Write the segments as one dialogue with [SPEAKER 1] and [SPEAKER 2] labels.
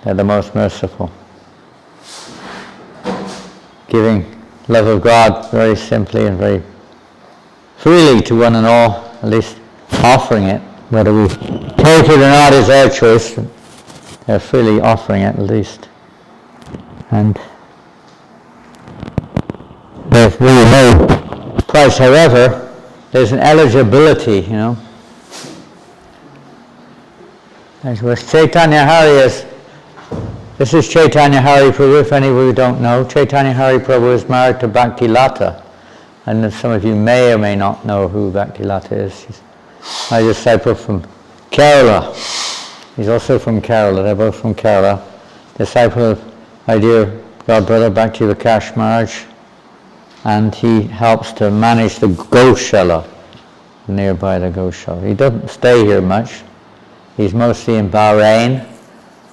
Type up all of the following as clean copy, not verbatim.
[SPEAKER 1] They're the most merciful. Giving love of God very simply and very freely to one and all, at least offering it. Whether we take it or not is our choice. They're freely offering it at least. And there's really no price. However, there's an eligibility, you know. As was Chaitanya Hari this is Chaitanya Hari Prabhu, if any of you don't know. Chaitanya Hari Prabhu is married to Bhakti Lata. And some of you may or may not know who Bhakti Lata is. She's my disciple from Kerala. He's also from Kerala. They're both from Kerala. Disciple of my dear godbrother Bhakti Vikash Maharaj. And he helps to manage the Goshala, nearby the Goshala. He doesn't stay here much. He's mostly in Bahrain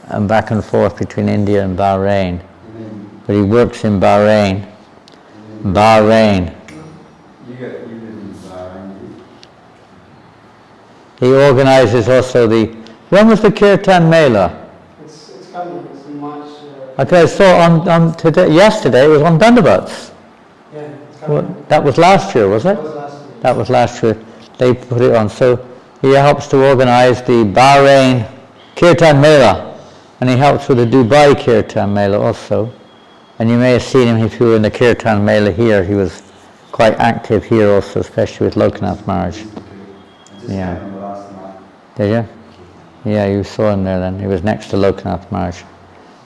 [SPEAKER 1] and back and forth between India and Bahrain. But he works in Bahrain. Bahrain.
[SPEAKER 2] You live in Bahrain.
[SPEAKER 1] He organizes also when was the Kirtan Mela?
[SPEAKER 3] It's coming, it's in March.
[SPEAKER 1] Okay, I saw yesterday it was on Dandavats.
[SPEAKER 3] Yeah, it's coming.
[SPEAKER 1] Well, that was last year, was it?
[SPEAKER 3] That was last year.
[SPEAKER 1] That was last year. They put it on. So he helps to organize the Bahrain Kirtan Mela. And he helps with the Dubai Kirtan Mela also. And you may have seen him if you were in the Kirtan Mela here. He was quite active here also, especially with Lokanath Maharaj. Yeah. Did you? Yeah, you saw him there then. He was next to Lokanath Maharaj.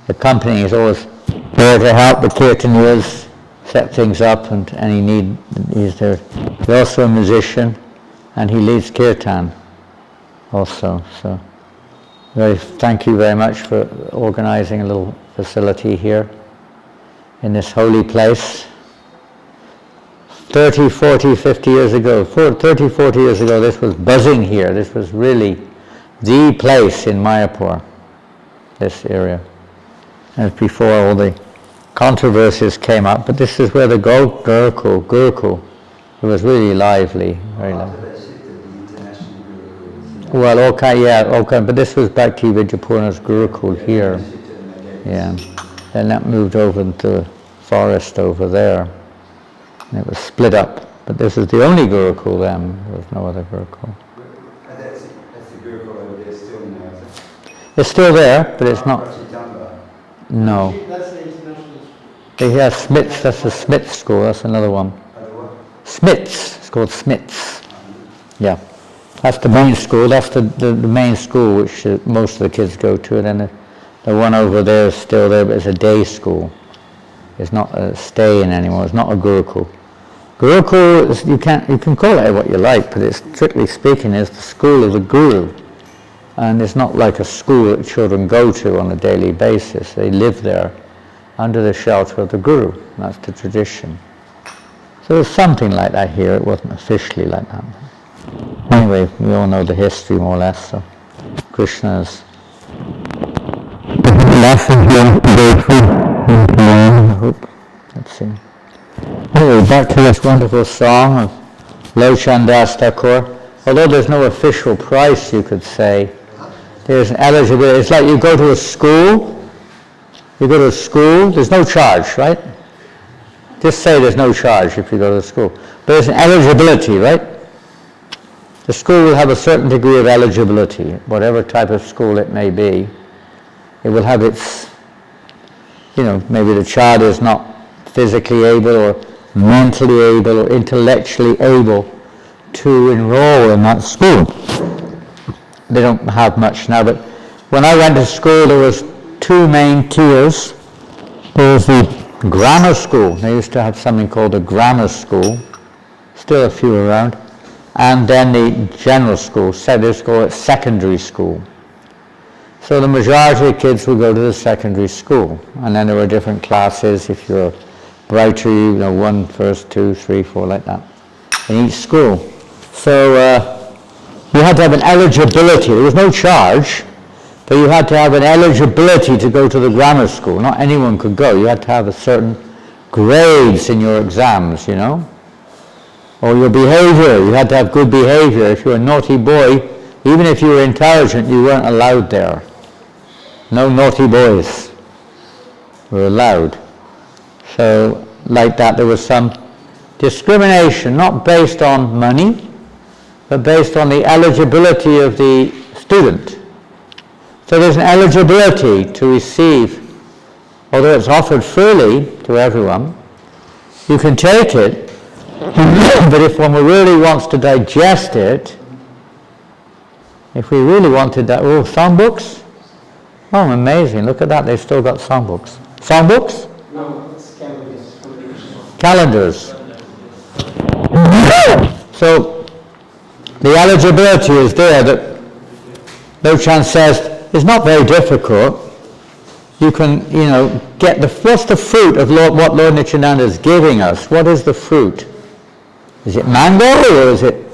[SPEAKER 1] The company is always there to help the Kirtanias set things up and any need. He's there. He's also a musician and he leads Kirtan also. So thank you very much for organizing a little facility here in this holy place. 30, 40, 50 years ago, 30, 40 years ago, this was buzzing here. This was really the place in Mayapur, this area. And before all the controversies came up, but this is where the Gurukul, it was really lively, very lively. Well, okay, but this was Bhakti Vijayapurna's Gurukul here. Yeah. Then that moved over into the forest over there. And it was split up. But this is the only Gurukul then. There was no other Gurukul.
[SPEAKER 2] That's the Gurukul over there still now, is it?
[SPEAKER 1] It's still there, but it's not. No.
[SPEAKER 3] That's the international school.
[SPEAKER 1] They have Smiths, that's the Smith school, that's another one. Smiths, it's called Smiths. Yeah. That's the main school, that's the main school which most of the kids go to, and then the one over there is still there, but it's a day school. It's not a stay-in anymore, it's not a Gurukul. Gurukul, you can call it what you like, but it's strictly speaking is the school of the Guru. And it's not like a school that children go to on a daily basis. They live there under the shelter of the Guru. That's the tradition. So there's something like that here. It wasn't officially like that. Anyway, we all know the history more or less. So Krishna's lessons learned to go through. I hope. Let's see. Anyway, back to this wonderful song of Lochan Das Thakur. Although there's no official price, you could say, there's an eligibility. It's like you go to a school. You go to a school, there's no charge, right? Just say there's no charge if you go to the school. But there's an eligibility, right? The school will have a certain degree of eligibility, whatever type of school it may be. It will have its, maybe the child is not physically able or mentally able or intellectually able to enroll in that school. They don't have much now, but when I went to school there was two main tiers. There was the grammar school. They used to have something called a grammar school, still a few around, and then the general school, they call it secondary school. So the majority of kids would go to the secondary school, and then there were different classes. If you're brighter, 1, first, 2, 3, 4, like that, in each school. So you had to have an eligibility. There was no charge, but you had to have an eligibility to go to the grammar school. Not anyone could go. You had to have a certain grades in your exams, or your behavior. You had to have good behavior. If you were a naughty boy, even if you were intelligent, you weren't allowed there. No naughty boys were allowed. So, like that, there was some discrimination, not based on money, but based on the eligibility of the student. So there's an eligibility to receive, although it's offered freely to everyone. You can take it, but if one really wants to digest it, if we really wanted that, songbooks? Oh, amazing, look at that, they've still got songbooks. Songbooks?
[SPEAKER 3] No, it's
[SPEAKER 1] Calendars. So, the eligibility is there that Lochan says is not very difficult. You can, get what's the fruit of what Lord Nityananda is giving us? What is the fruit? Is it mango, or is it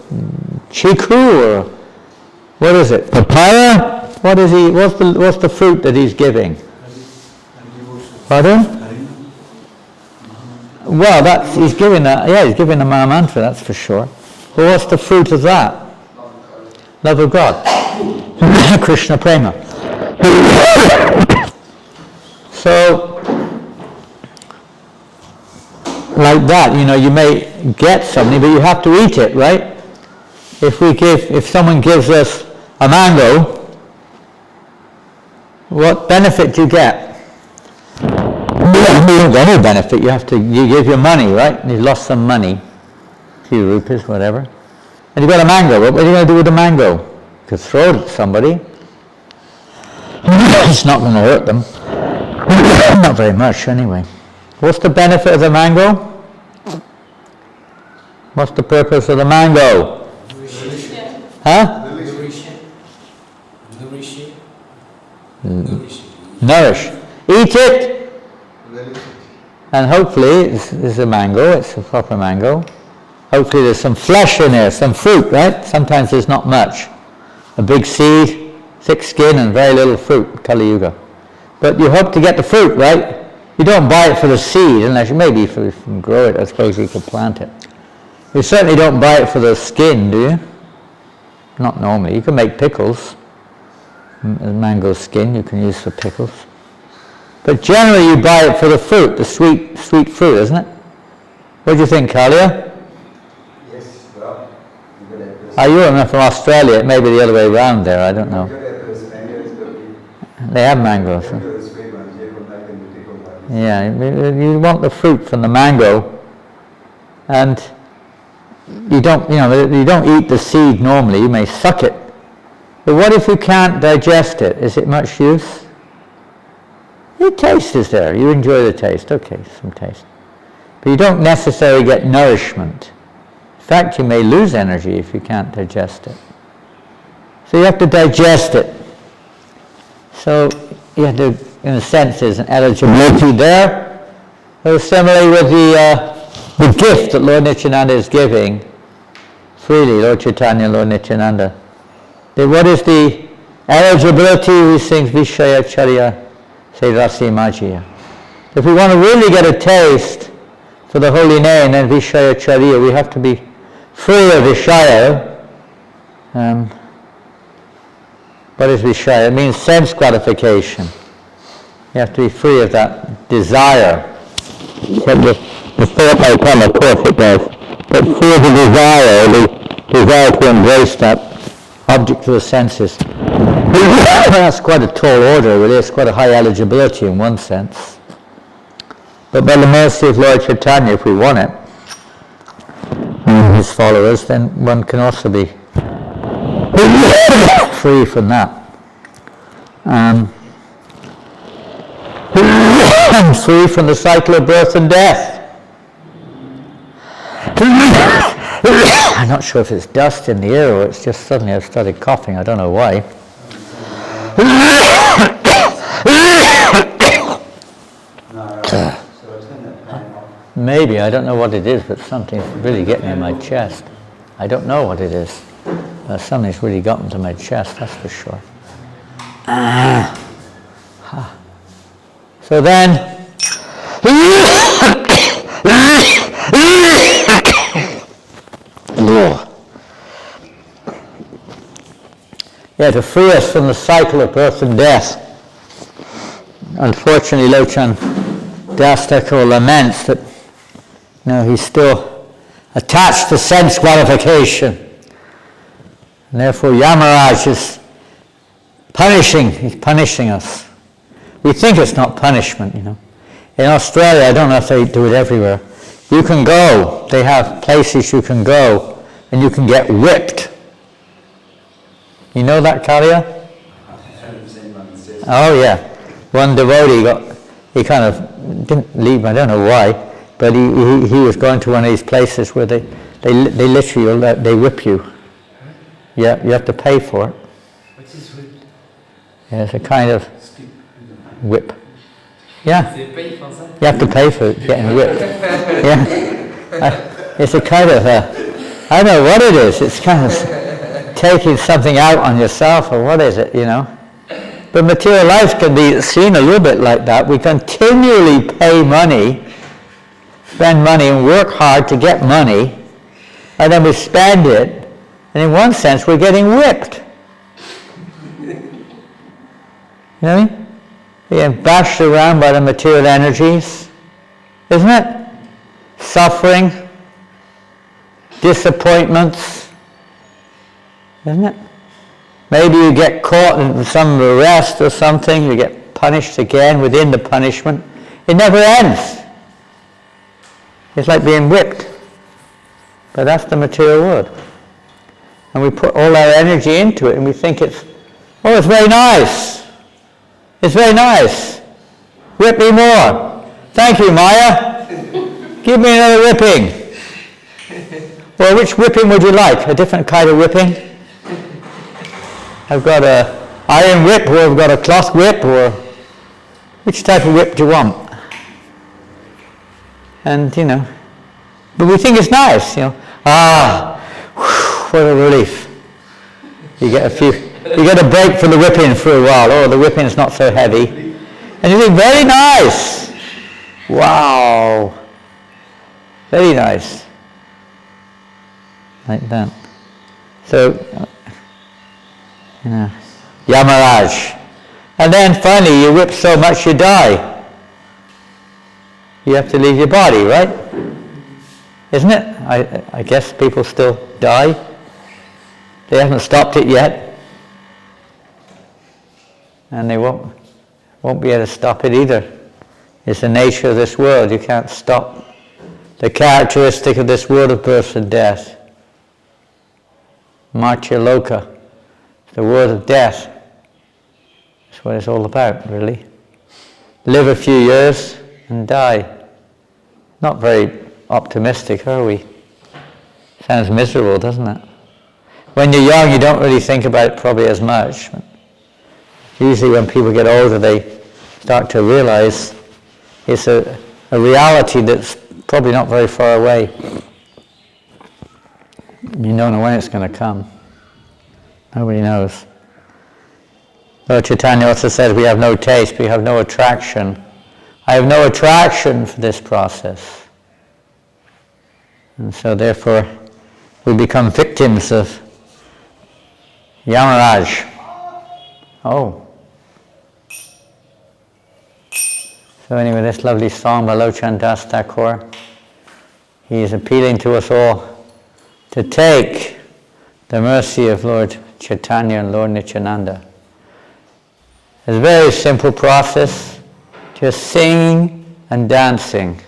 [SPEAKER 1] chiku, or what is it? Papaya? What's the fruit that he's giving? Pardon? Well, he's giving the Maha Mantra, that's for sure. But what's the fruit of that? Love of God. Krishna Prema. So, like that, you may get something, but you have to eat it, right? If someone gives us a mango, what benefit do you get? You don't get any benefit. You give your money, right? You've lost some money, a few rupees, whatever. And you've got a mango. What are you going to do with the mango? You could throw it at somebody. It's not going to hurt them. Not very much, anyway. What's the benefit of the mango? What's the purpose of the mango? Huh? Nourish. Eat it, and hopefully, this is a mango, it's a proper mango. Hopefully there's some flesh in there, some fruit, right? Sometimes there's not much. A big seed, thick skin, and very little fruit, Kali Yuga. But you hope to get the fruit, right? You don't buy it for the seed, unless maybe if you can grow it, I suppose you could plant it. You certainly don't buy it for the skin, do you? Not normally. You can make pickles. Mango skin you can use for pickles. But generally you buy it for the fruit, the sweet fruit, isn't it? What do you think, Kalia?
[SPEAKER 2] Yes, well,
[SPEAKER 1] You're from Australia, it may be the other way around there, I don't know. They have mangoes. Huh? Yeah, you want the fruit from the mango, and you don't eat the seed normally, you may suck it. But what if you can't digest it? Is it much use? The taste is there. You enjoy the taste. Okay, some taste. But you don't necessarily get nourishment. In fact, you may lose energy if you can't digest it. So you have to digest it. So you have to, in a sense, there's an eligibility there. So similarly with the gift that Lord Nityananda is giving freely, Lord Chaitanya, Lord Nityananda. What is the eligibility? He sings Vishaya Charya Say Rasi Majya. If we want to really get a taste for the holy name, then Vishaya Charya, we have to be free of Vishaya. What is Vishaya? It means sense gratification. You have to be free of that desire. The thought may come, of course it does. But free of the desire to embrace that object of the senses. That's quite a tall order, really. It's quite a high eligibility in one sense. But by the mercy of Lord Chaitanya, if we want it, and his followers, then one can also be free from that. Free from the cycle of birth and death. I'm not sure if it's dust in the air or it's just suddenly I've started coughing. I don't know why. Maybe, I don't know what it is, but something's really getting in my chest. I don't know what it is. Something's really gotten to my chest, that's for sure. So then, to free us from the cycle of birth and death. unfortunately, Lochan Das Thakur laments that he's still attached to sense gratification. And therefore, Yamaraj is he's punishing us. We think it's not punishment, In Australia, I don't know if they do it everywhere, you can go, they have places you can go, and you can get whipped. You know that, Karya? Oh yeah. One devotee he kind of didn't leave, I don't know why, but he was going to one of these places where they literally, they whip you. Yeah, you have to pay for it.
[SPEAKER 3] What is whip?
[SPEAKER 1] Yeah, it's a kind of whip. Yeah.
[SPEAKER 3] They pay for that?
[SPEAKER 1] You have to pay for it, getting whipped. Yeah. It's a kind of I don't know what it is. It's kind of taking something out on yourself, or what is it, But material life can be seen a little bit like that. We continually pay money, spend money, and work hard to get money, and then we spend it, and in one sense we're getting whipped. You know what I mean? Being bashed around by the material energies, isn't it? Suffering, disappointments, isn't it? Maybe you get caught in some arrest or something, you get punished again within the punishment. It never ends. It's like being whipped. But that's the material world. And we put all our energy into it and we think it's very nice. It's very nice. Whip me more. Thank you, Maya. Give me another whipping. Well, which whipping would you like? A different kind of whipping? I've got an iron whip, or I've got a cloth whip, or which type of whip do you want? And, but we think it's nice, what a relief. You get a break from the whipping for a while. Oh, the whipping's not so heavy. And you think, very nice. Wow. Very nice. Like that. So, Yamaraj. And then finally you whip so much you die. You have to leave your body, right? Isn't it? I guess people still die. They haven't stopped it yet. And they won't be able to stop it either. It's the nature of this world. You can't stop the characteristic of this world of birth and death. Martya Loka. The world of death. That's what it's all about, really. Live a few years and die. Not very optimistic, are we? Sounds miserable, doesn't it? When you're young, you don't really think about it probably as much. Usually when people get older, they start to realize it's a reality that's probably not very far away. You don't know when it's going to come. Nobody knows. Lord Chaitanya also says we have no taste, we have no attraction. I have no attraction for this process. And so therefore we become victims of Yamaraj. Oh. So anyway, this lovely song by Lochan Das Thakur, he is appealing to us all to take the mercy of Lord Chaitanya and Lord Nityananda. It's a very simple process, just singing and dancing.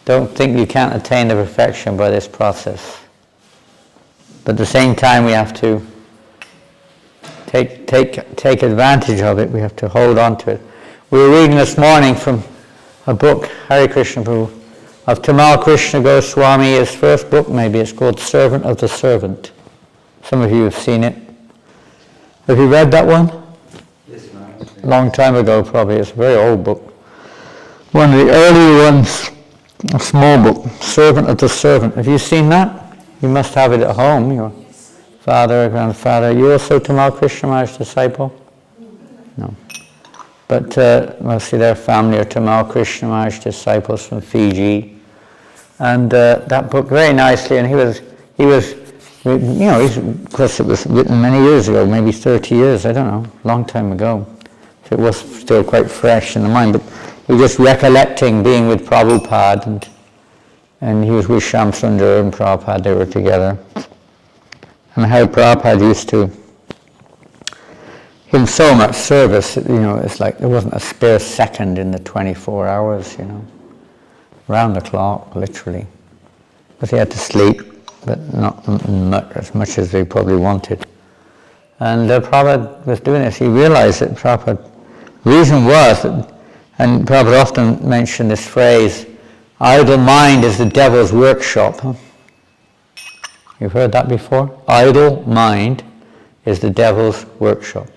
[SPEAKER 1] Don't think you can't attain the perfection by this process. But at the same time we have to take advantage of it, we have to hold on to it. We were reading this morning from a book, Hare Krishna Prabhu, of Tamal Krishna Goswami, his first book maybe, it's called Servant of the Servant. Some of you have seen it. Have you read that one?
[SPEAKER 2] Yes, ma'am.
[SPEAKER 1] Long time ago probably, it's a very old book. One of the early ones, a small book, Servant of the Servant. Have you seen that? You must have it at home, your father, grandfather. Are you also Tamal Krishna Maharaj's disciple? No. But mostly their family are Tamal Krishna Maharaj disciples from Fiji. And that book very nicely, and he was, of course it was written many years ago, maybe 30 years, I don't know, long time ago. It was still quite fresh in the mind, but he was just recollecting being with Prabhupada, and he was with Shamsundar and Prabhupada, they were together. And how Prabhupada used to give him so much service, it's like there wasn't a spare second in the 24 hours, round the clock, literally. But he had to sleep, but not as much as they probably wanted. And Prabhupada was doing this. He realized that Prabhupada, reason was, and Prabhupada often mentioned this phrase, idle mind is the devil's workshop. You've heard that before? Idle mind is the devil's workshop.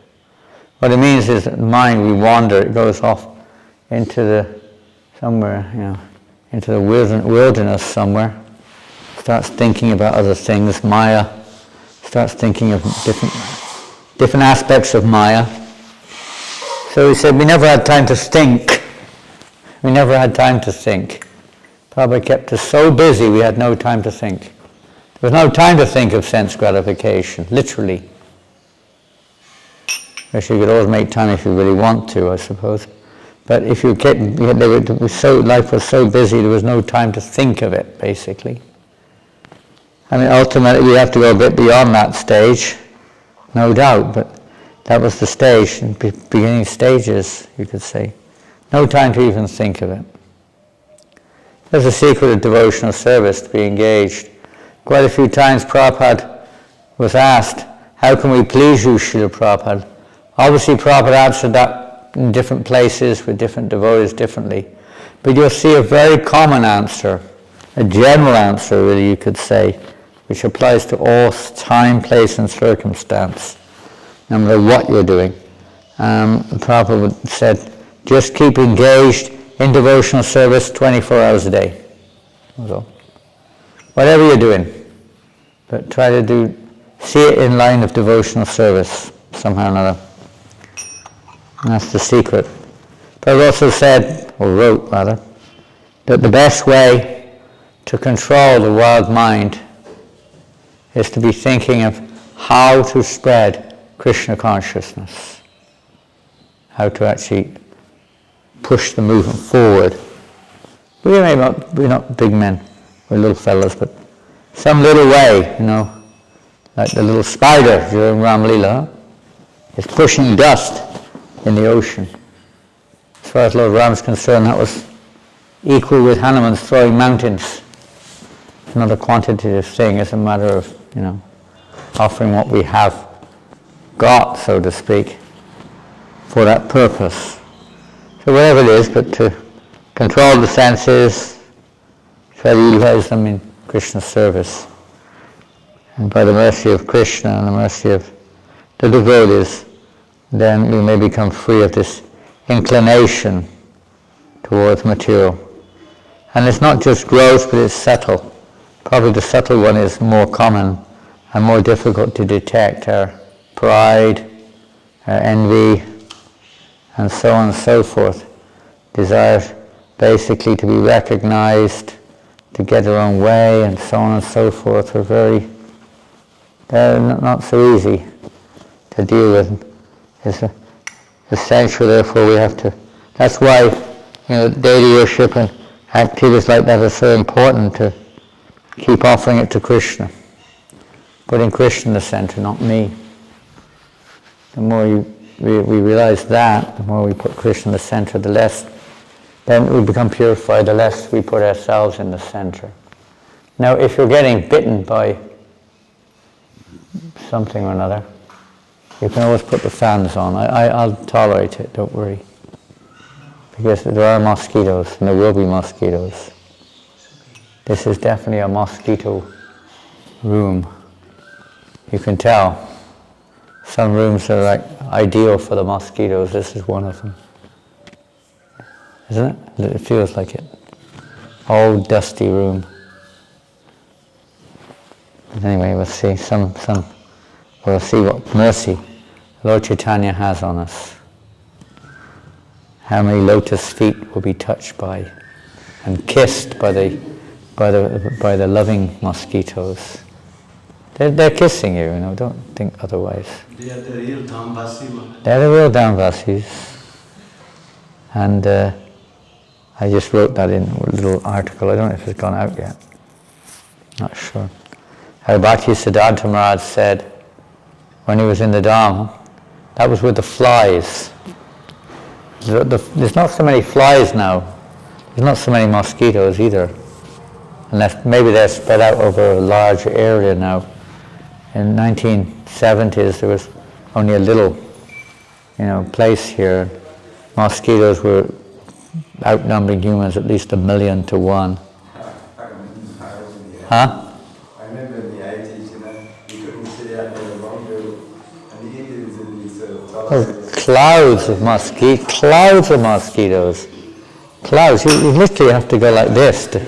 [SPEAKER 1] What it means is that the mind, we wander, it goes off into into the wilderness somewhere, starts thinking about other things, Maya, starts thinking of different aspects of Maya. So he said, we never had time to think. We never had time to think. Prabhupada kept us so busy we had no time to think. There was no time to think of sense gratification, literally. Which you could always make time if you really want to, I suppose. But if life was so busy, there was no time to think of it, basically. I mean, ultimately, we have to go a bit beyond that stage, no doubt, but that was the stage, beginning stages, you could say. No time to even think of it. There's a secret of devotional service to be engaged. Quite a few times Prabhupada was asked, how can we please you, Srila Prabhupada? Obviously Prabhupada answered that in different places with different devotees differently. But you'll see a very common answer, a general answer really you could say, which applies to all time, place and circumstance, no matter what you're doing. Prabhupada said, just keep engaged in devotional service 24 hours a day. That's all. Whatever you're doing, but try to see it in line of devotional service somehow or another. And that's the secret. But I've also said, or wrote rather, that the best way to control the wild mind is to be thinking of how to spread Krishna consciousness, how to actually push the movement forward. We're not big men, we're little fellas, but some little way, like the little spider during Ram Leela, is pushing dust in the ocean. As far as Lord Ram is concerned, that was equal with Hanuman's throwing mountains. It's not a quantitative thing, it's a matter of, offering what we have got, so to speak, for that purpose. So whatever it is, but to control the senses, try to utilize them in Krishna's service. And by the mercy of Krishna and the mercy of the devotees, then we may become free of this inclination towards material. And it's not just gross, but it's subtle. Probably the subtle one is more common and more difficult to detect. Our pride, our envy, and so on and so forth. Desire basically to be recognized, to get our own way, and so on and so forth. They're not so easy to deal with. It's essential, therefore we have to, that's why daily worship and activities like that are so important, to keep offering it to Krishna. Putting Krishna in the center, not me. The more we realize that, the more we put Krishna in the center, the less then we become purified, the less we put ourselves in the center. Now if you're getting bitten by something or another, you can always put the fans on. I'll tolerate it, don't worry. Because there are mosquitoes, and there will be mosquitoes. This is definitely a mosquito room. You can tell. Some rooms are like ideal for the mosquitoes. This is one of them. Isn't it? It feels like it. Old dusty room. But anyway, we'll see. We'll see what mercy Lord Chaitanya has on us. How many lotus feet will be touched by and kissed by the loving mosquitoes. They're kissing you, don't think otherwise.
[SPEAKER 4] They are the real Dhamvasi.
[SPEAKER 1] They're the real Dhamvasis. And I just wrote that in a little article. I don't know if it's gone out yet. Not sure. How Bhakti Siddhanta Maharaj said, when he was in the Dham, that was with the flies. There's not so many flies now. There's not so many mosquitoes either. Unless maybe they're spread out over a large area now. In 1970s, there was only a little, place here. Mosquitoes were outnumbering humans at least 1,000,000 to 1. Huh?
[SPEAKER 2] I remember in the 80s, you couldn't see out there longer, and the Indians in these
[SPEAKER 1] Oh, clouds of mosquitoes. Clouds. You literally have to go like this to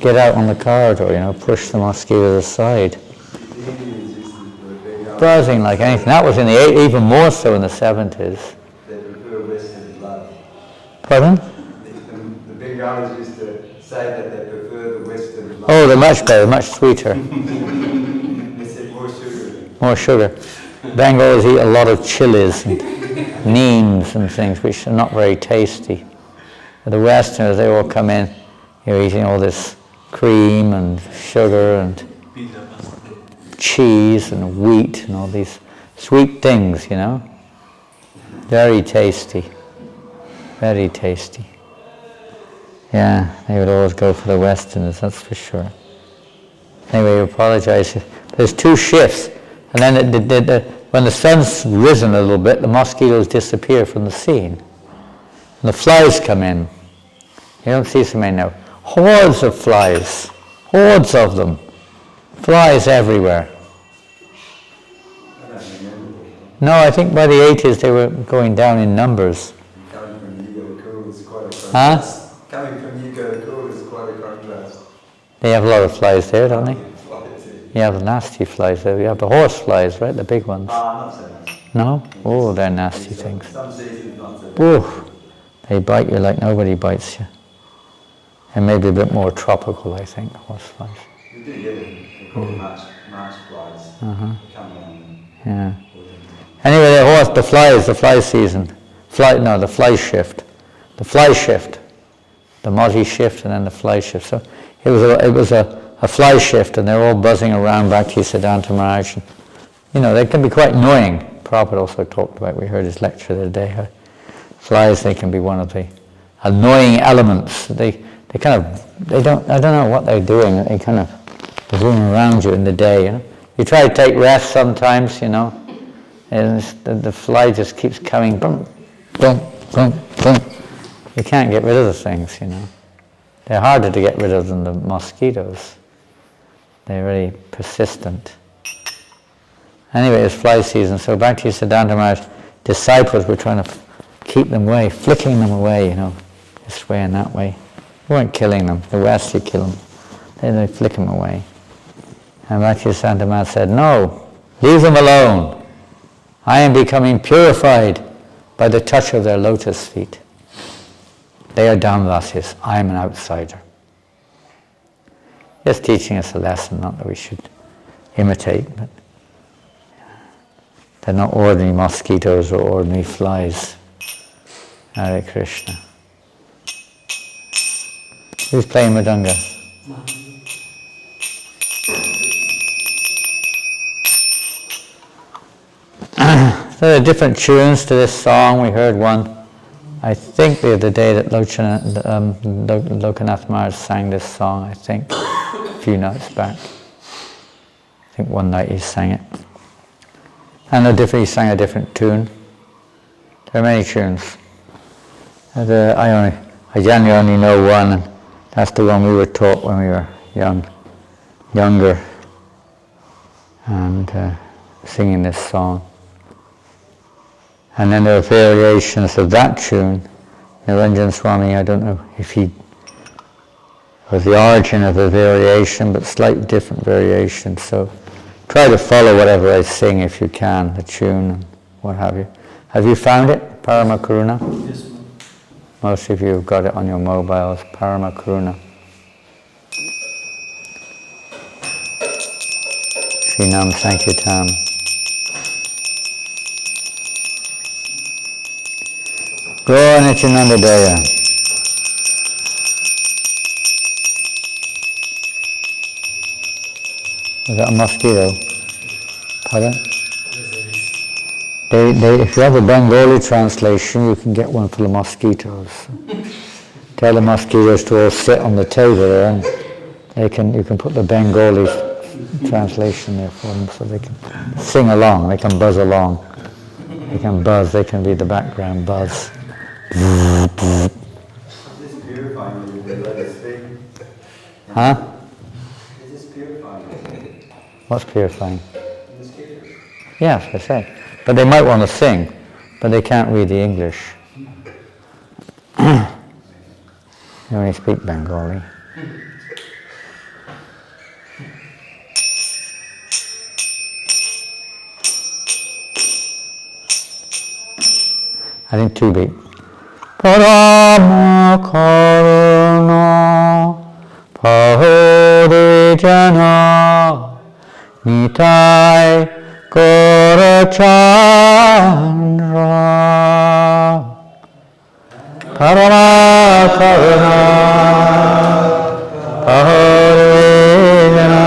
[SPEAKER 1] get out on the corridor, push the mosquitoes aside.
[SPEAKER 2] The Indians used to
[SPEAKER 1] Buzzing like anything. That was in the even more so in the 70s.
[SPEAKER 2] they prefer Western blood.
[SPEAKER 1] Pardon?
[SPEAKER 2] The Bengalis used to say that they prefer the Western blood.
[SPEAKER 1] Oh, they're much better, much sweeter.
[SPEAKER 2] They said more sugar.
[SPEAKER 1] More sugar. Bengalis eat a lot of chilies and neems and things, which are not very tasty. But the Westerners, they all come in, eating all this cream and sugar and cheese and wheat and all these sweet things, Very tasty. Very tasty. Yeah, they would always go for the Westerners, that's for sure. Anyway, I apologize. There's 2 shifts, and then when the sun's risen a little bit, the mosquitoes disappear from the scene. And the flies come in. You don't see so many now. Hordes of flies. Hordes of them. Flies everywhere. No, I think by the 80s they were going down in numbers.
[SPEAKER 2] Coming from Ego to Cool is quite a contrast.
[SPEAKER 1] Huh?
[SPEAKER 2] Coming from Ego to Cool is quite a contrast.
[SPEAKER 1] They have a lot of flies there, don't they?
[SPEAKER 2] Flies,
[SPEAKER 1] You have the nasty flies there. You have the horse flies, right? The big ones.
[SPEAKER 2] not so much.
[SPEAKER 1] No? Oh, they're nasty things.
[SPEAKER 2] Some seasons not so bad.
[SPEAKER 1] Ooh, they bite you like nobody bites you. And maybe a bit more tropical, I think, horse flies.
[SPEAKER 2] We do get them. They're called March flies.
[SPEAKER 1] Uh-huh.
[SPEAKER 2] They come down.
[SPEAKER 1] Yeah. Anyway, the fly season. The fly shift. The fly shift. The mozzie shift and then the fly shift. So it was a fly shift, and they're all buzzing around Bhakti Siddhanta Maharaj. They can be quite annoying. Prabhupada also talked about, we heard his lecture the other day, how flies, they can be one of the annoying elements. I don't know what they're doing. They kind of zoom around you in the day, You try to take rest sometimes, and the fly just keeps coming, boom, boom, boom, boom. You can't get rid of the things, They're harder to get rid of than the mosquitoes. They're very persistent. Anyway, it's fly season, so Bhakti Siddhanta Maharaj's disciples were trying to keep them away, flicking them away, this way and that way. You weren't killing them. The West, you kill them. They flick them away. And Bhakti Siddhanta Maharaj said, no, leave them alone. I am becoming purified by the touch of their lotus feet. They are Dhamvasis. I am an outsider. Just teaching us a lesson, not that we should imitate, but they're not ordinary mosquitoes or ordinary flies. Hare Krishna. Who's playing Mridanga? So there are different tunes to this song. We heard one, I think the other day, that Lokanath Maharaj sang this song, I think, a few nights back. I think one night he sang it. And he sang a different tune. There are many tunes. I generally only know one, and that's the one we were taught when we were younger, and singing this song. And then there are variations of that tune. Niranjan Swami, I don't know if he was the origin of the variation, but slightly different variations. So try to follow whatever I sing if you can, the tune and what have you. Have you found it, Parama Karuna?
[SPEAKER 3] Yes, ma'am.
[SPEAKER 1] Most of you have got it on your mobiles, Parama Karuna. Srinam Sankirtan. Go Nityananda Daya. Is that a mosquito? Pardon? If you have a Bengali translation, you can get one for the mosquitoes. Tell the mosquitoes to all sit on the table there, and you can put the Bengali translation there for them so they can sing along, they can buzz along. They can buzz, they can be the background buzz.
[SPEAKER 2] Is this purifying you? They let us speak?
[SPEAKER 1] Huh?
[SPEAKER 2] Is this purifying you?
[SPEAKER 1] What's purifying?
[SPEAKER 2] Mosquitoes.
[SPEAKER 1] Yes, I say. But they might want to sing, but they can't read the English. They only speak Bengali. I think 2 beat. Parama karuna pahorijana nitai gorachandra. Parama karuna pahorijana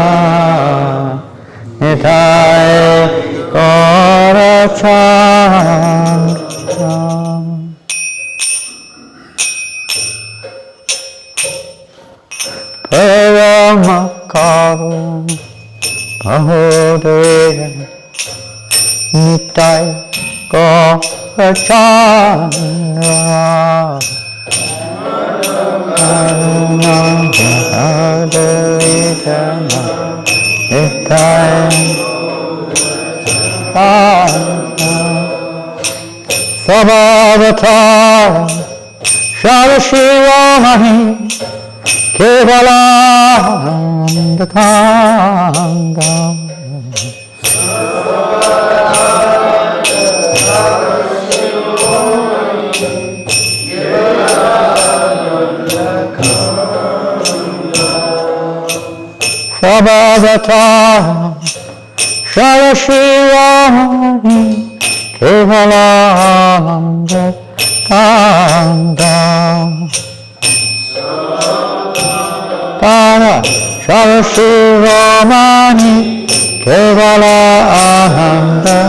[SPEAKER 1] nitai gorachandra. Paramakaro Mahodaya Nitai Gorachandra Mahodaya Nitai Sabhavata Shadashivamani Kevalandakanga Sabhavata Shadashivamani Kevalandakanga Para Shivamani Kevala Ahanda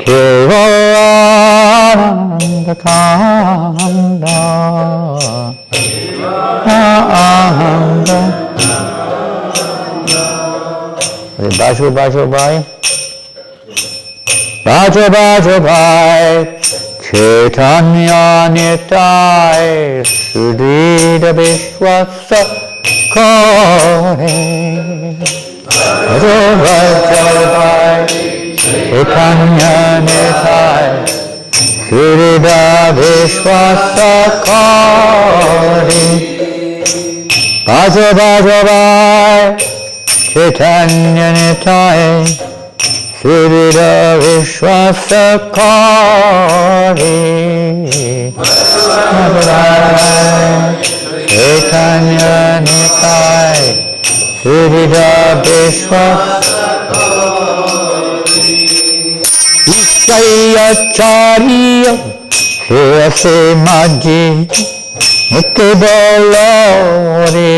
[SPEAKER 1] Kevala Ahanda Kanda Ahanda Bajo Bajo Bhai Bajo Bajo Bhai Chaitanya Nitai Sudhira Vishwasa Kore Bajo Bajo Bhai Chaitanya Nitai Sudhira Vishwasa Kore Bajo Bajo Bhai Chaitanya Nitai Sudhira Vishwasa Kare Chaitanya Nitai Sudhira Vishwasa Ishaya Chariya Shirase Maji Nikibolo Hori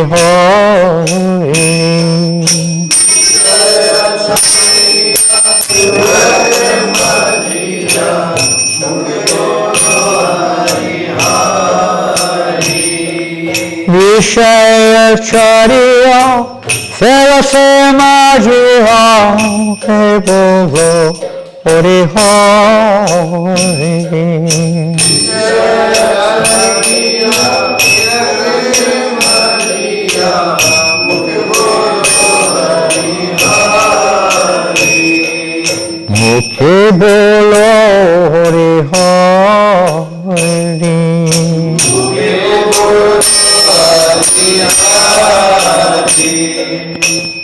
[SPEAKER 1] Vishaya Chariya Serase Majiha Kebolo Hori Hori Mukhe bolo Hori Hori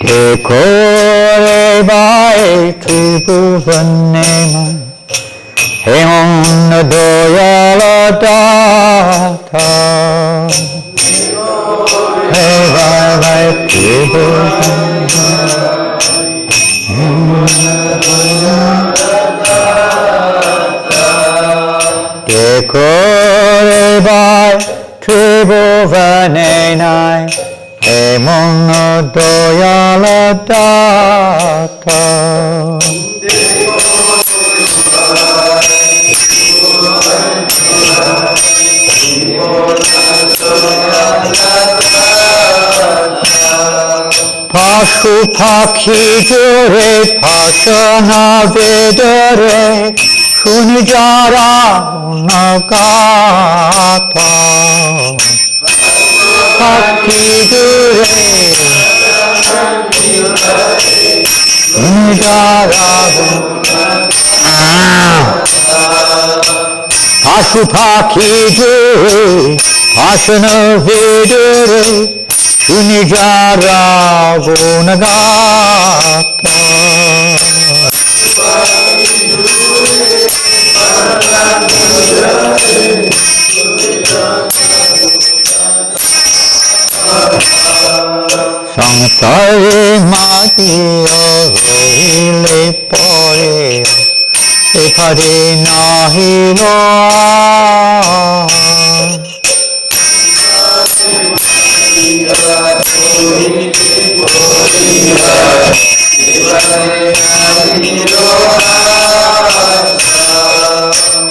[SPEAKER 1] Dekho re bhai Tribhuvanema Hemon doyala data Hey bhai Tribhuvanema করে বার ত্রিভুবনে নাই এমন দয়াল দাতা পশু পাখি জোরে ভাষণা বেদরে শুনি যারা নগাত পাখি জোরে শুনি যারা পশু পাখি জোরে ভাষণা বেদরে শুনি যারা গুণগাত সংসারে মাতিও রইলে পরে এখানে নাহিল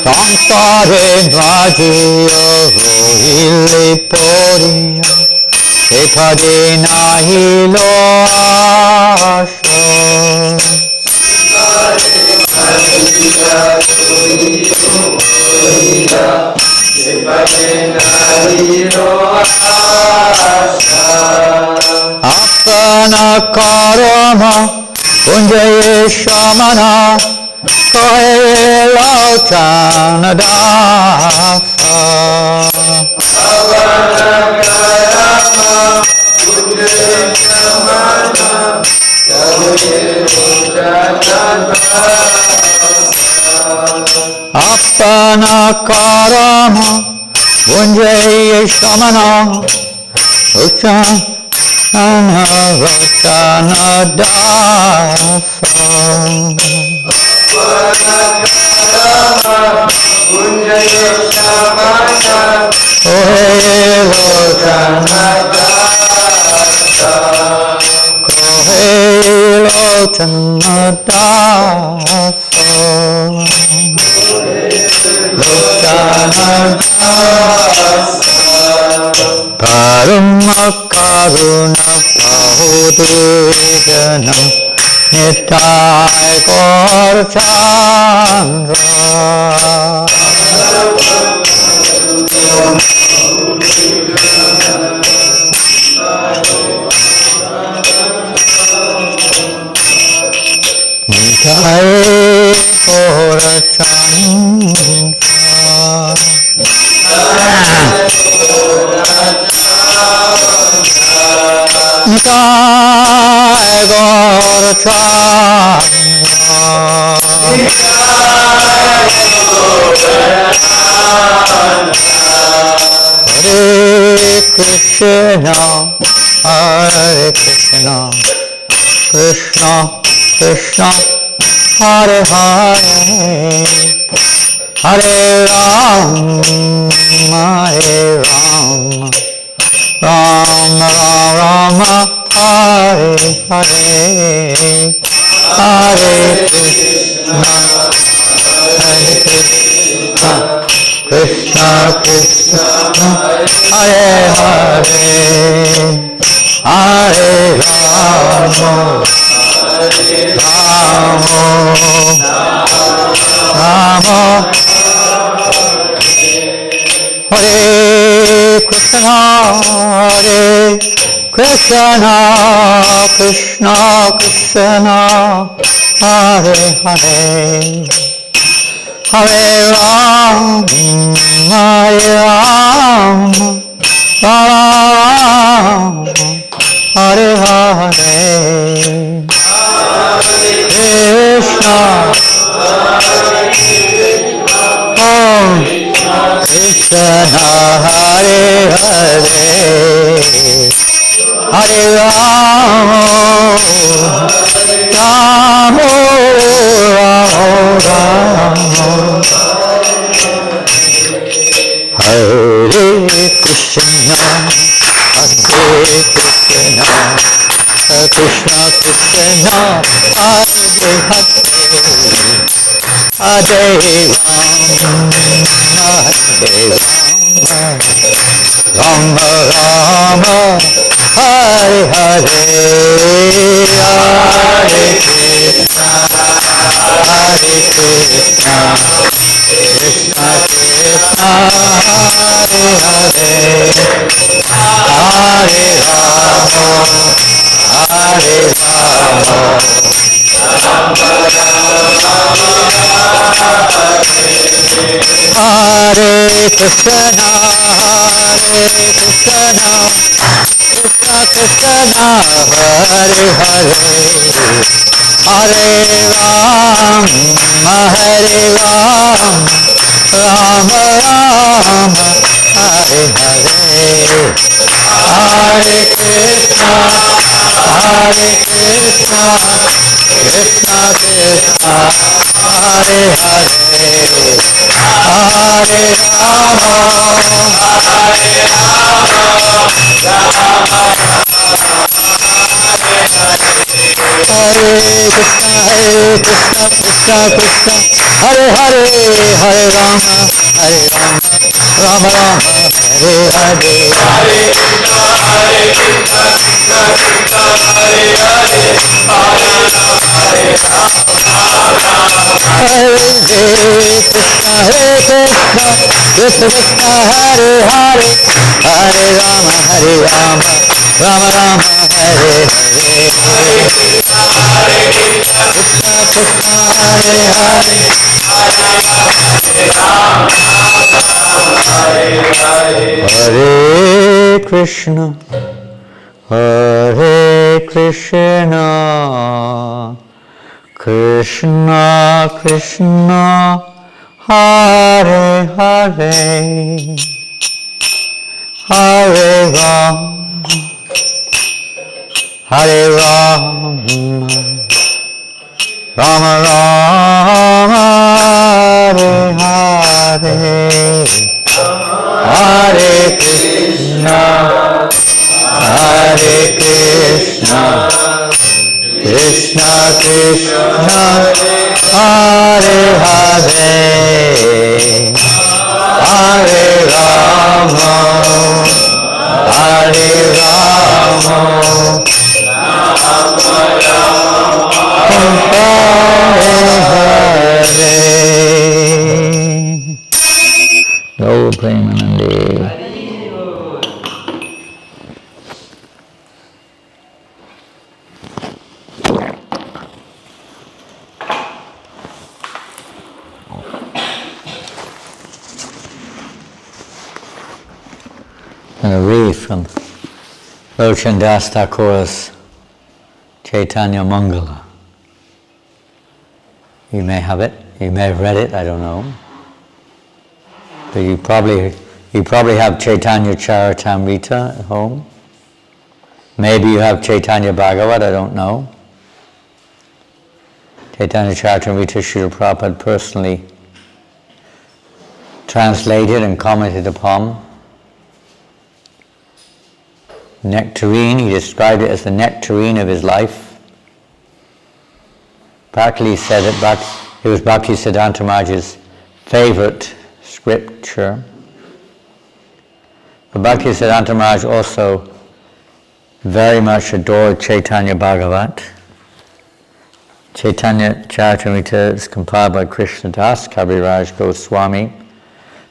[SPEAKER 1] সংসারে বাজিও রইলে পড়িয়া এখানে নাহিল আশা আপনা কর্ম পুঞ্জয়ে সমানা কয়লাচান দাসা আপনা কর্ম পুঞ্জয়ে সমানা উচ্চান রচন দাসা Parama karuna pahudeganam Nitai Gaur Chandra Nitai Gaur Chandra Nitai Gaur Hare Krishna, Krishna Krishna, Hare Hare, Hare Ram, Hare Ram, Ram Rama, Hare Hare, Hare Krishna, Hare Krishna, Krishna Krishna, Hare Hare, Hare Rama, Rama, Hare Krishna, Krishna Krishna, Hare Hare, Hare Ram, Ram, Hare Hare, Krishna, Krishna, Hare Hare, Hare Ram, Ram, Ram, Krishna, Krishna Krishna, Hare Hare, Hare Rama, Rama, Hare Hare, Hare Krishna, Krishna Krishna, Hare Hare, Hare Rama, Hare Rama, Hare Krishna, Krishna Krishna, Hare Hare, Hare Ram, Hare Ram, Ram Ram, Hare Hare, Hare Krishna, Krishna Krishna, Hare Hare, Hare Rama, Krishna Krishna, Hare Hare, Hare Rama, Rama Rama, Hare Hare, Hare Krishna, Krishna Krishna, Hare Hare, Hare Rama, Hare Krishna, Krishna Hare Hare, Hare Rama, Rama Rama, Hare Hare, Hare Krishna, Krishna Krishna, Hare Hare, Hare Krishna, Hare Krishna, Krishna Krishna, Hare Hare, Hare Rama, Hare Rama, Rama Rama, Hare Hare, Hare Krishna, Hare Krishna, Krishna Krishna, Hare Hare, Hare Rama, Hare Rama, Hare Hare. Go Premanandi. And a read from Lochandas Thakur's Chaitanya Mangala. You may have it, you may have read it, I don't know. But you probably have Chaitanya Charitamrita at home. Maybe you have Chaitanya Bhagavat, I don't know. Chaitanya Charitamrita Srila Prabhupada personally translated and commented upon. Nectarine, he described it as the nectarine of his life. Practically said it was Bhakti Siddhanta Maharaj's favorite scripture. But Bhakti Siddhanta Maharaj also very much adored Chaitanya Bhagavat. Chaitanya Charitamrita is compiled by Krishnadas Kaviraj Goswami,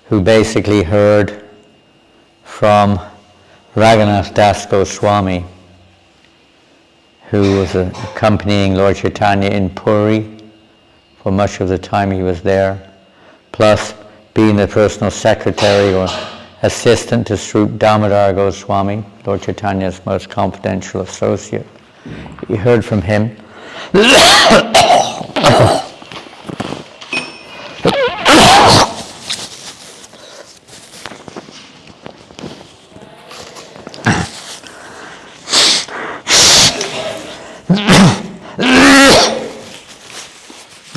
[SPEAKER 1] who basically heard from Raghunath Das Goswami, who was accompanying Lord Chaitanya in Puri for much of the time he was there, plus being the personal secretary or assistant to Srup Damodar Goswami, Lord Chaitanya's most confidential associate. He heard from him.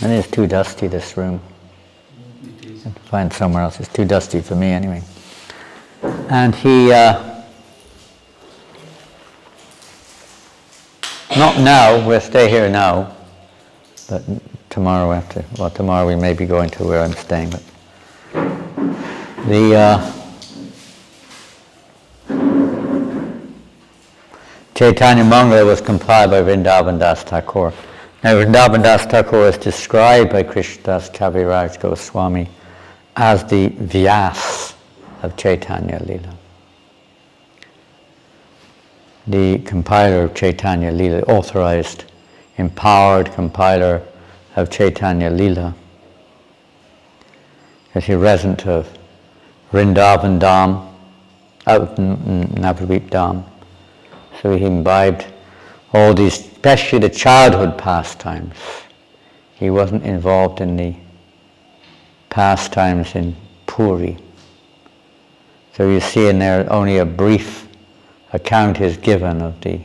[SPEAKER 1] And it's too dusty, this room. I have to find somewhere else. It's too dusty for me anyway. And he, not now, we'll stay here now, but tomorrow tomorrow we may be going to where I'm staying, but the Chaitanya Mangala was compiled by Vrindavan Das Thakur. Now Vrindavan Das Thakur is described by Krishnadas Kaviraj Goswami as the Vyas of Chaitanya Leela. The compiler of Chaitanya Leela, authorized, empowered compiler of Chaitanya Leela, is he resident of Vrindavan Dham, Navadvip Dham. So he imbibed all these, especially the childhood pastimes. He wasn't involved in the pastimes in Puri. So you see in there only a brief account is given of the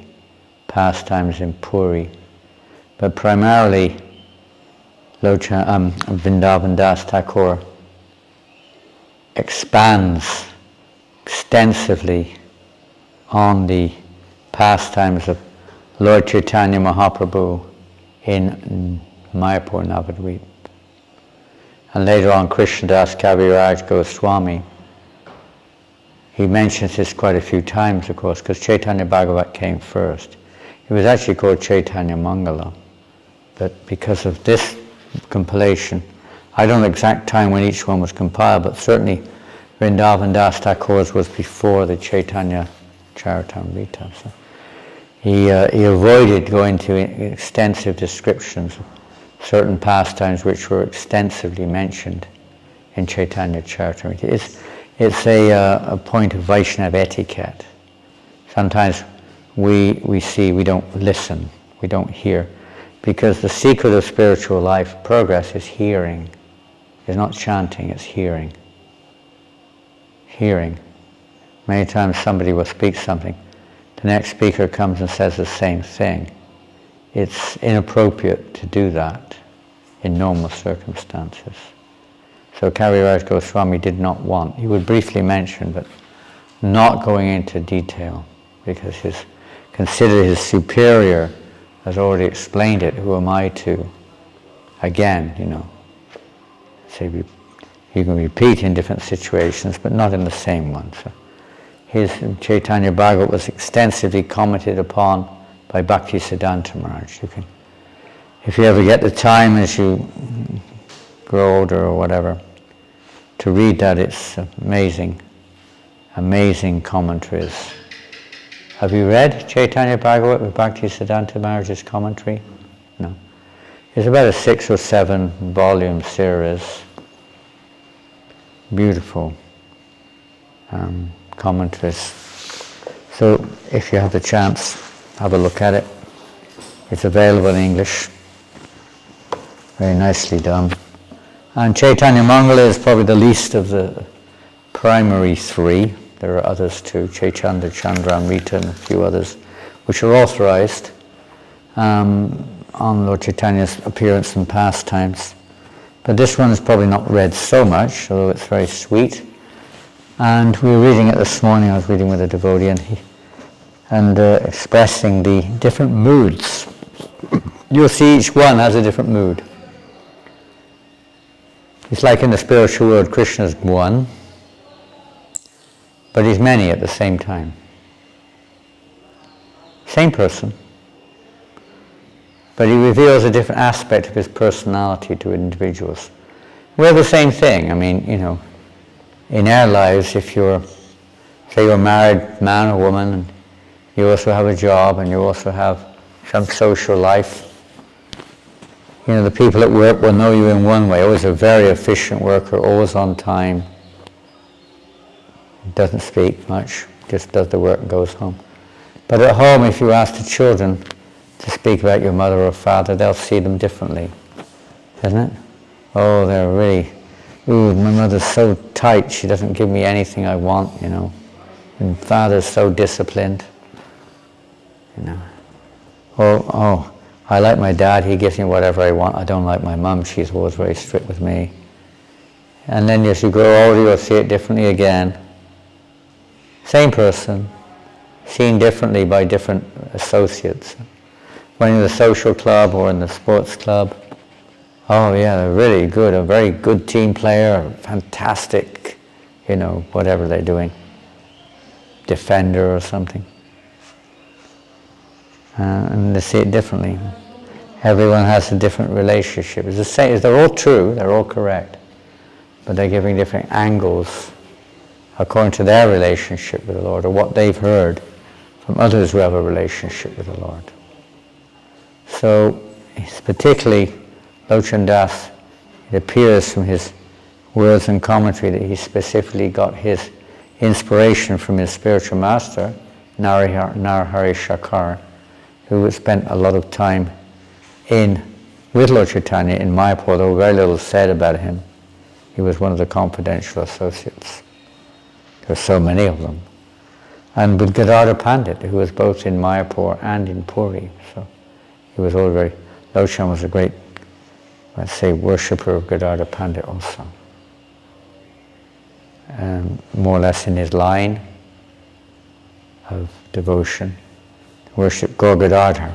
[SPEAKER 1] pastimes in Puri. But primarily, Vrindavan Das Thakur expands extensively on the pastimes of Lord Chaitanya Mahaprabhu in Mayapur, Navadvip. And later on, Krishnadas Kaviraj Goswami, he mentions this quite a few times, of course, because Chaitanya Bhagavat came first. It was actually called Chaitanya Mangala, but because of this compilation, I don't know the exact time when each one was compiled, but certainly Vrindavan Das Thakur's was before the Chaitanya Charitamrita. So he avoided going to extensive descriptions of certain pastimes which were extensively mentioned in Chaitanya Charitamrita. It's a point of Vaishnava etiquette. Sometimes we see, we don't listen, we don't hear, because the secret of spiritual life progress is hearing. It's not chanting, it's hearing. Hearing. Many times somebody will speak something, the next speaker comes and says the same thing. It's inappropriate to do that in normal circumstances. So Kaviraj Goswami did not want, he would briefly mention, but not going into detail, because considered his superior has already explained it. Who am I to, again, say you can repeat in different situations, but not in the same one. So his Chaitanya Bhagavat was extensively commented upon by Bhakti Siddhanta Maharaj. If you ever get the time as you grow older or whatever, to read that, it's amazing, amazing commentaries. Have you read Chaitanya Bhagavat with Bhakti Siddhanta Maharaj's commentary? No. It's about a 6 or 7 volume series. Beautiful commentaries. So if you have the chance, have a look at it. It's available in English. Very nicely done. And Chaitanya Mangala is probably the least of the primary 3. There are others too, Chaitanya Chandramrita and a few others, which are authorized on Lord Chaitanya's appearance and pastimes. But this one is probably not read so much, although it's very sweet. And we were reading it this morning. I was reading with a devotee, and expressing the different moods. You'll see each one has a different mood. It's like in the spiritual world, Krishna's one, but he's many at the same time. Same person, but he reveals a different aspect of his personality to individuals. We're the same thing. I mean, in our lives, if you're a married man or woman, and you also have a job, and you also have some social life, the people at work will know you in one way, always a very efficient worker, always on time, doesn't speak much, just does the work and goes home. But at home, if you ask the children to speak about your mother or father, they'll see them differently, isn't it? Oh, they're really, my mother's so tight, she doesn't give me anything I want, and father's so disciplined, Oh, I like my dad, he gives me whatever I want. I don't like my mum, she's always very strict with me. And then as you grow older, you'll see it differently again. Same person, seen differently by different associates. When in the social club or in the sports club, oh yeah, they're really good, a very good team player, fantastic, whatever they're doing, defender or something. And they see it differently. Everyone has a different relationship. It's the same. They're all true, they're all correct, but they're giving different angles according to their relationship with the Lord, or what they've heard from others who have a relationship with the Lord. So, particularly Lochan Das, it appears from his words and commentary that he specifically got his inspiration from his spiritual master, Narahari Shakar, who spent a lot of time with Lord Chaitanya in Mayapur, though very little said about him. He was one of the confidential associates. There were so many of them. And with Gadadhar Pandit, who was both in Mayapur and in Puri. So he was all very, Lochan was a great, let's say, worshipper of Gadadhar Pandit also. More or less in his line of devotion, worship Gaur Gadadhar.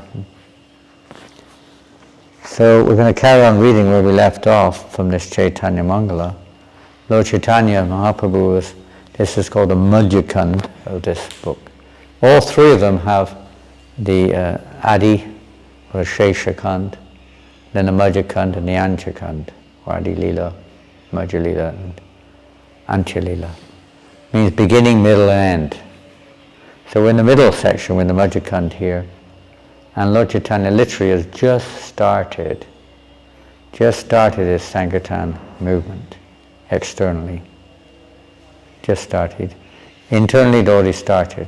[SPEAKER 1] So we're going to carry on reading where we left off from this Chaitanya Mangala. Lord Chaitanya Mahaprabhu this is called the Madhyakand of this book. All three of them have the Adi or Sheshakand, then the Madhyakand and the Anchakand, or Adi Lila, Madhya Lila and Antya Lila. Means beginning, middle and end. So we're in the middle section, we're in the Madhyakand here. And Lord Chaitanya literally has just started his Sankirtan movement externally. Just started. Internally it already started.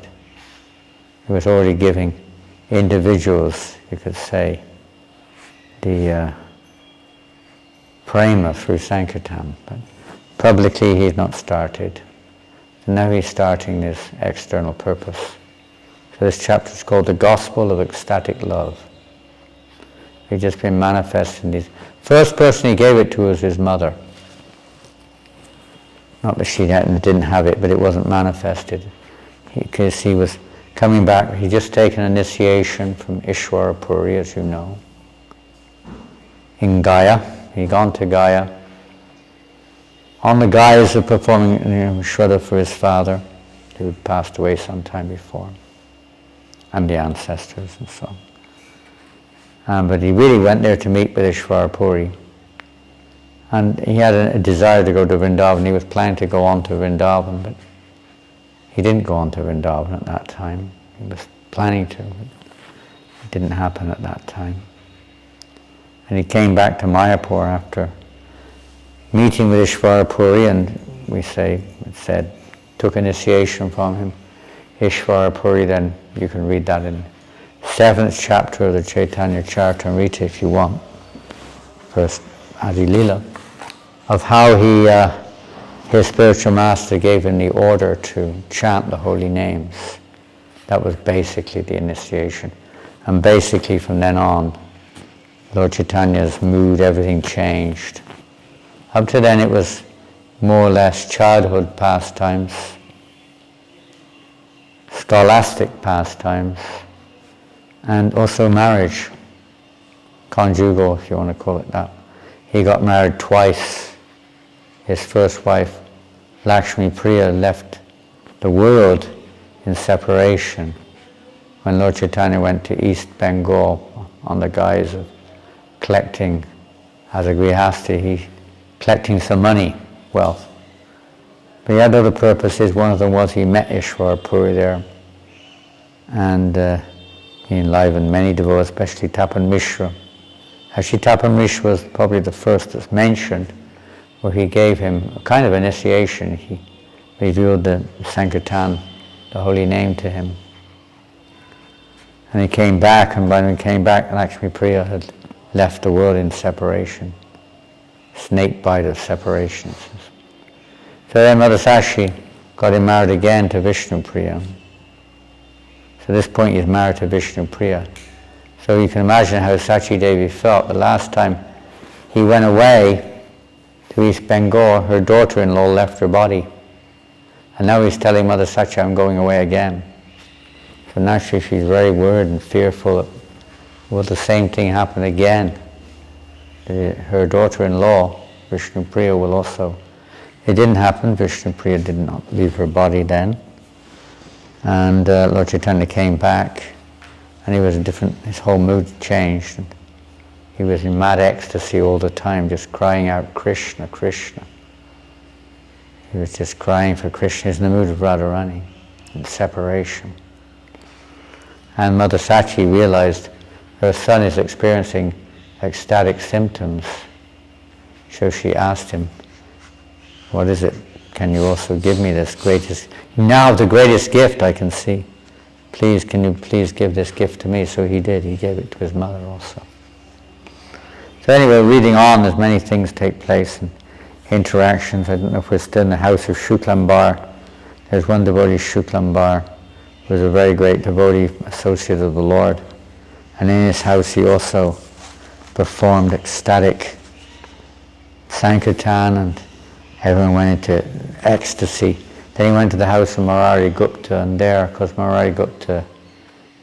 [SPEAKER 1] He was already giving individuals, you could say, the prema through Sankirtan. But publicly he's not started. And now he's starting this external purpose. So this chapter is called The Gospel of Ecstatic Love. He's just been manifesting these. First person he gave it to was his mother. Not that she didn't have it, but it wasn't manifested. Because he was coming back, he'd just taken initiation from Ishwara Puri, as you know. In Gaya, he'd gone to Gaya on the guise of performing Shraddha for his father, who had passed away some time before, and the ancestors and so on. But he really went there to meet with Ishwara Puri. And he had a desire to go to Vrindavan. He was planning to go on to Vrindavan, but he didn't go on to Vrindavan at that time. He was planning to, but it didn't happen at that time. And he came back to Mayapur after meeting with Ishwara Puri, and it said, took initiation from him. Ishwara Puri, then you can read that in 7th chapter of the Chaitanya Charitamrita if you want. First Adi Lila, of how his spiritual master gave him the order to chant the holy names. That was basically the initiation. And basically from then on, Lord Chaitanya's mood, everything changed. Up to then it was more or less childhood pastimes, scholastic pastimes, and also marriage, conjugal if you want to call it that. He got married twice. His first wife, Lakshmi Priya, left the world in separation when Lord Chaitanya went to East Bengal on the guise of collecting, as a grihasti, collecting some money, wealth. But he had other purposes. One of them was he met Ishwara Puri there, and he enlivened many devotees, especially Tapan Mishra. Actually, Tapan Mishra was probably the first that's mentioned, where he gave him a kind of initiation. He revealed the Sankirtan, the holy name, to him. And he came back, and when he came back, Lakshmi Priya had left the world in separation. Snake bite of separation. So then Mother Sashi got him married again to Vishnu Priya. So at this point he's married to Vishnu Priya. So you can imagine how Sachi Devi felt. The last time he went away to East Bengal, her daughter-in-law left her body. And now he's telling Mother Sachi, I'm going away again. So naturally she's very worried and fearful. Will the same thing happen again? Her daughter-in-law, Vishnupriya, will also... It didn't happen. Vishnupriya did not leave her body then. And Lord Chaitanya came back, and he was different. His whole mood changed. And he was in mad ecstasy all the time, just crying out, Krishna, Krishna. He was just crying for Krishna. He was in the mood of Radharani, in separation. And Mother Sachi realized her son is experiencing ecstatic symptoms. So she asked him, what is it? Can you also give me this greatest, now the greatest gift I can see. Please, can you please give this gift to me? So he did. He gave it to his mother also. So anyway, reading on, there's many things take place and interactions. I don't know if we're still in the house of Shuklambar. There's one devotee, Shuklambar, who was a very great devotee, associate of the Lord. And in his house he also performed ecstatic Sankirtan, and everyone went into ecstasy. Then he went to the house of Murari Gupta, and there, because Murari Gupta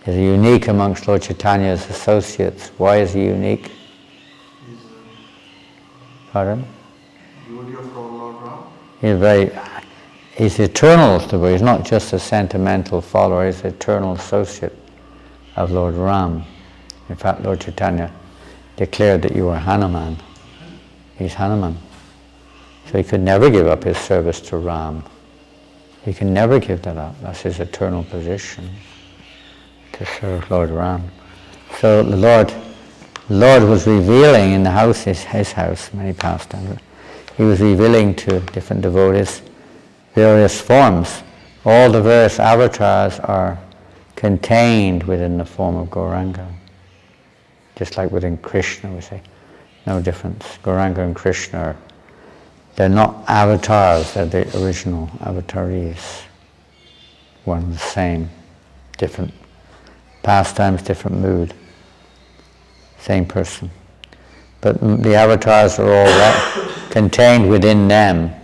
[SPEAKER 1] is unique amongst Lord Chaitanya's associates. Why is he unique? Pardon?
[SPEAKER 4] Devotee of Lord Ram.
[SPEAKER 1] He's eternal, he's not just a sentimental follower, he's an eternal associate of Lord Ram. In fact, Lord Chaitanya declared that you are Hanuman. He's Hanuman. So he could never give up his service to Ram. He can never give that up. That's his eternal position, to serve Lord Ram. So the Lord was revealing in the house, his house, many pastimes. He was revealing to different devotees various forms. All the various avatars are contained within the form of Gauranga. Just like within Krishna, we say, no difference. Gauranga and Krishna, they're not avatars, they're the original avataris. One and the same, different pastimes, different mood, same person. But the avatars are all contained within them.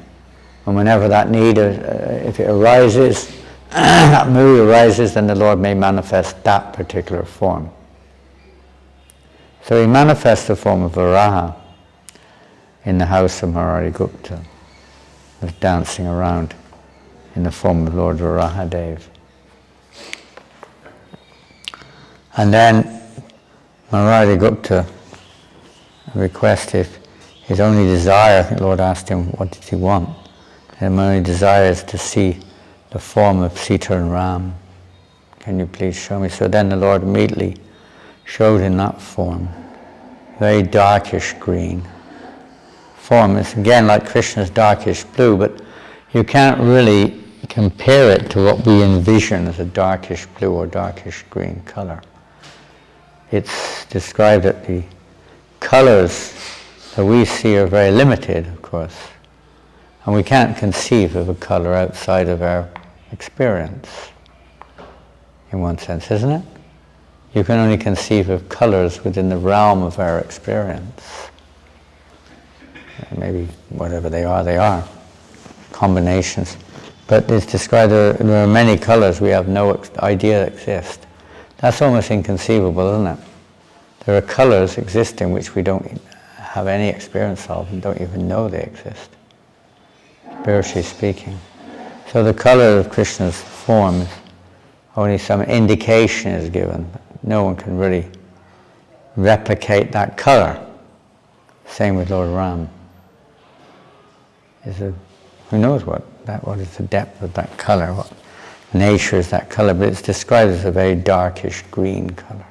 [SPEAKER 1] And whenever that need, if it arises, that mood arises, then the Lord may manifest that particular form. So he manifests the form of Varaha in the house of Murari Gupta, was dancing around in the form of Lord Varahadev. And then Murari Gupta requested his only desire. The Lord asked him, what did he want? And my only desire is to see the form of Sita and Ram. Can you please show me? So then the Lord immediately showed in that form, very darkish green form. It's again like Krishna's darkish blue, but you can't really compare it to what we envision as a darkish blue or darkish green color. It's described that the colors that we see are very limited, of course. And we can't conceive of a color outside of our experience, in one sense, isn't it? You can only conceive of colors within the realm of our experience. Maybe whatever they are, combinations. But it's described there are many colors we have no idea exist. That's almost inconceivable, isn't it? There are colors existing which we don't have any experience of and don't even know they exist, spiritually speaking. So the color of Krishna's form, only some indication is given. No one can really replicate that color. Same with Lord Ram. Who knows what is the depth of that color, what nature is that color, but it's described as a very darkish green color,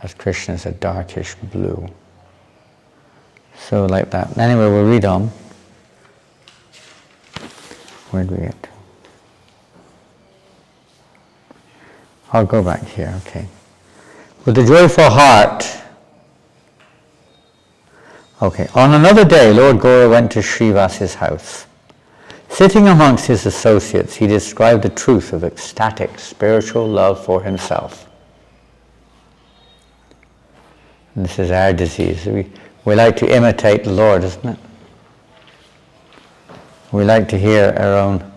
[SPEAKER 1] as Krishna is a darkish blue. So like that. Anyway, we'll read on. Where do we get to? I'll go back here, okay. With a joyful heart. Okay, on another day, Lord Gaura went to Srivas's house. Sitting amongst his associates, he described the truth of ecstatic spiritual love for himself. And this is our disease. We like to imitate the Lord, isn't it? We like to hear our own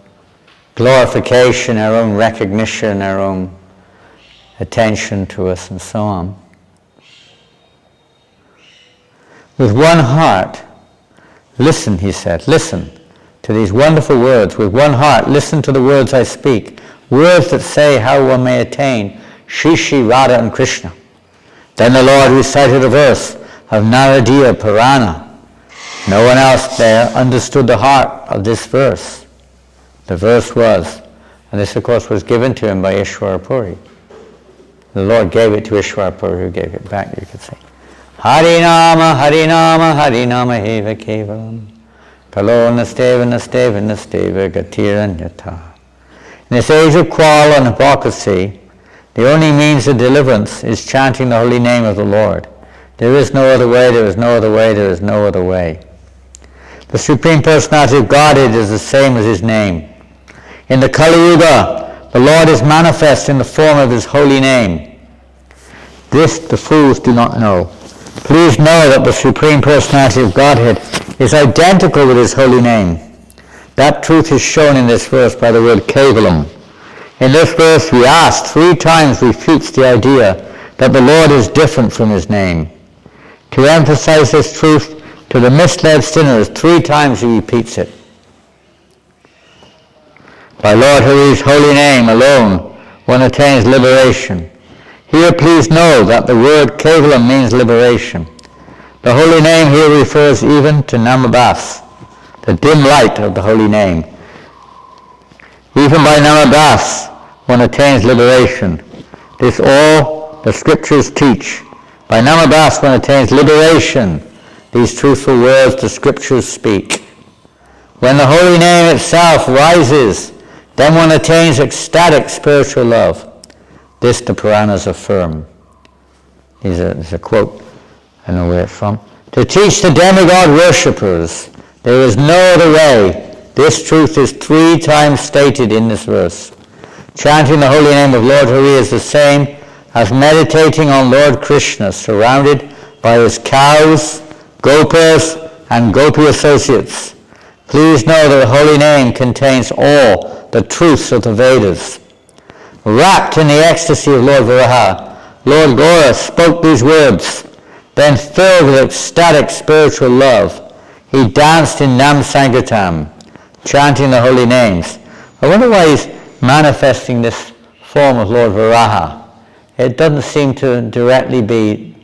[SPEAKER 1] glorification, our own recognition, our own attention to us, and so on. With one heart, listen, he said, listen to these wonderful words. With one heart, listen to the words I speak, words that say how one may attain Shri Radha and Krishna. Then the Lord recited a verse of Naradiya Purana. No one else there understood the heart of this verse. The verse was, and this of course was given to him by Ishwara Puri. The Lord gave it to Ishwara Puri, who gave it back, you could say. Harinama, Harinama, Harinama Heva Kevalam. Kalo Nasteva, Nasteva, Nasteva, Gatiranyata. In this age of quarrel and hypocrisy, the only means of deliverance is chanting the holy name of the Lord. There is no other way, there is no other way, there is no other way. The Supreme Personality of Godhead is the same as his name. In the Kali Yuga, the Lord is manifest in the form of his holy name. This the fools do not know. Please know that the Supreme Personality of Godhead is identical with his holy name. That truth is shown in this verse by the word Kevalam. In this verse, we asked 3 times refutes the idea that the Lord is different from his name. To emphasize this truth to the misled sinners, 3 times he repeats it. By Lord Hari's holy name alone, one attains liberation. Here please know that the word Kevalam means liberation. The holy name here refers even to Namadas, the dim light of the holy name. Even by Namadas, one attains liberation. This all the scriptures teach. By Namadas, one attains liberation. These truthful words the scriptures speak. When the holy name itself rises, then one attains ecstatic spiritual love. This the Puranas affirm. There's a quote, I don't know where it's from. To teach the demigod worshippers, there is no other way. This truth is 3 times stated in this verse. Chanting the holy name of Lord Hari is the same as meditating on Lord Krishna, surrounded by his cows, gopas, and gopi associates. Please know that the holy name contains all the truths of the Vedas. Wrapped in the ecstasy of Lord Varaha, Lord Gora spoke these words. Then filled with ecstatic spiritual love, he danced in Nam Sankirtan, chanting the holy names. I wonder why he's manifesting this form of Lord Varaha. It doesn't seem to directly be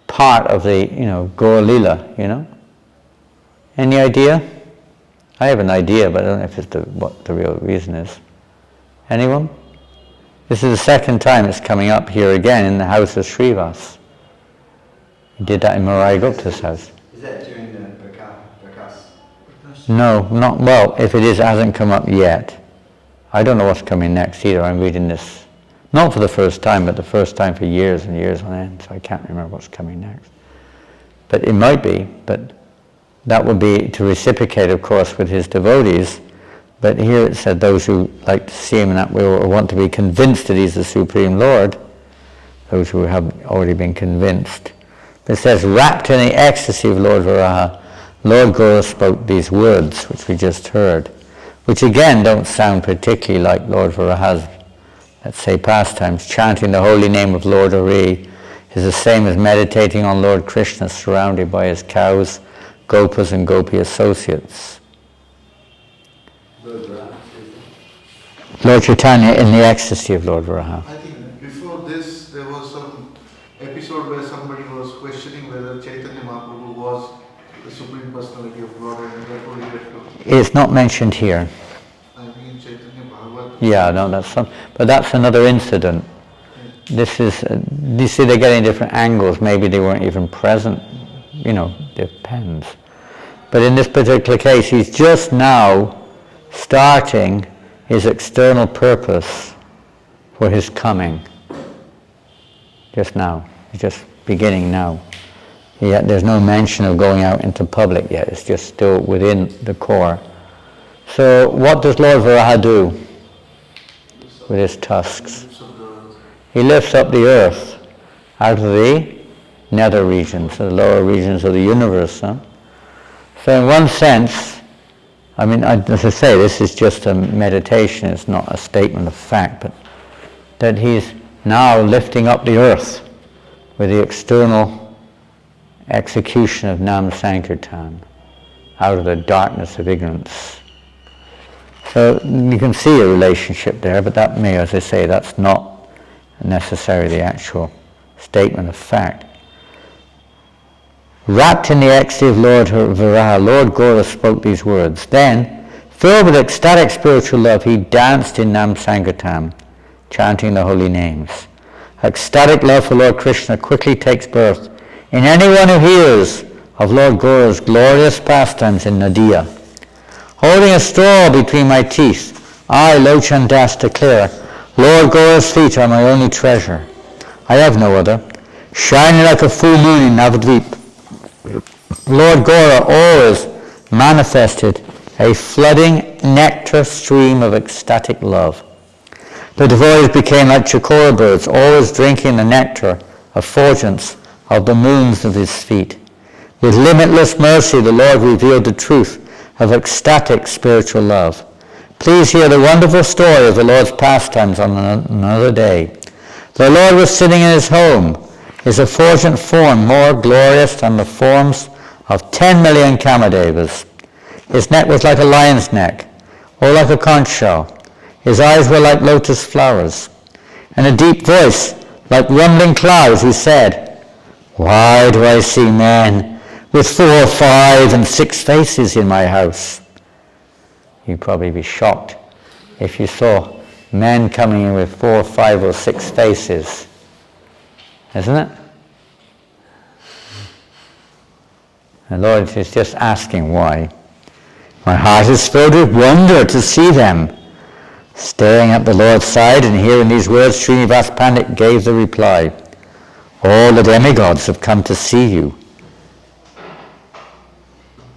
[SPEAKER 1] part of the, Gaur Leela, Any idea? I have an idea, but I don't know if it's what the real reason is. Anyone? This is the 2nd time it's coming up here again in the house of Srivas. He did that in Marai Gupta's house.
[SPEAKER 2] Is that during the Prakas?
[SPEAKER 1] No, not, well, if it hasn't come up yet. I don't know what's coming next either. I'm reading this, not for the first time, but the first time for years and years on end, so I can't remember what's coming next. But it might be, but that would be to reciprocate, of course, with his devotees. But here it said those who like to see him in that way or want to be convinced that he's the Supreme Lord, those who have already been convinced. It says, wrapped in the ecstasy of Lord Varaha, Lord Gora spoke these words, which we just heard, which again don't sound particularly like Lord Varaha's, let's say, pastimes. Chanting the holy name of Lord Hari is the same as meditating on Lord Krishna surrounded by his cows, gopas and gopi associates. Lord Chaitanya in the ecstasy of Lord Varaha.
[SPEAKER 4] I think before this there was some episode where somebody was questioning whether Chaitanya Mahaprabhu was the Supreme Personality of God and therefore he had to...
[SPEAKER 1] It's not mentioned here.
[SPEAKER 4] I mean Chaitanya Bhagavat.
[SPEAKER 1] Yeah, no, but that's another incident. This is, you see, they're getting different angles. Maybe they weren't even present. Depends. But in this particular case, he's just now starting his external purpose for his coming. Just now. He's just beginning now. Yet there's no mention of going out into public yet. It's just still within the core. So what does Lord Varaha do with his tusks? He lifts up the earth out of the nether regions, the lower regions of the universe. So in one sense, I mean, as I say, this is just a meditation, it's not a statement of fact, but that he's now lifting up the earth with the external execution of Nam Sankirtan out of the darkness of ignorance. So you can see a relationship there, but that may, as I say, that's not necessarily the actual statement of fact. Wrapped in the ecstasy of Lord Viraha, Lord Gora spoke these words. Then, filled with ecstatic spiritual love, he danced in Nam Sankirtan, chanting the holy names. Ecstatic love for Lord Krishna quickly takes birth in anyone who hears of Lord Gora's glorious pastimes in Nadia. Holding a straw between my teeth, I, Lochan Das, declare, Lord Gora's feet are my only treasure. I have no other. Shining like a full moon in Navadvip, Lord Gora always manifested a flooding nectar stream of ecstatic love. The devotees became like chakora birds, always drinking the nectar effulgence of the moons of his feet. With limitless mercy, the Lord revealed the truth of ecstatic spiritual love. Please hear the wonderful story of the Lord's pastimes on another day. The Lord was sitting in his home, his effulgent form more glorious than the forms of 10 million Kamadevas. His neck was like a lion's neck, or like a conch shell. His eyes were like lotus flowers. In a deep voice, like rumbling clouds, he said, Why do I see men with 4, 5, and 6 faces in my house? You'd probably be shocked if you saw men coming in with 4, 5, or 6 faces. Isn't it? The Lord is just asking why. My heart is filled with wonder to see them. Staring at the Lord's side and hearing these words, Srinivas Pandit gave the reply, All the demigods have come to see you.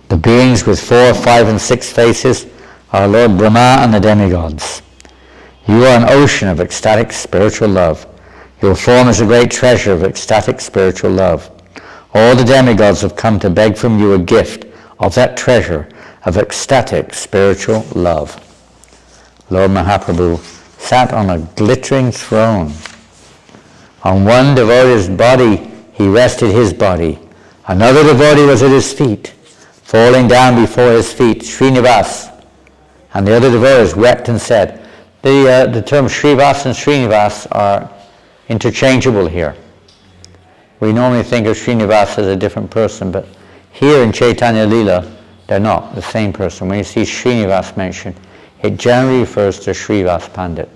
[SPEAKER 1] The beings with 4, 5, and 6 faces are Lord Brahma and the demigods. You are an ocean of ecstatic spiritual love. Your form is a great treasure of ecstatic spiritual love. All the demigods have come to beg from you a gift of that treasure of ecstatic spiritual love. Lord Mahaprabhu sat on a glittering throne. On one devotee's body he rested his body. Another devotee was at his feet. Falling down before his feet, Srinivas and the other devotees wept and said, the terms Srivas and Srinivas are interchangeable here. We normally think of Srinivas as a different person, but here in Chaitanya Lila, they're not the same person. When you see Srinivas mentioned, it generally refers to Srivas Pandit,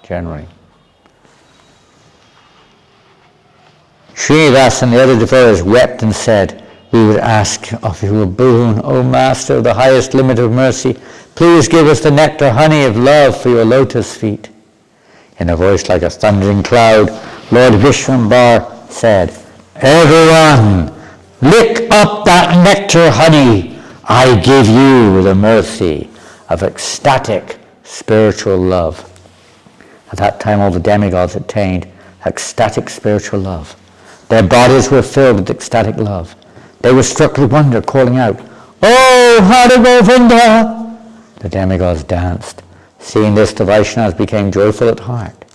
[SPEAKER 1] generally. Srinivas and the other devotees wept and said, We would ask of you a boon, O Master of the highest limit of mercy. Please give us the nectar honey of love for your lotus feet. In a voice like a thundering cloud, Lord Vishwambar said, Everyone, lick up that nectar honey. I give you the mercy of ecstatic spiritual love. At that time all the demigods attained ecstatic spiritual love. Their bodies were filled with ecstatic love. They were struck with wonder, calling out, Oh, Hare Govinda! The demigods danced. Seeing this, the Vaishnavas became joyful at heart.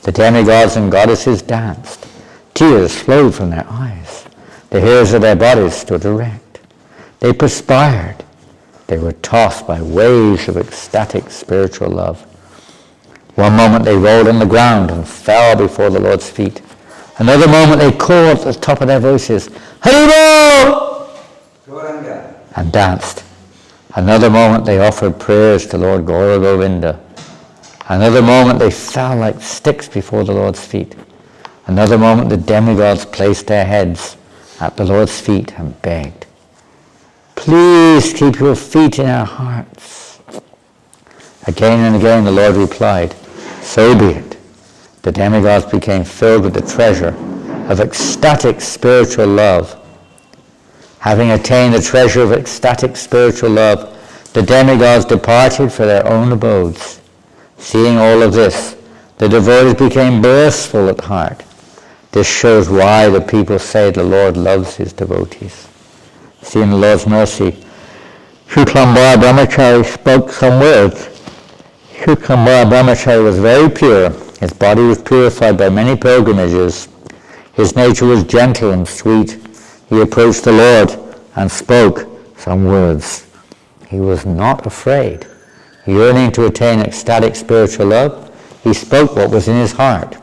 [SPEAKER 1] The demigods and goddesses danced. Tears flowed from their eyes. The hairs of their bodies stood erect. They perspired. They were tossed by waves of ecstatic spiritual love. One moment they rolled on the ground and fell before the Lord's feet. Another moment they called at the top of their voices, Haribo! And danced. Another moment they offered prayers to Lord Gaura Govinda. Another moment they fell like sticks before the Lord's feet. Another moment the demigods placed their heads at the Lord's feet and begged, Please keep your feet in our hearts. Again and again the Lord replied, So be it. The demigods became filled with the treasure of ecstatic spiritual love. Having attained the treasure of ecstatic spiritual love, the demigods departed for their own abodes. Seeing all of this, the devotees became blissful at heart. This shows why the people say the Lord loves his devotees. Seeing the Lord's mercy, Shuklambar Brahmachari spoke some words. Shuklambar Brahmachari was very pure. His body was purified by many pilgrimages. His nature was gentle and sweet. He approached the Lord and spoke some words. He was not afraid. Yearning to attain ecstatic spiritual love, he spoke what was in his heart.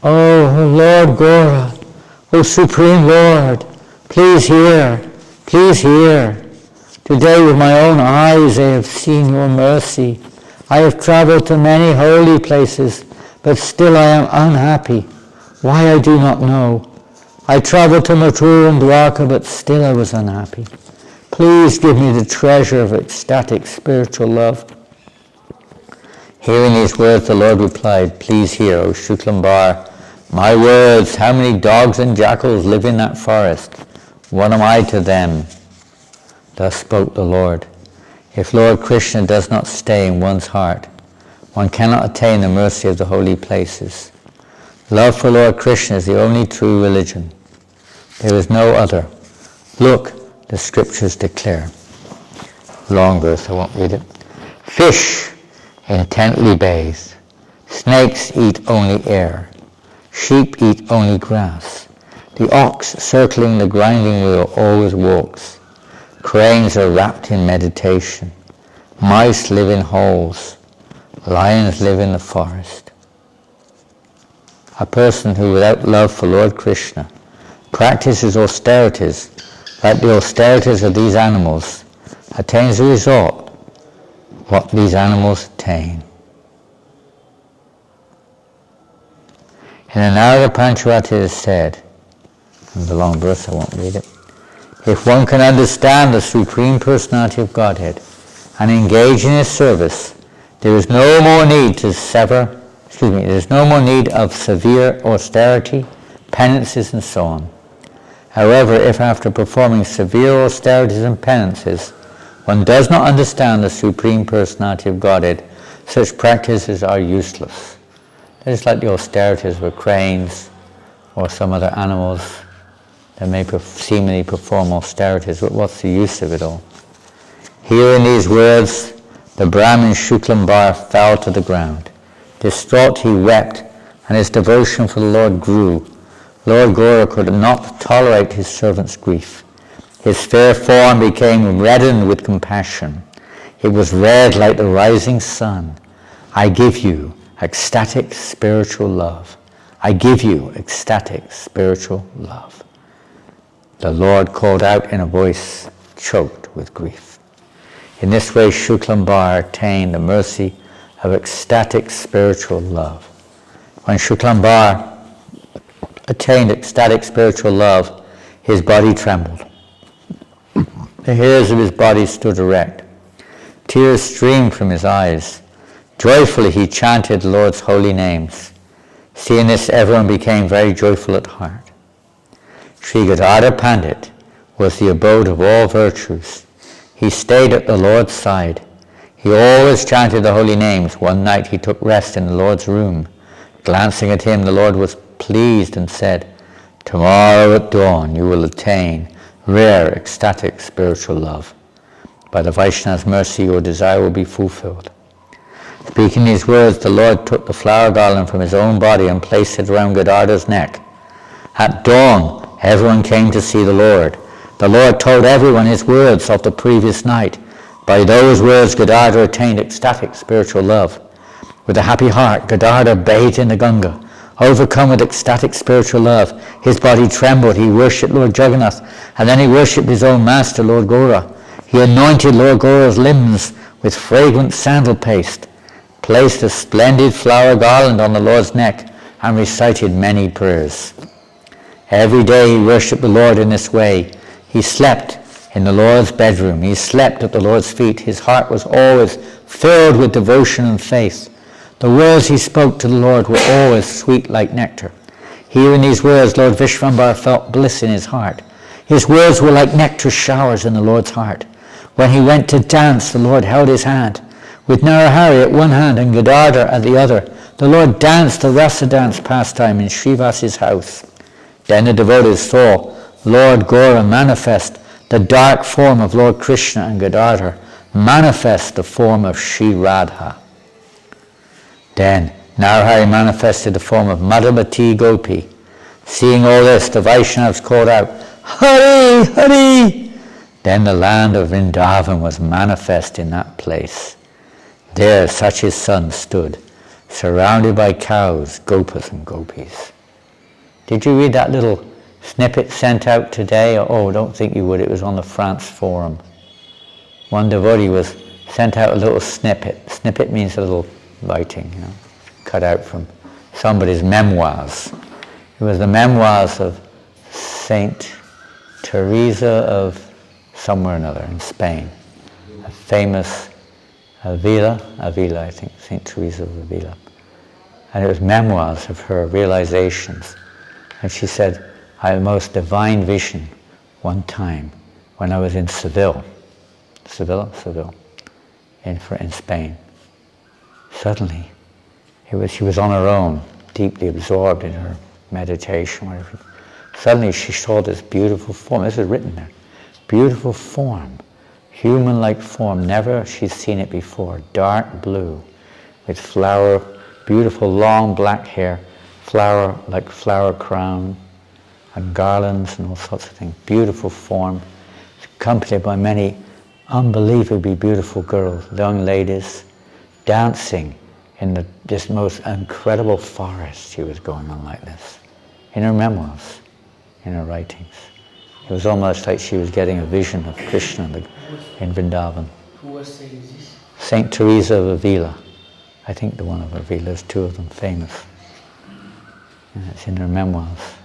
[SPEAKER 1] Oh Lord Gora, O Supreme Lord, please hear, please hear. Today with my own eyes I have seen your mercy. I have traveled to many holy places, but still I am unhappy. Why I do not know. I traveled to Mathura and Dwarka, but still I was unhappy. Please give me the treasure of ecstatic spiritual love. Hearing these words, the Lord replied, please hear, O Shuklambar, my words. How many dogs and jackals live in that forest? What am I to them? Thus spoke the Lord. If Lord Krishna does not stay in one's heart, one cannot attain the mercy of the holy places. Love for Lord Krishna is the only true religion. There is no other. Look, the scriptures declare. Long verse, I won't read it. Fish intently bathe. Snakes eat only air. Sheep eat only grass. The ox circling the grinding wheel always walks. Cranes are wrapped in meditation. Mice live in holes. Lions live in the forest. A person who without love for Lord Krishna practices austerities like the austerities of these animals attains the result what these animals attain. In the Narada Panchavati it is said, and the long verse I won't read it, if one can understand the Supreme Personality of Godhead and engage in his service, there is no more need to there is no more need of severe austerity, penances, and so on. However, if after performing severe austerities and penances, one does not understand the Supreme Personality of Godhead, such practices are useless. That is like the austerities with cranes or some other animals that may seemingly perform austerities, but what's the use of it all? Hearing these words, the Brahmin Shuklambar fell to the ground. Distraught he wept, and his devotion for the Lord grew. Lord Gora could not tolerate his servant's grief. His fair form became reddened with compassion. It was red like the rising sun. I give you ecstatic spiritual love. I give you ecstatic spiritual love. The Lord called out in a voice choked with grief. In this way Shuklambar attained the mercy of ecstatic spiritual love. When Shuklambar attained ecstatic spiritual love, his body trembled. The hairs of his body stood erect. Tears streamed from his eyes. Joyfully he chanted the Lord's holy names. Seeing this, everyone became very joyful at heart. Sri Gadadhar Pandit was the abode of all virtues. He stayed at the Lord's side. He always chanted the holy names. One night he took rest in the Lord's room. Glancing at him, the Lord was pleased and said, tomorrow at dawn you will attain rare ecstatic spiritual love. By the Vaishnava's mercy your desire will be fulfilled. Speaking these words, the Lord took the flower garland from his own body and placed it around Gadadhar's neck. At dawn, everyone came to see the Lord. The Lord told everyone his words of the previous night. By those words, Gadadhar attained ecstatic spiritual love. With a happy heart, Gadadhar bathed in the Ganga. Overcome with ecstatic spiritual love, his body trembled. He worshipped Lord Jagannath, and then he worshipped his own master, Lord Gora. He anointed Lord Gora's limbs with fragrant sandal paste, placed a splendid flower garland on the Lord's neck, and recited many prayers. Every day he worshipped the Lord in this way. He slept in the Lord's bedroom. He slept at the Lord's feet. His heart was always filled with devotion and faith. The words he spoke to the Lord were always sweet like nectar. Hearing these words, Lord Vishvambar felt bliss in his heart. His words were like nectar showers in the Lord's heart. When he went to dance, the Lord held his hand. With Narahari at one hand and Gadadhar at the other, the Lord danced the rasa dance pastime in Srivas's house. Then the devotees saw Lord Gora manifest the dark form of Lord Krishna and Gadadhar manifest the form of Sri Radha. Then Narahari manifested the form of Madhavati Gopi. Seeing all this, the Vaishnavas called out, Hari, Hari! Then the land of Vrindavan was manifest in that place. There Sachi's son stood, surrounded by cows, gopas and gopis. Did you read that little snippet sent out today? Oh, don't think you would. It was on the France forum. One devotee was sent out a little snippet. Snippet means a little writing, cut out from somebody's memoirs. It was the memoirs of Saint Teresa of somewhere or another in Spain, a famous Avila, I think, Saint Teresa of Avila. And it was memoirs of her realizations. And she said, I had a most divine vision one time when I was in Seville, in Spain. Suddenly, she was on her own, deeply absorbed in her meditation, whatever. Suddenly she saw this beautiful form. This is written there. Beautiful form, human-like form. Never she's seen it before. Dark blue, with flower, beautiful long black hair, flower crown, and garlands and all sorts of things. Beautiful form, accompanied by many unbelievably beautiful girls, young ladies, dancing in this most incredible forest. She was going on like this, in her memoirs, in her writings. It was almost like she was getting a vision of Krishna in Vrindavan.
[SPEAKER 3] Who was saying this?
[SPEAKER 1] Saint Teresa of Avila. I think the one of Avila, there's two of them famous. And it's in her memoirs.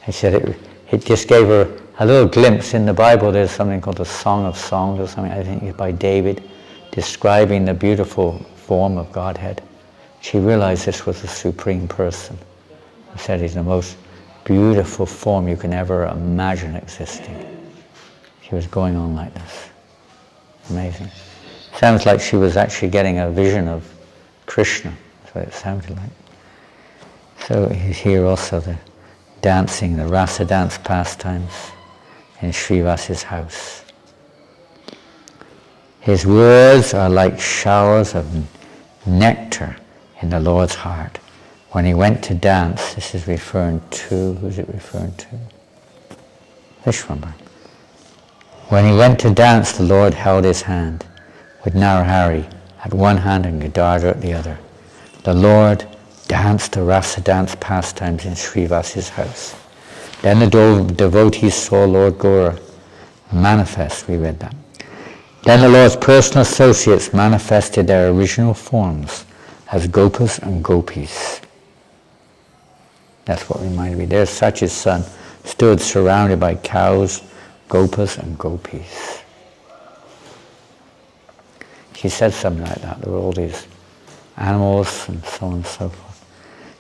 [SPEAKER 1] He said it just gave her a little glimpse. In the Bible there's something called the Song of Songs or something, I think it's by David, describing the beautiful form of Godhead. She realized this was the Supreme Person. He said he's the most beautiful form you can ever imagine existing. She was going on like this. Amazing. Sounds like she was actually getting a vision of Krishna. That's what it sounded like. So he's here also, the dancing, the rasa dance pastimes in Srivas's house. His words are like showers of nectar in the Lord's heart. When he went to dance, this is referring to, who's it referring to? Vishwambara. When he went to dance, the Lord held his hand, with Narahari at one hand and Gadadhar at the other. The Lord danced the rasa dance pastimes in Srivas's house. Then the devotees saw Lord Gaura manifest, we read that. Then the Lord's personal associates manifested their original forms as gopas and gopis. That's what reminded me. There's Sachi's son, stood surrounded by cows, gopas and gopis. She said something like that. There were all these animals and so on and so forth.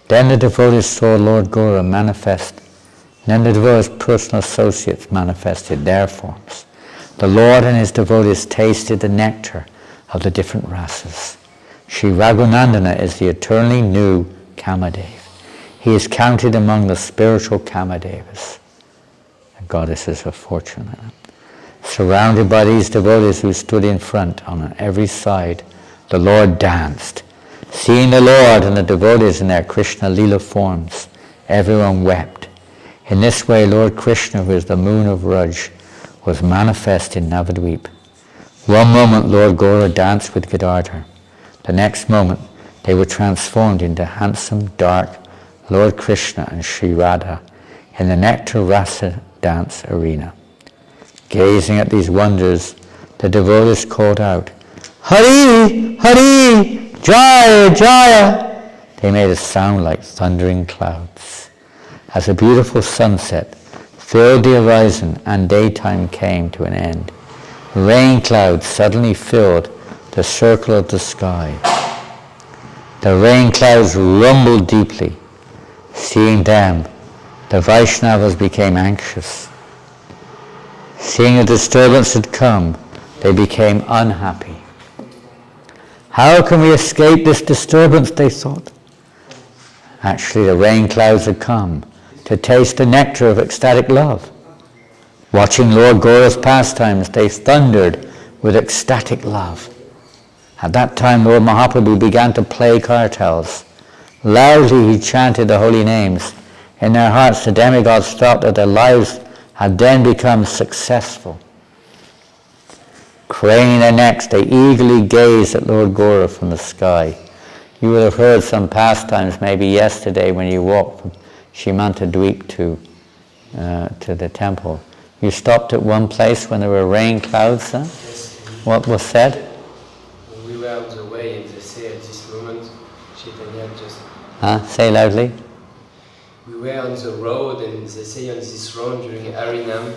[SPEAKER 1] Then the devotees saw Lord Gaura manifest. Then the devotees' personal associates manifested their forms. The Lord and his devotees tasted the nectar of the different rasas. Shri Raghunandana is the eternally new Kamadev. He is counted among the spiritual Kamadevas, the goddesses of fortune. Surrounded by these devotees who stood in front on every side, the Lord danced. Seeing the Lord and the devotees in their Krishna Leela forms, everyone wept. In this way, Lord Krishna, who is the moon of Raj, was manifest in Navadvip. One moment Lord Gaura danced with Gadadhar. The next moment they were transformed into handsome, dark Lord Krishna and Sri Radha in the nectar rasa dance arena. Gazing at these wonders, the devotees called out, Hari! Hari! Jaya! Jaya! They made a sound like thundering clouds. As a beautiful sunset filled the horizon and daytime came to an end, rain clouds suddenly filled the circle of the sky. The rain clouds rumbled deeply. Seeing them, the Vaishnavas became anxious. Seeing a disturbance had come, they became unhappy. How can we escape this disturbance, they thought. Actually, the rain clouds had come to taste the nectar of ecstatic love. Watching Lord Gaura's pastimes, they thundered with ecstatic love. At that time, Lord Mahaprabhu began to play kartals. Loudly he chanted the holy names. In their hearts, the demigods felt that their lives had then become successful. Craning their necks, they eagerly gazed at Lord Gaura from the sky. You will have heard some pastimes maybe yesterday when you walked from Shimanta Dweep to the temple. You stopped at one place when there were rain clouds. Huh?
[SPEAKER 5] Yes.
[SPEAKER 1] What was said?
[SPEAKER 5] When we were on the way in the sea at this moment, Chaitanya just...
[SPEAKER 1] Say loudly.
[SPEAKER 5] We were on the road and they say on this road during Harinam,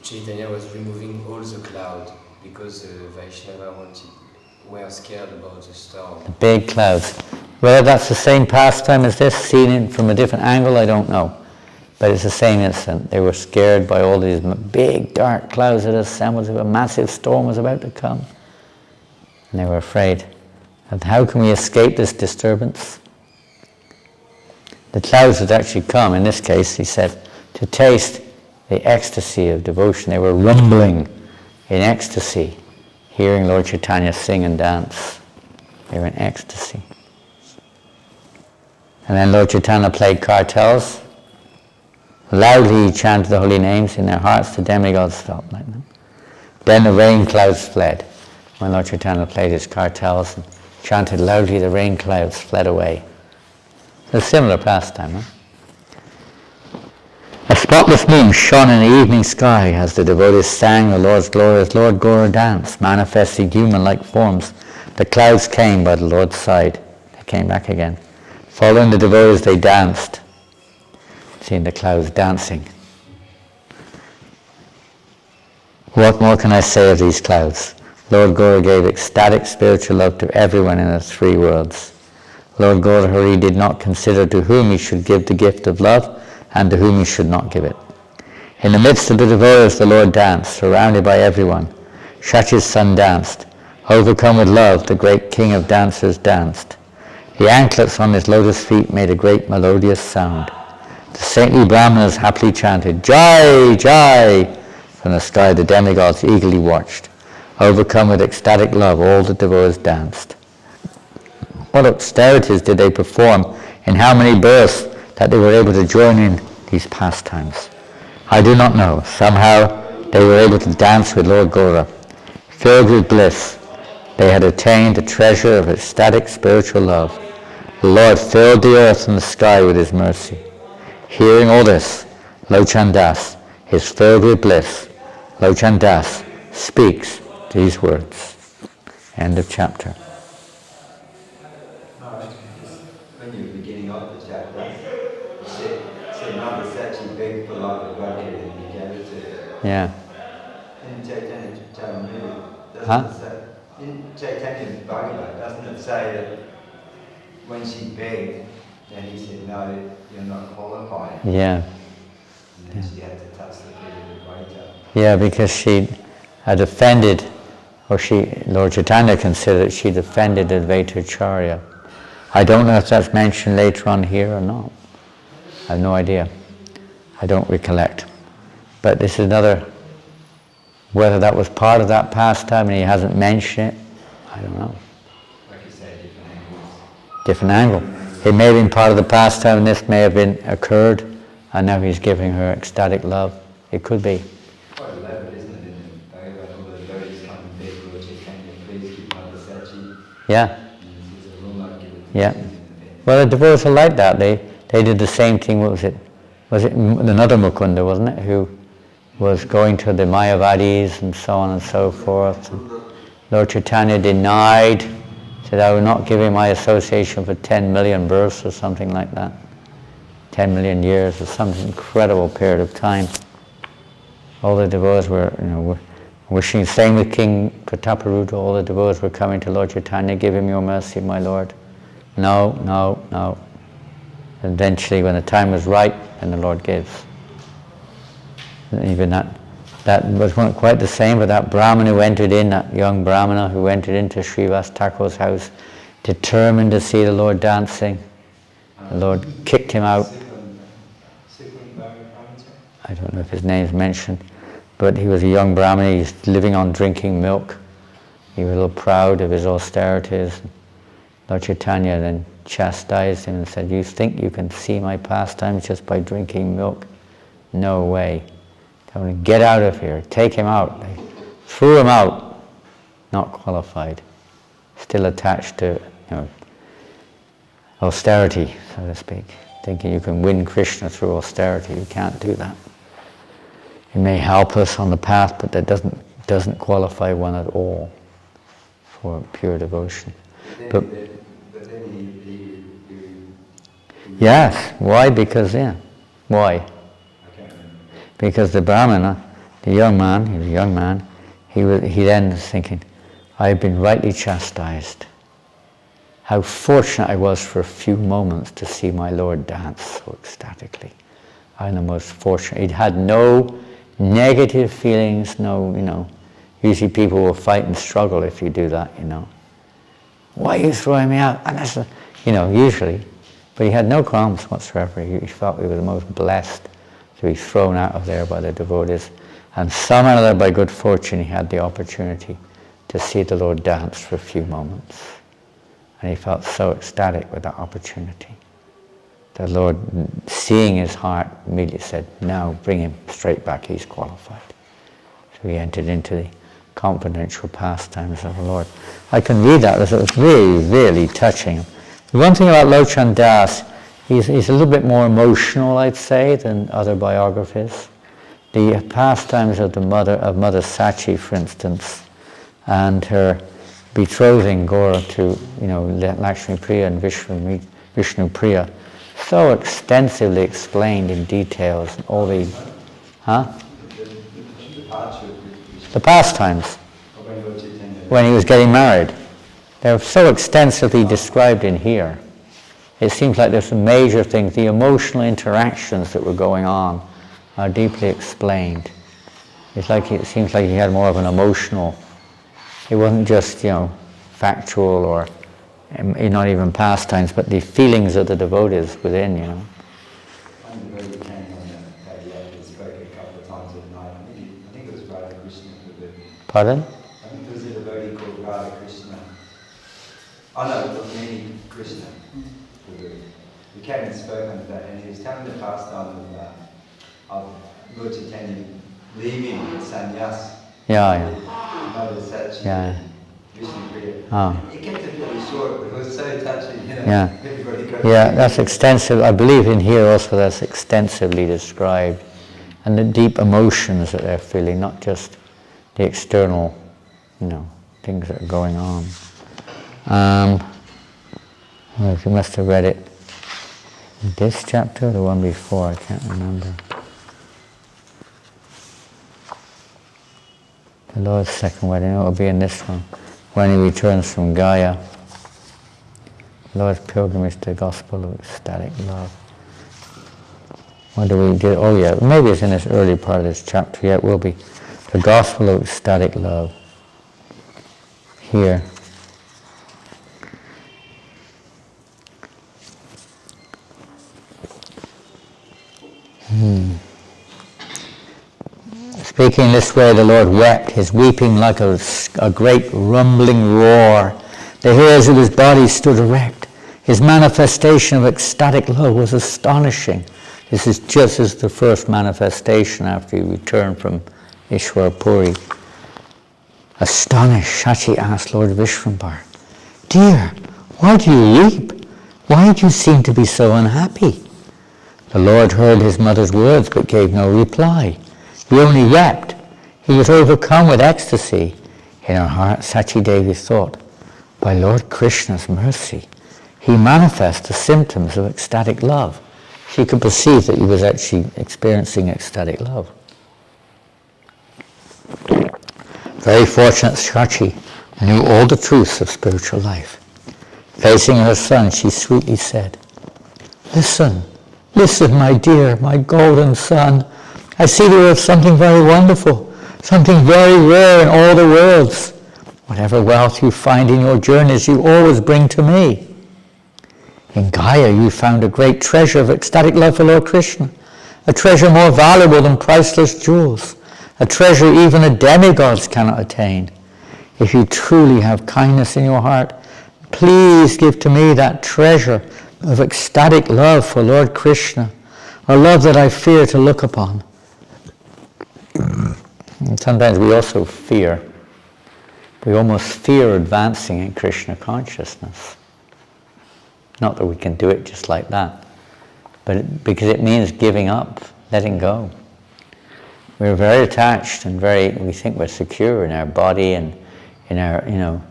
[SPEAKER 5] Chaitanya was removing all the cloud because Vaishnava were scared about the storm.
[SPEAKER 1] The big clouds. Whether that's the same pastime as this, seen it from a different angle, I don't know. But it's the same incident. They were scared by all these big dark clouds that assembled. A massive storm was about to come. And they were afraid. And how can we escape this disturbance? The clouds had actually come, in this case, he said, to taste the ecstasy of devotion. They were rumbling in ecstasy, hearing Lord Chaitanya sing and dance. They were in ecstasy. And then Lord Chaitanya played kartals. Loudly he chanted the holy names. In their hearts the demigods felt like them. Then the rain clouds fled. When Lord Chaitanya played his kartals and chanted loudly, the rain clouds fled away. A similar pastime, huh? A spotless moon shone in the evening sky as the devotees sang the Lord's glory as Lord Gaura danced, manifesting human-like forms. The clouds came by the Lord's side. They came back again. Following the devotees, they danced. Seeing the clouds dancing. What more can I say of these clouds? Lord Gaura gave ecstatic spiritual love to everyone in the three worlds. Lord Gaura Hari did not consider to whom he should give the gift of love and to whom he should not give it. In the midst of the devotees, the Lord danced, surrounded by everyone. Shachi's son danced. Overcome with love, the great king of dancers danced. The anklets on his lotus feet made a great melodious sound. The saintly brahmanas happily chanted, Jai, Jai! From the sky the demigods eagerly watched. Overcome with ecstatic love, all the devotees danced. What austerities did they perform, in how many births, that they were able to join in these pastimes? I do not know. Somehow they were able to dance with Lord Gaura. Filled with bliss, they had attained the treasure of ecstatic spiritual love. The Lord filled the earth and the sky with his mercy. Hearing all this, Lochan Das is filled with bliss. Lochan Das speaks these words. End of chapter.
[SPEAKER 2] When you were beginning of the chapter, you said Mother Sachi begged for like a bucket and you gave it to her.
[SPEAKER 1] Yeah.
[SPEAKER 2] In Chaitanya Charitamrita, doesn't
[SPEAKER 1] Huh?
[SPEAKER 2] it say, in Chaitanya Bhagavad, doesn't it say that when she begged, then he said, no, you're not qualified.
[SPEAKER 1] Yeah.
[SPEAKER 2] And then she had to touch the feet of the waiter.
[SPEAKER 1] Yeah, because she had offended, or Lord Chaitanya considered she'd offended Advaitacharya. I don't know if that's mentioned later on here or not. I have no idea. I don't recollect. But this is another, whether that was part of that pastime and he hasn't mentioned it, I don't know.
[SPEAKER 2] Like you say, different angles.
[SPEAKER 1] Different angle. It may have been part of the pastime and this may have been occurred and now he's giving her ecstatic love. It could be.
[SPEAKER 2] Quite elaborate, isn't it, in the Bhagavad, all the devotees come and beg Lord Chaitanya, please give Mother Sachi.
[SPEAKER 1] Yeah.
[SPEAKER 2] And he says, I will not give it.
[SPEAKER 1] Yeah. Well, the devotees are like that. They did the same thing. What was it? Was it another Mukunda, wasn't it? Who was going to the Mayavadis and so on and so forth. And Lord Chaitanya denied, said, I will not give him my association for 10 million births or something like that. 10 million years or some incredible period of time. All the devotees were, wishing, same with King Prataparudra, all the devotees were coming to Lord Chaitanya, give him your mercy, my Lord. No, no, no. Eventually, when the time was right, then the Lord gives. Even that wasn't quite the same, but that Brahmin who entered in, that young Brahmana who entered into Srivas Thakur's house, determined to see the Lord dancing. The Lord kicked him out. I don't know if his name's mentioned, but he was a young Brahmin. He was living on drinking milk. He was a little proud of his austerities. Lord Chaitanya then chastised him and said, "You think you can see my pastimes just by drinking milk? No way. Tell him, get out of here. Take him out." They threw him out. Not qualified. Still attached to, austerity, so to speak. Thinking you can win Krishna through austerity. You can't do that. It may help us on the path, but that doesn't qualify one at all for pure devotion. But
[SPEAKER 2] then he
[SPEAKER 1] yes, why? Because why?
[SPEAKER 2] I can't remember.
[SPEAKER 1] Because the Brahmana, he was a young man, he then was thinking, I've been rightly chastised. How fortunate I was for a few moments to see my Lord dance so ecstatically. I'm the most fortunate. He'd had no negative feelings, usually people will fight and struggle if you do that, Why are you throwing me out? And that's, usually. But he had no qualms whatsoever. He felt he was the most blessed to be thrown out of there by the devotees. And somehow or other, by good fortune, he had the opportunity to see the Lord dance for a few moments. And he felt so ecstatic with that opportunity. The Lord, seeing his heart, immediately said, "Now bring him straight back, he's qualified." So he entered into the confidential pastimes of the Lord. I can read that, it was really, really touching. The one thing about Lochan Das, he's a little bit more emotional, I'd say, than other biographies. The pastimes of Mother Sachi, for instance, and her betrothing Gora to, Lakshmi Priya and Vishnu Priya, so extensively explained in details, all the, the pastimes when he was getting married. They're so extensively described in here. It seems like there's some major things, the emotional interactions that were going on are deeply explained. It seems like he had more of an emotional, it wasn't just, factual or not even pastimes, but the feelings of the devotees within,
[SPEAKER 2] I'm very keen on that he actually spoke a couple of times at night. I think it was Radha Krishna.
[SPEAKER 1] Pardon?
[SPEAKER 2] I think there was a devotee called Radha Krishna. Oh no, it was Mini Krishna. He came and spoke on that, and he was telling the pastime of Lord Chaitanya leaving sannyas.
[SPEAKER 1] Yeah.
[SPEAKER 2] Mother Sachi,
[SPEAKER 1] Yeah.
[SPEAKER 2] Vishnu Priya.
[SPEAKER 1] Oh.
[SPEAKER 2] He kept it really short, but it was so touching,
[SPEAKER 1] Yeah.
[SPEAKER 2] Everybody got
[SPEAKER 1] Yeah, that's extensive. I believe in here also that's extensively described. And the deep emotions that they're feeling, not just the external, things that are going on. Well, you must have read it in this chapter or the one before, I can't remember. The Lord's second wedding, it will be in this one, when he returns from Gaya. The Lord's pilgrimage to the gospel of ecstatic love. What do we do? Oh yeah, maybe it's in this early part of this chapter. Yeah, it will be. The gospel of ecstatic love. Here. Speaking this way, the Lord wept, his weeping like a great rumbling roar. The hairs of his body stood erect. His manifestation of ecstatic love was astonishing. This is just as the first manifestation after he returned from Ishwarpuri. Astonished, Shachi asked Lord Vishwambar, "Dear, why do you weep? Why do you seem to be so unhappy?" The Lord heard his mother's words but gave no reply. He only wept. He was overcome with ecstasy. In her heart, Sachi Devi thought, by Lord Krishna's mercy, he manifests the symptoms of ecstatic love. She could perceive that he was actually experiencing ecstatic love. Very fortunate Sachi knew all the truths of spiritual life. Facing her son, she sweetly said, Listen, my dear, my golden son. I see there is something very wonderful, something very rare in all the worlds. Whatever wealth you find in your journeys, you always bring to me. In Gaya, you found a great treasure of ecstatic love for Lord Krishna. a treasure more valuable than priceless jewels, a treasure even the demigods cannot attain. If you truly have kindness in your heart, please give to me that treasure of ecstatic love for Lord Krishna, a love that I fear to look upon. And sometimes we also fear. We almost fear advancing in Krishna consciousness. Not that we can do it just like that, but because it means giving up, letting go. We're very attached and we think we're secure in our body and in our,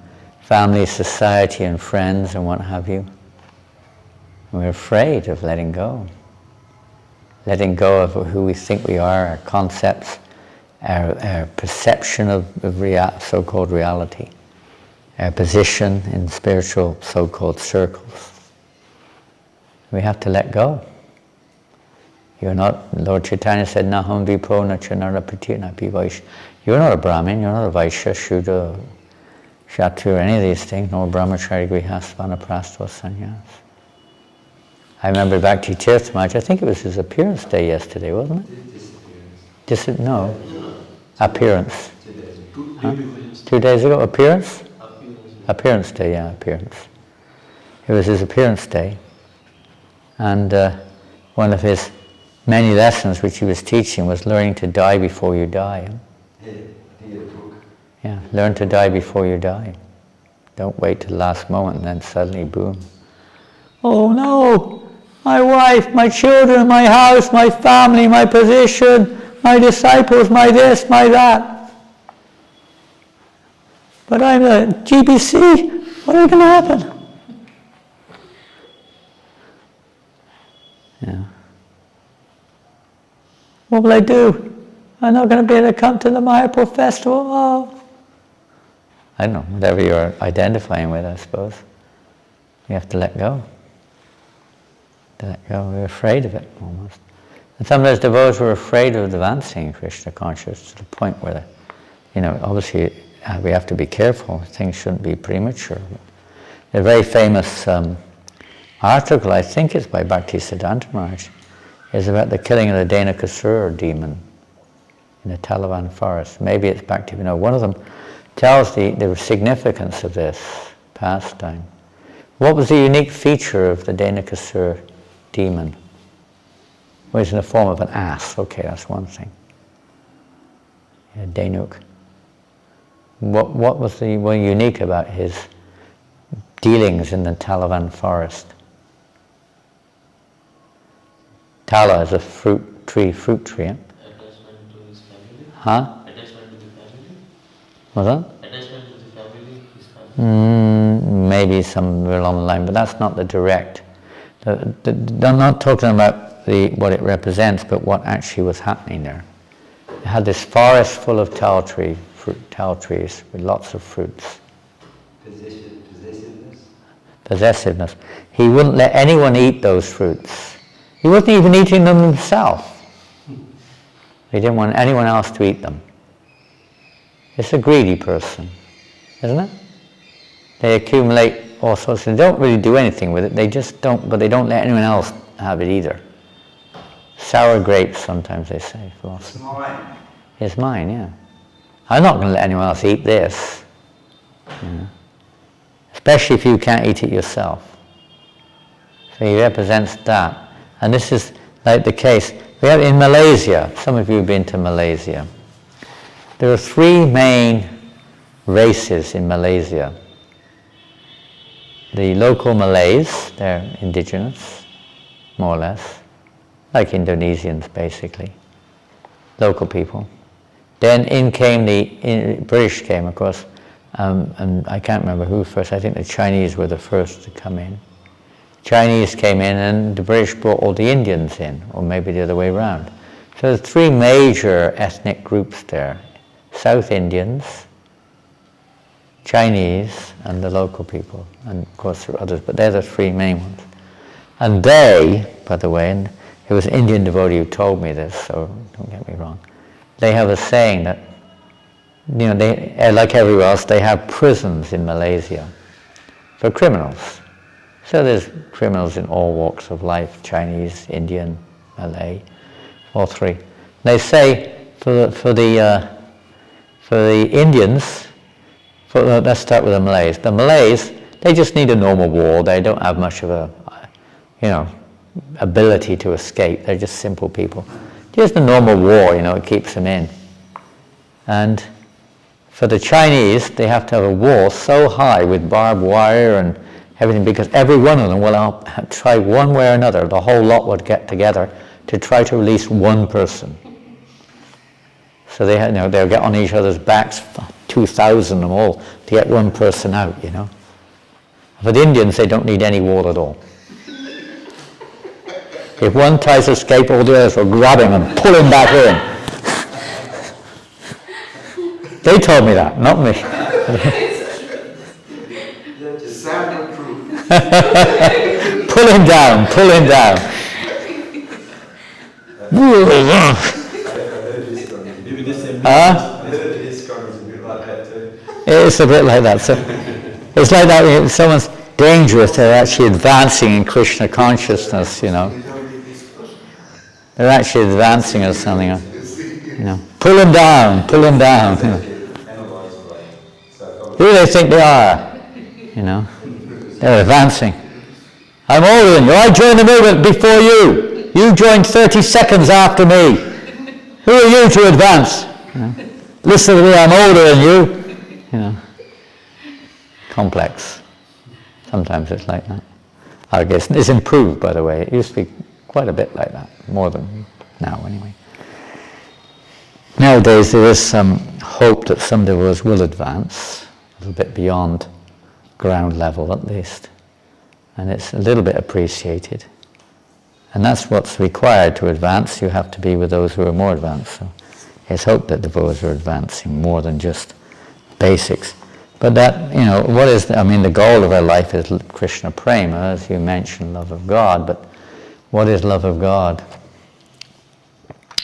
[SPEAKER 1] family, society and friends and what have you. And we're afraid of letting go. Letting go of who we think we are, our concepts, our perception of so-called reality, our position in spiritual so-called circles. We have to let go. You're not, Lord Chaitanya said, Naham Vipo Nachanara Pratina Pivaisha. You're not a Brahmin, you're not a Vaishya, Shudra, Kshatriya, or any of these things, nor Brahmachari, Grihasthana, Prastva, Sannyas. I remember Bhakti Tirtha Maharaj, I think it was his appearance day yesterday, wasn't it? No. Appearance. 2 days ago, appearance? Appearance day, yeah, appearance. It was his appearance day. And one of his many lessons which he was teaching was learning to die before you die. Yeah, learn to die before you die. Don't wait till the last moment and then suddenly, boom. Oh no! My wife, my children, my house, my family, my position, my disciples, my this, my that. But I'm a GBC, what is going to happen? Yeah. What will I do? I'm not going to be able to come to the Mayapur festival. Oh. I don't know, whatever you're identifying with, I suppose. You have to let go. To let go. We're afraid of it, almost. And sometimes devotees were afraid of advancing Krishna consciousness to the point where, obviously we have to be careful. Things shouldn't be premature. A very famous article, I think it's by Bhakti Siddhanta Maharaj, is about the killing of the Dhenukasura demon in the Talavan forest. Maybe it's Bhakti, one of them tells the significance of this pastime. What was the unique feature of the Dhenukasura demon? Well, it's in the form of an ass. Okay, that's one thing. Yeah, Dhenuk. What was the unique about his dealings in the Talavan forest? Tala is a fruit tree. Yeah?
[SPEAKER 6] Attachment to his family.
[SPEAKER 1] Huh?
[SPEAKER 6] Attachment to the family.
[SPEAKER 1] What's that?
[SPEAKER 6] Attachment to the family, his family.
[SPEAKER 1] Maybe somewhere along the line, but that's not the direct. I'm not talking about what it represents, but what actually was happening there. It had this forest full of tal trees with lots of fruits. Possessiveness. He wouldn't let anyone eat those fruits. He wasn't even eating them himself. He didn't want anyone else to eat them. It's a greedy person, isn't it? They accumulate all sorts. They don't really do anything with it. They just don't, but they don't let anyone else have it either. Sour grapes, sometimes they say, philosophy.
[SPEAKER 2] It's mine.
[SPEAKER 1] It's mine, yeah. I'm not going to let anyone else eat this. Yeah. Especially if you can't eat it yourself. So he represents that. And this is like the case. We have in Malaysia, some of you have been to Malaysia. There are 3 main races in Malaysia. The local Malays, they're indigenous, more or less, like Indonesians basically, local people. Then British came, of course, and I can't remember who first. I think the Chinese were the first to come in. Chinese came in and the British brought all the Indians in, or maybe the other way around. So there's 3 major ethnic groups there. South Indians, Chinese, and the local people. And of course there are others, but they're the 3 main ones. And they, by the way, and it was an Indian devotee who told me this, so don't get me wrong, they have a saying that, they, like everywhere else, they have prisons in Malaysia for criminals. So there's criminals in all walks of life, Chinese, Indian, Malay, all three. They say for the Indians, let's start with the Malays. The Malays, they just need a normal wall. They don't have much of a, ability to escape. They're just simple people. Just a normal wall, it keeps them in. And for the Chinese, they have to have a wall so high with barbed wire and everything, because every one of them will try one way or another. The whole lot would get together to try to release one person. So they'll get on each other's backs, 2,000 of them all, to get one person out, For the Indians, they don't need any wall at all. If one tries to escape, all the others will grab him and pull him back in. They told me that, not me.
[SPEAKER 4] Sad but true.
[SPEAKER 1] Pull him down, pull him down.
[SPEAKER 6] Maybe the same.
[SPEAKER 1] It's a bit like that. So it's like that when someone's dangerous, they're actually advancing in Krishna consciousness, They're actually advancing or something, Pull him down, pull him down. Who do they think they are? They're advancing. I'm older than you. I joined the movement before you. You joined 30 seconds after me. Who are you to advance? Listen to me, I'm older than you. Complex. Sometimes it's like that. I guess it's improved, by the way. It used to be quite a bit like that, more than now anyway. Nowadays there is some hope that some of us will advance, a little bit beyond ground level at least. And it's a little bit appreciated. And that's what's required to advance. You have to be with those who are more advanced. So it's hoped that devotees are advancing more than just basics. But that, what is, the goal of our life is Krishna Prema, as you mentioned, love of God. But what is love of God?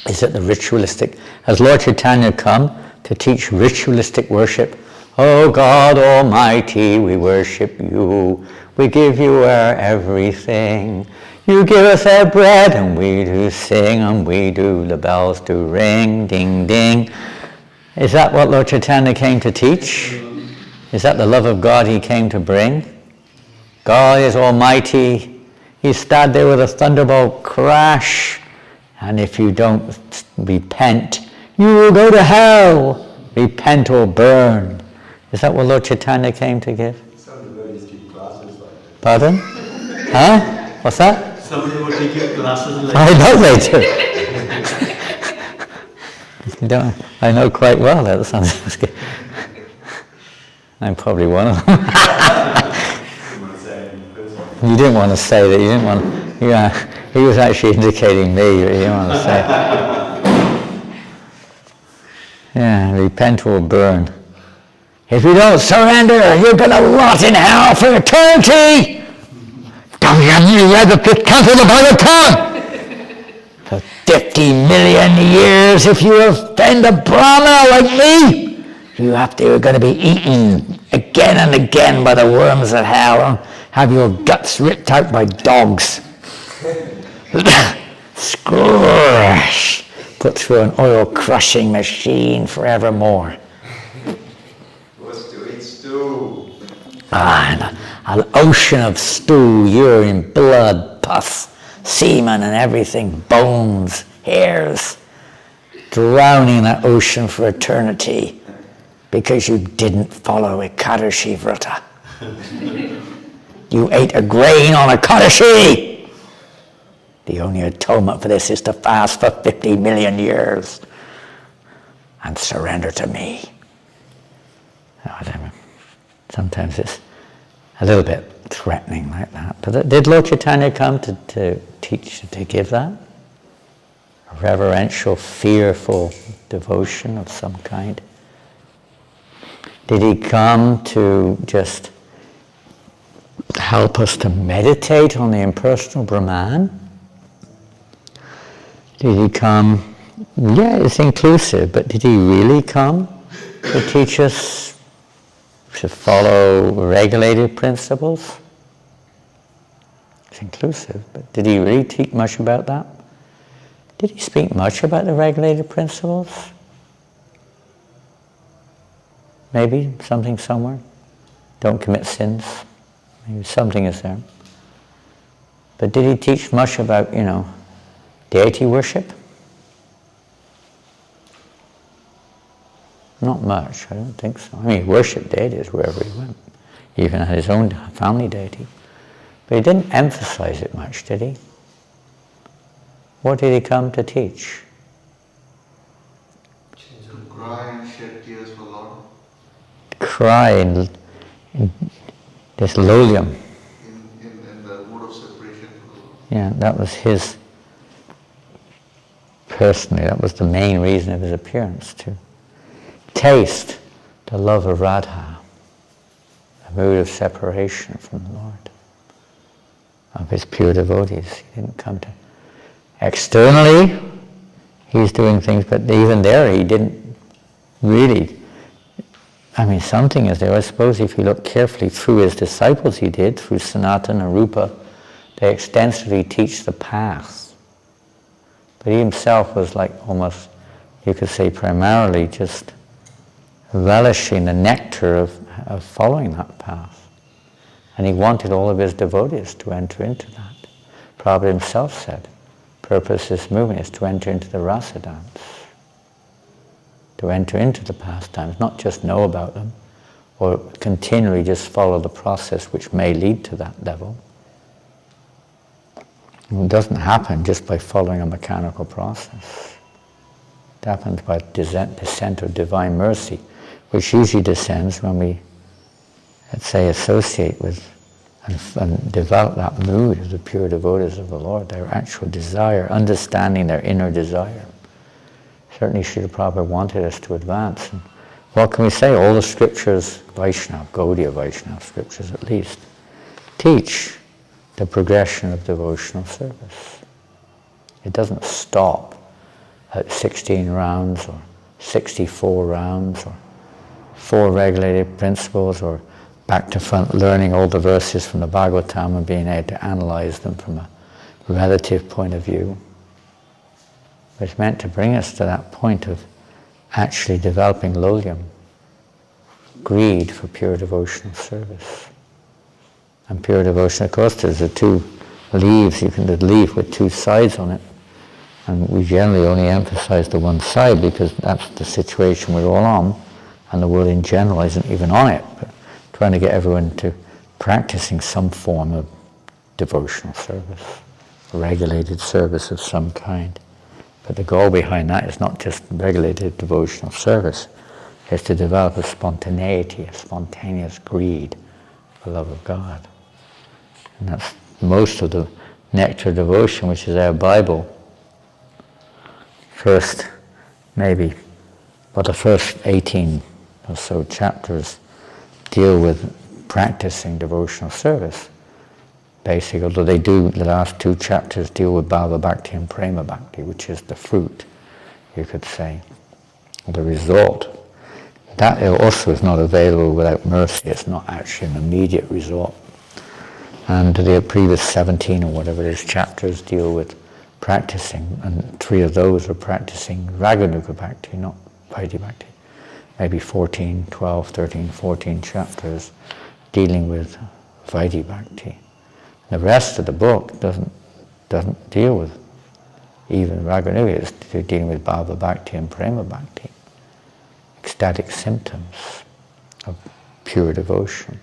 [SPEAKER 1] Is it the ritualistic? Has Lord Chaitanya come to teach ritualistic worship? Oh God Almighty, we worship you. We give you our everything. You give us our bread and we do sing and we do, the bells do ring, ding, ding. Is that what Lord Chaitanya came to teach? Is that the love of God he came to bring? God is almighty. He stood there with a thunderbolt crash. And if you don't repent, you will go to hell. Repent or burn. Is that what Lord Chaitanya came to give?
[SPEAKER 2] Some devotees keep classes like that.
[SPEAKER 1] Pardon? Huh? What's that?
[SPEAKER 6] Some devotee give classes like
[SPEAKER 1] I know they do. I know quite well that sounds good. I'm probably one of them. You didn't want to say that. You didn't want. He was actually indicating me. But you didn't want to say it. Yeah, repent or burn. If you don't surrender, you're going to rot in hell for eternity. For 50 million years, if you offend a Brahmana like me, you're going to be eaten again and again by the worms of hell and have your guts ripped out by dogs. Squash, put through an oil crushing machine forevermore.
[SPEAKER 2] What's to eat stew?
[SPEAKER 1] And an ocean of stew, urine, blood, pus, semen and everything, bones, hairs, drowning that ocean for eternity because you didn't follow Ekadashi Vrata. You ate a grain on Ekadashi. The only atonement for this is to fast for 50 million years and surrender to me. Sometimes it's a little bit threatening like that. But did Lord Chaitanya come to teach, to give that? A reverential, fearful devotion of some kind? Did he come to just help us to meditate on the impersonal Brahman? Did he come, yeah, it's inclusive, but did he really come to teach us to follow regulated principles? It's inclusive, but did he really teach much about that? Did he speak much about the regulated principles? Maybe something somewhere. Don't commit sins. Maybe something is there. But did he teach much about, deity worship? Not much, I don't think so. I mean, he worshipped deities wherever he went. He even had his own family deity. But he didn't emphasize it much, did he? What did he come to teach?
[SPEAKER 4] To cry and shed tears for Lord.
[SPEAKER 1] Cry in this lolium.
[SPEAKER 4] In the mood of separation for the Lord.
[SPEAKER 1] Yeah, that was his, personally, that was the main reason of his appearance, to taste the love of Radha, a mood of separation from the Lord, of his pure devotees. He didn't come to... Externally, he's doing things, but even there he didn't really... I mean, something is there. I suppose if you look carefully through his disciples, he did, through Sanatana and Rupa, they extensively teach the path. But he himself was like almost, you could say, primarily just relishing the nectar of following that path. And he wanted all of his devotees to enter into that. Prabhupada himself said, purpose of this movement is to enter into the rasa dance, to enter into the pastimes, not just know about them, or continually just follow the process which may lead to that level. It doesn't happen just by following a mechanical process. It happens by descent of divine mercy, which usually descends when we, let's say, associate with and develop that mood of the pure devotees of the Lord, their actual desire, understanding their inner desire. Certainly Srila Prabhupada wanted us to advance. And what can we say? All the scriptures, Vaishnava, Gaudiya Vaishnava scriptures at least, teach the progression of devotional service. It doesn't stop at 16 rounds or 64 rounds or 4 regulated principles or back to front learning all the verses from the Bhagavatam and being able to analyze them from a relative point of view. It's meant to bring us to that point of actually developing lolium, greed for pure devotional service. And pure devotion, of course, there's the 2 leaves, you can do the leaf with 2 sides on it. And we generally only emphasize the one side because that's the situation we're all on, and the world in general isn't even on it. But trying to get everyone to practicing some form of devotional service, regulated service of some kind. But the goal behind that is not just regulated devotional service, it's to develop a spontaneity, a spontaneous greed for the love of God. And that's most of the nectar devotion, which is our Bible. First, maybe, but the first 18 or so chapters deal with practicing devotional service. Basically, although they do, the last 2 chapters deal with Bhava Bhakti and Prema Bhakti, which is the fruit, you could say, the result. That also is not available without mercy. It's not actually an immediate result. And the previous 17 or whatever it is chapters deal with practicing, and 3 of those are practicing Raganuga Bhakti, not Vaidhi Bhakti. Maybe 14, 12, 13, 14 chapters dealing with Vaidhi Bhakti. The rest of the book doesn't deal with even Raganuga, it's dealing with Bhava Bhakti and Prema Bhakti, ecstatic symptoms of pure devotion.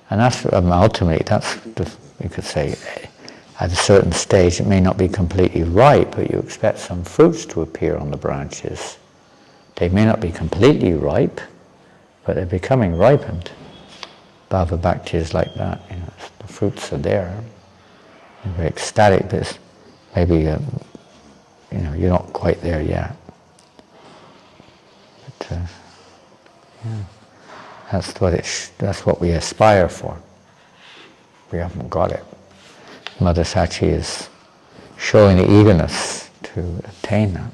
[SPEAKER 1] And that's ultimately, you could say, at a certain stage it may not be completely ripe, but you expect some fruits to appear on the branches. They may not be completely ripe, but they're becoming ripened. Bhava Bhakti is like that, the fruits are there. You're very ecstatic, but maybe you're not quite there yet. But yeah, that's what we aspire for. We haven't got it. Mother Sachi is showing the eagerness to attain that.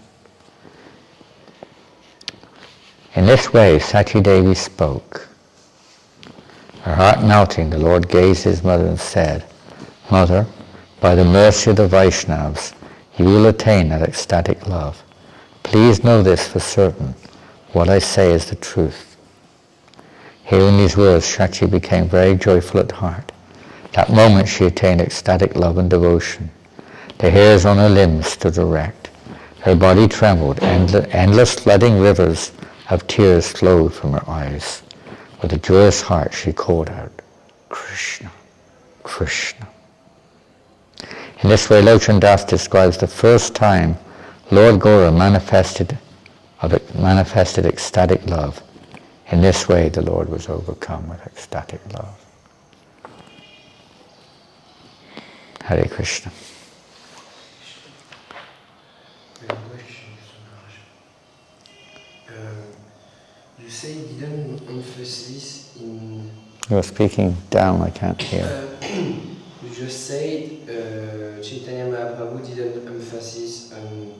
[SPEAKER 1] In this way, Sachi Devi spoke. Her heart melting, the Lord gazed at his mother and said, "Mother, by the mercy of the Vaishnavas, You will attain that ecstatic love. Please know this for certain. What I say is the truth. Hearing these words, Shachi became very joyful at heart. That moment she attained ecstatic love and devotion. The hairs on her limbs stood erect. Her body trembled. Endless flooding rivers of tears flowed from her eyes. With a joyous heart she called out, Krishna, Krishna. In this way, Lochan Das describes the first time Lord Gaura manifested ecstatic love. In this way, the Lord was overcome with ecstatic love. Hare Krishna.
[SPEAKER 5] You say you didn't emphasize in...
[SPEAKER 1] You're speaking down, I can't hear.
[SPEAKER 5] You just said Chaitanya Mahaprabhu didn't emphasize on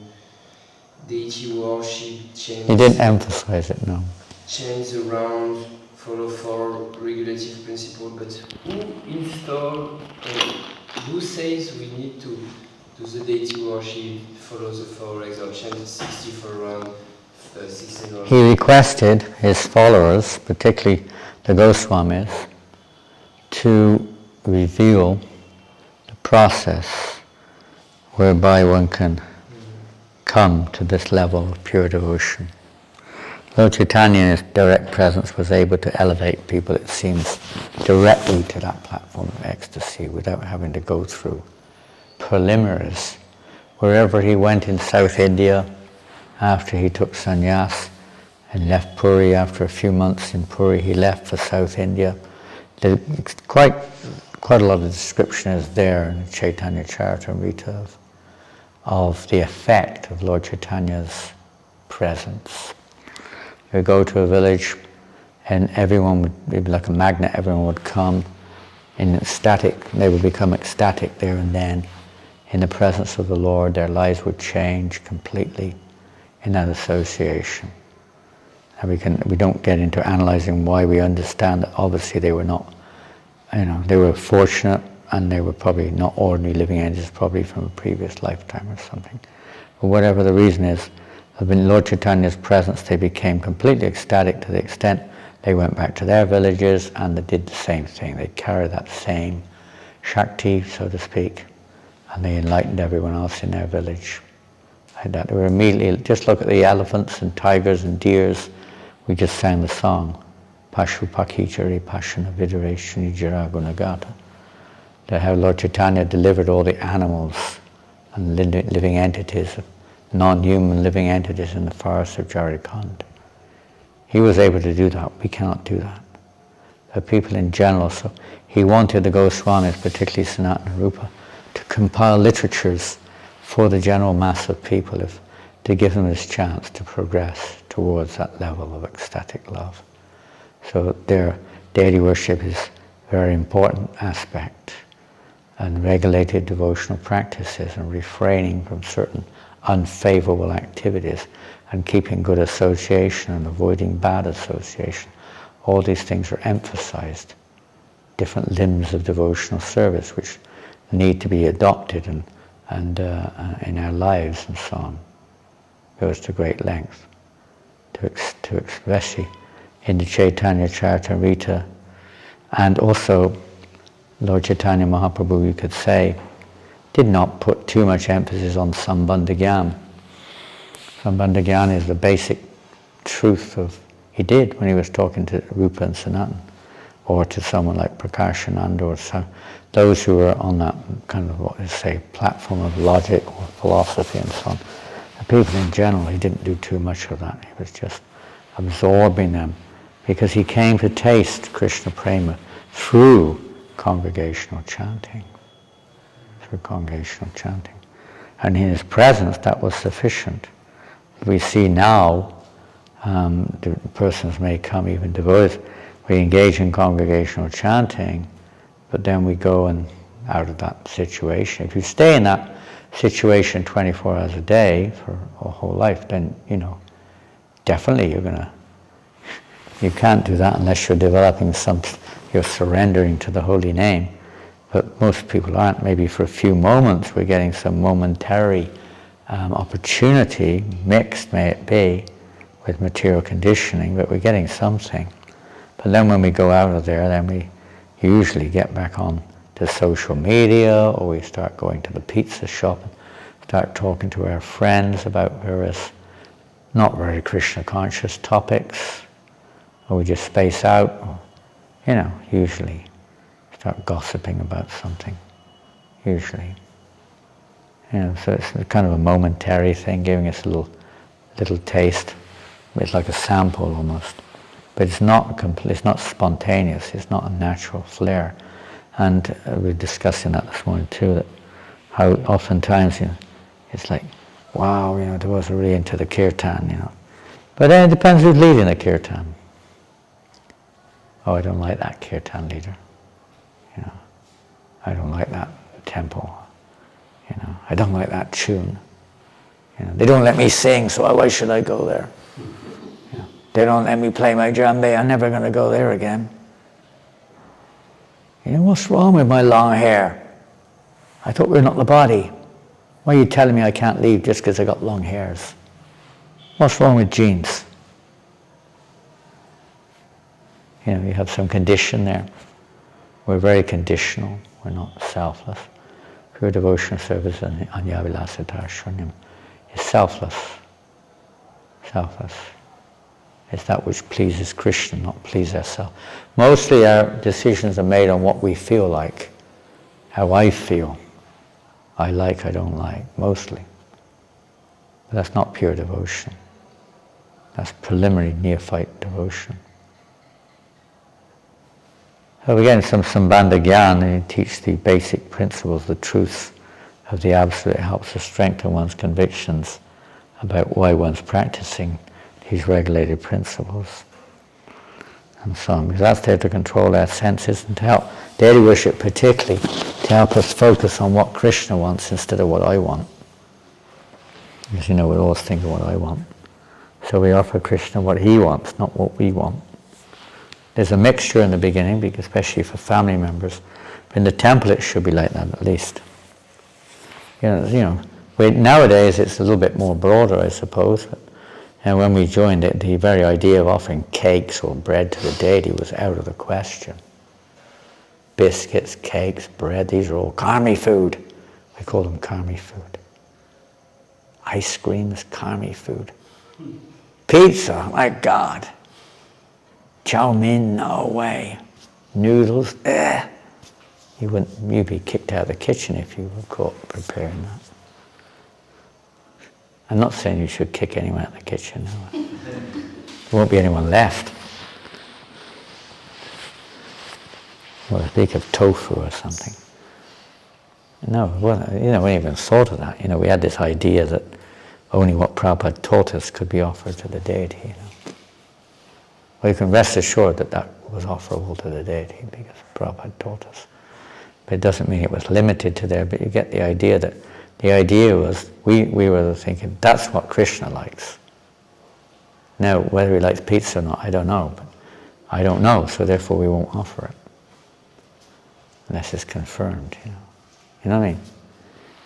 [SPEAKER 5] deity worship, chants.
[SPEAKER 1] He didn't emphasize it, no.
[SPEAKER 5] Chants around, follow four regulative principles, but who says we need to do the deity worship, follow the four legs, or chant 64 rounds, 16 rounds?
[SPEAKER 1] He requested his followers, particularly the Goswamis, to reveal the process whereby one can come to this level of pure devotion. Lord Chaitanya in his direct presence was able to elevate people, it seems, directly to that platform of ecstasy without having to go through preliminaries. Wherever he went in South India, after he took sannyas and left Puri, after a few months in Puri, he left for South India. Quite a lot of description is there in the Chaitanya Charitamrita of the effect of Lord Chaitanya's presence. You would go to a village and everyone would be like a magnet, everyone would come in ecstatic, they would become ecstatic there and then. In the presence of the Lord, their lives would change completely in that association. And we don't get into analyzing why. We understand that obviously they were not, they were fortunate and they were probably not ordinary living entities, probably from a previous lifetime or something. But whatever the reason is, in Lord Chaitanya's presence they became completely ecstatic to the extent they went back to their villages and they did the same thing. They carried that same Shakti, so to speak, and they enlightened everyone else in their village. Like that. They were immediately, just look at the elephants and tigers and deers. We just sang the song, Pashu Pakichari Pashana Vidareshuni Jara Gunagata. That how Lord Chaitanya delivered all the animals and living entities, non-human living entities in the forest of Jharkhand. He was able to do that. We cannot do that. The people in general, so he wanted the Goswamis, particularly Sanatana Rupa, to compile literatures for the general mass of people, to give them this chance to progress towards that level of ecstatic love. So their deity worship is a very important aspect, and regulated devotional practices and refraining from certain unfavorable activities and keeping good association and avoiding bad association. All these things are emphasized. Different limbs of devotional service which need to be adopted and in our lives and so on. Goes to great length to especially in the Chaitanya Charitamrita, and also Lord Chaitanya Mahaprabhu, you could say, did not put too much emphasis on Sambandha Gyan. Sambandha Gyan is the basic truth of, he did when he was talking to Rupa and Sanatan, or to someone like Prakashananda, or those who were on that kind of, what you say, platform of logic or philosophy and so on. The people in general, he didn't do too much of that. He was just absorbing them, because he came to taste Krishna Prema through congregational chanting. Through congregational chanting. And in his presence, that was sufficient. We see now, the persons may come, even devotees, we engage in congregational chanting, but then we go and out of that situation. If you stay in that situation 24 hours a day for a whole life, then, definitely you can't do that unless you're developing you're surrendering to the holy name. But most people aren't. Maybe for a few moments we're getting some momentary opportunity, mixed may it be, with material conditioning, but we're getting something. But then when we go out of there, then we usually get back on to social media, or we start going to the pizza shop and start talking to our friends about various not very Krishna conscious topics, or we just space out, or, usually start gossiping about something, usually. So it's kind of a momentary thing, giving us a little taste. It's like a sample almost, but it's not spontaneous. It's not a natural flair. And we were discussing that this morning too. That how oftentimes it's like, wow, they wasn't really into the kirtan, But then it depends who's leading the kirtan. Oh, I don't like that kirtan leader. I don't like that temple. I don't like that tune. They don't let me sing, so why should I go there? They don't let me play my djembe, I'm never going to go there again. What's wrong with my long hair? I thought we're not the body. Why are you telling me I can't leave just because I got long hairs? What's wrong with jeans? You have some condition there. We're very conditional. We're not selfless. Pure devotional service in Anyavilasita Shunyam is selfless. Selfless. It's that which pleases Krishna, not please ourselves. Mostly our decisions are made on what we feel like, how I feel. I like, I don't like, mostly. But that's not pure devotion. That's preliminary neophyte devotion. So again, some Sambandha Gyan, they teach the basic principles, the truths of the Absolute. It helps to strengthen one's convictions about why one's practicing these regulated principles. And so on. Because that's there to control our senses and to help daily worship particularly, to help us focus on what Krishna wants instead of what I want. Because we're always thinking what I want. So we offer Krishna what he wants, not what we want. There's a mixture in the beginning, because especially for family members. But in the temple it should be like that at least. Nowadays it's a little bit more broader, I suppose. And when we joined it, the very idea of offering cakes or bread to the deity was out of the question. Biscuits, cakes, bread, these are all karmi food. We call them karmi food. Ice cream is karmi food. Pizza, my God. Chow mein, no way. Noodles, You'd be kicked out of the kitchen if you were caught preparing that. I'm not saying you should kick anyone out of the kitchen. No. There won't be anyone left. Or speak of tofu or something. No, we hadn't even thought of that. We had this idea that only what Prabhupada taught us could be offered to the deity. Well, you can rest assured that was offerable to the deity because Prabhupada taught us. But it doesn't mean it was limited to there, but you get the idea that the idea was, we were thinking, that's what Krishna likes. Now, whether he likes pizza or not, I don't know. But I don't know, so therefore we won't offer it. Unless it's confirmed, You know what I mean?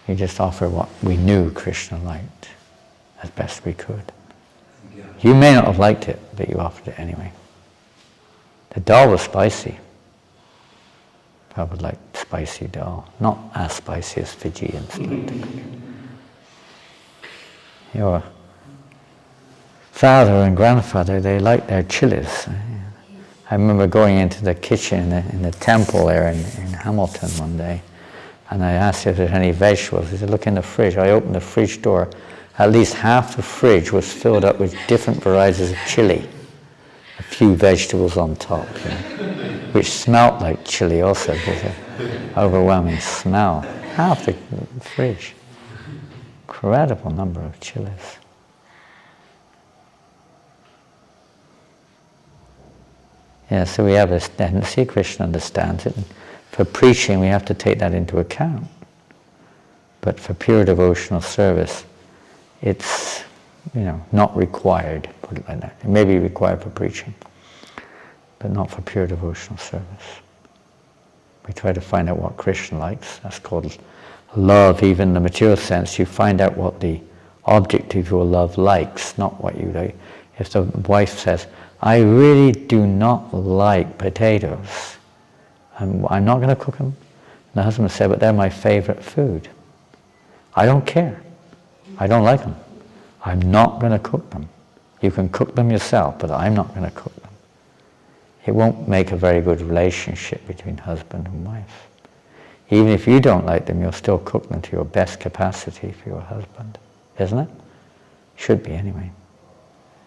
[SPEAKER 1] You just offer what we knew Krishna liked, as best we could.
[SPEAKER 2] Yeah.
[SPEAKER 1] You may not have liked it, but you offered it anyway. The dal was spicy. I would like spicy dal, not as spicy as Fijian spice. Your father and grandfather, they liked their chilies. I remember going into the kitchen in the temple there in Hamilton one day, and I asked if there's any vegetables. He said, look in the fridge. I opened the fridge door. At least half the fridge was filled up with different varieties of chili. A few vegetables on top, which smelt like chili also. There's an overwhelming smell. Half the fridge. Incredible number of chilies. Yeah, so we have this tendency, Krishna understands it. And for preaching, we have to take that into account. But for pure devotional service, it's, not required, put it like that. It may be required for preaching, but not for pure devotional service. We try to find out what Krishna likes. That's called love, even in the material sense. You find out what the object of your love likes, not what you like. If the wife says, I really do not like potatoes, I'm not going to cook them. And the husband said, but they're my favorite food. I don't care. I don't like them. I'm not going to cook them. You can cook them yourself, but I'm not going to cook them. It won't make a very good relationship between husband and wife. Even if you don't like them, you'll still cook them to your best capacity for your husband. Isn't it? Should be anyway.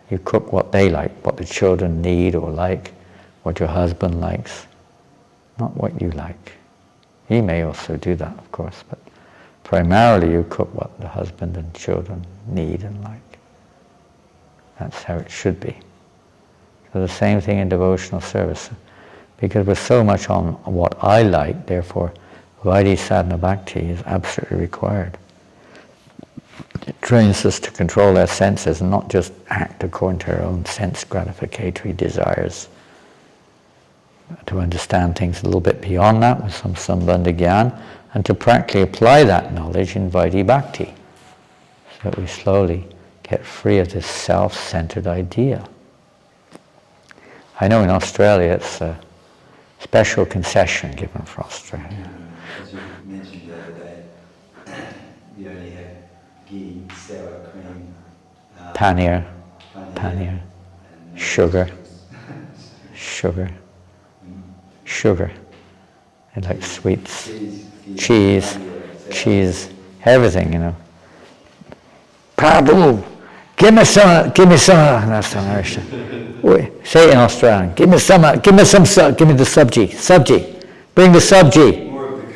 [SPEAKER 1] You cook what they like, what the children need or like, what your husband likes, not what you like. He may also do that, of course, but primarily you cook what the husband and children need and like. That's how it should be. So the same thing in devotional service. Because we're so much on what I like, therefore Vaidhi Sadhana Bhakti is absolutely required. It trains us to control our senses and not just act according to our own sense gratificatory desires. To understand things a little bit beyond that with some Sambandha Gyan, and to practically apply that knowledge in Vaidhi Bhakti, so that we slowly get free of this self-centered idea. I know in Australia it's a special concession given for Australia.
[SPEAKER 2] As you mentioned the other day, we only have ghee, sour cream,
[SPEAKER 1] Paneer,
[SPEAKER 2] and
[SPEAKER 1] sugar, and like sweets, cheese, everything, you know. Prabhu, give me some, that's the Irish. Say it in Australian, give me the sabji, bring the sabji.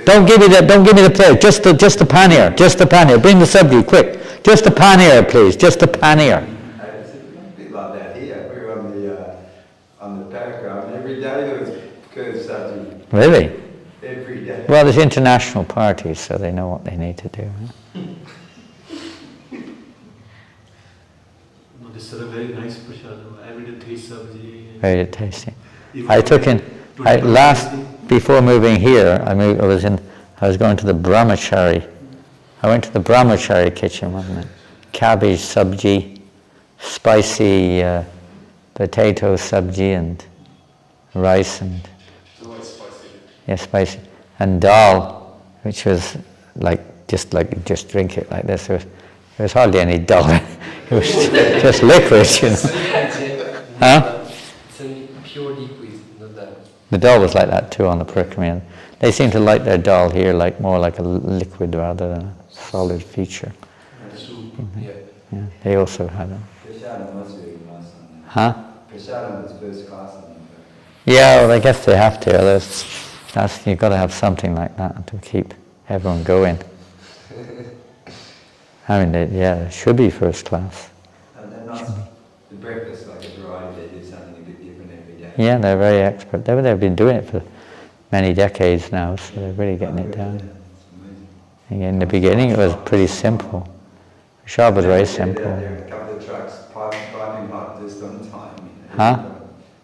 [SPEAKER 1] Don't give me the plate, just the paneer, bring the sabji, quick. Just the paneer, please, just the paneer.
[SPEAKER 2] It's a bit like that here. We're on the paragraph, and every day there was curd sabji.
[SPEAKER 1] Really?
[SPEAKER 2] Every day.
[SPEAKER 1] Well, there's international parties, so they know what they need to do. Huh?
[SPEAKER 6] No, this is a very nice prasad. Every day 3 sabji.
[SPEAKER 1] Very tasty. Before moving here, I was going to the brahmachari. I went to the brahmachari kitchen, wasn't it? Cabbage sabji, spicy potato sabji, and rice and spicy, and dal, which was just drink it like this. There was hardly any dal. It was just liquid, you know. Huh?
[SPEAKER 5] It's only pure liquid, not that.
[SPEAKER 1] The dal was like that too on the Parikramya. They seem to like their dal here more like a liquid rather than a solid feature. Yeah, they also had them.
[SPEAKER 2] Prasadam was very nice on that.
[SPEAKER 1] Huh?
[SPEAKER 2] Prasadam was first class on that.
[SPEAKER 1] Yeah, well, I guess they have to. You've got to have something like that to keep everyone going. I mean, it should be first class.
[SPEAKER 2] And nice, the breakfast, like a variety, they do something a bit different every day.
[SPEAKER 1] Yeah, they're very expert. They've been doing it for many decades now, so they're really getting it down. In the beginning, it was pretty simple. Prasad was very simple.
[SPEAKER 2] A couple of trucks piping hot just on time.
[SPEAKER 1] Huh?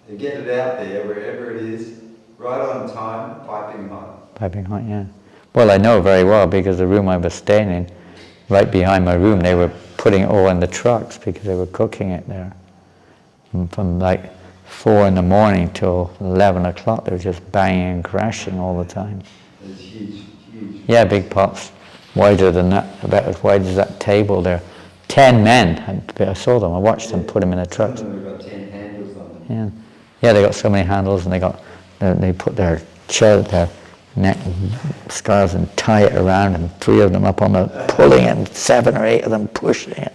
[SPEAKER 2] They get it out there wherever it is, right on time, piping hot.
[SPEAKER 1] Piping hot, yeah. Well, I know very well because the room I was staying in, right behind my room, they were putting it all in the trucks because they were cooking it there. And from 4 in the morning till 11 o'clock, they were just banging and crashing all the time.
[SPEAKER 2] It's huge.
[SPEAKER 1] Yeah, big pots, wider than that, about as wide as that table there. 10 men, I saw them, I watched them put them in the trucks.
[SPEAKER 2] Some of them have got 10 handles on them.
[SPEAKER 1] Yeah, they got so many handles, and they put their neck scarves and tie it around, and 3 of them up on the pulling it, and 7 or 8 of them pushing it,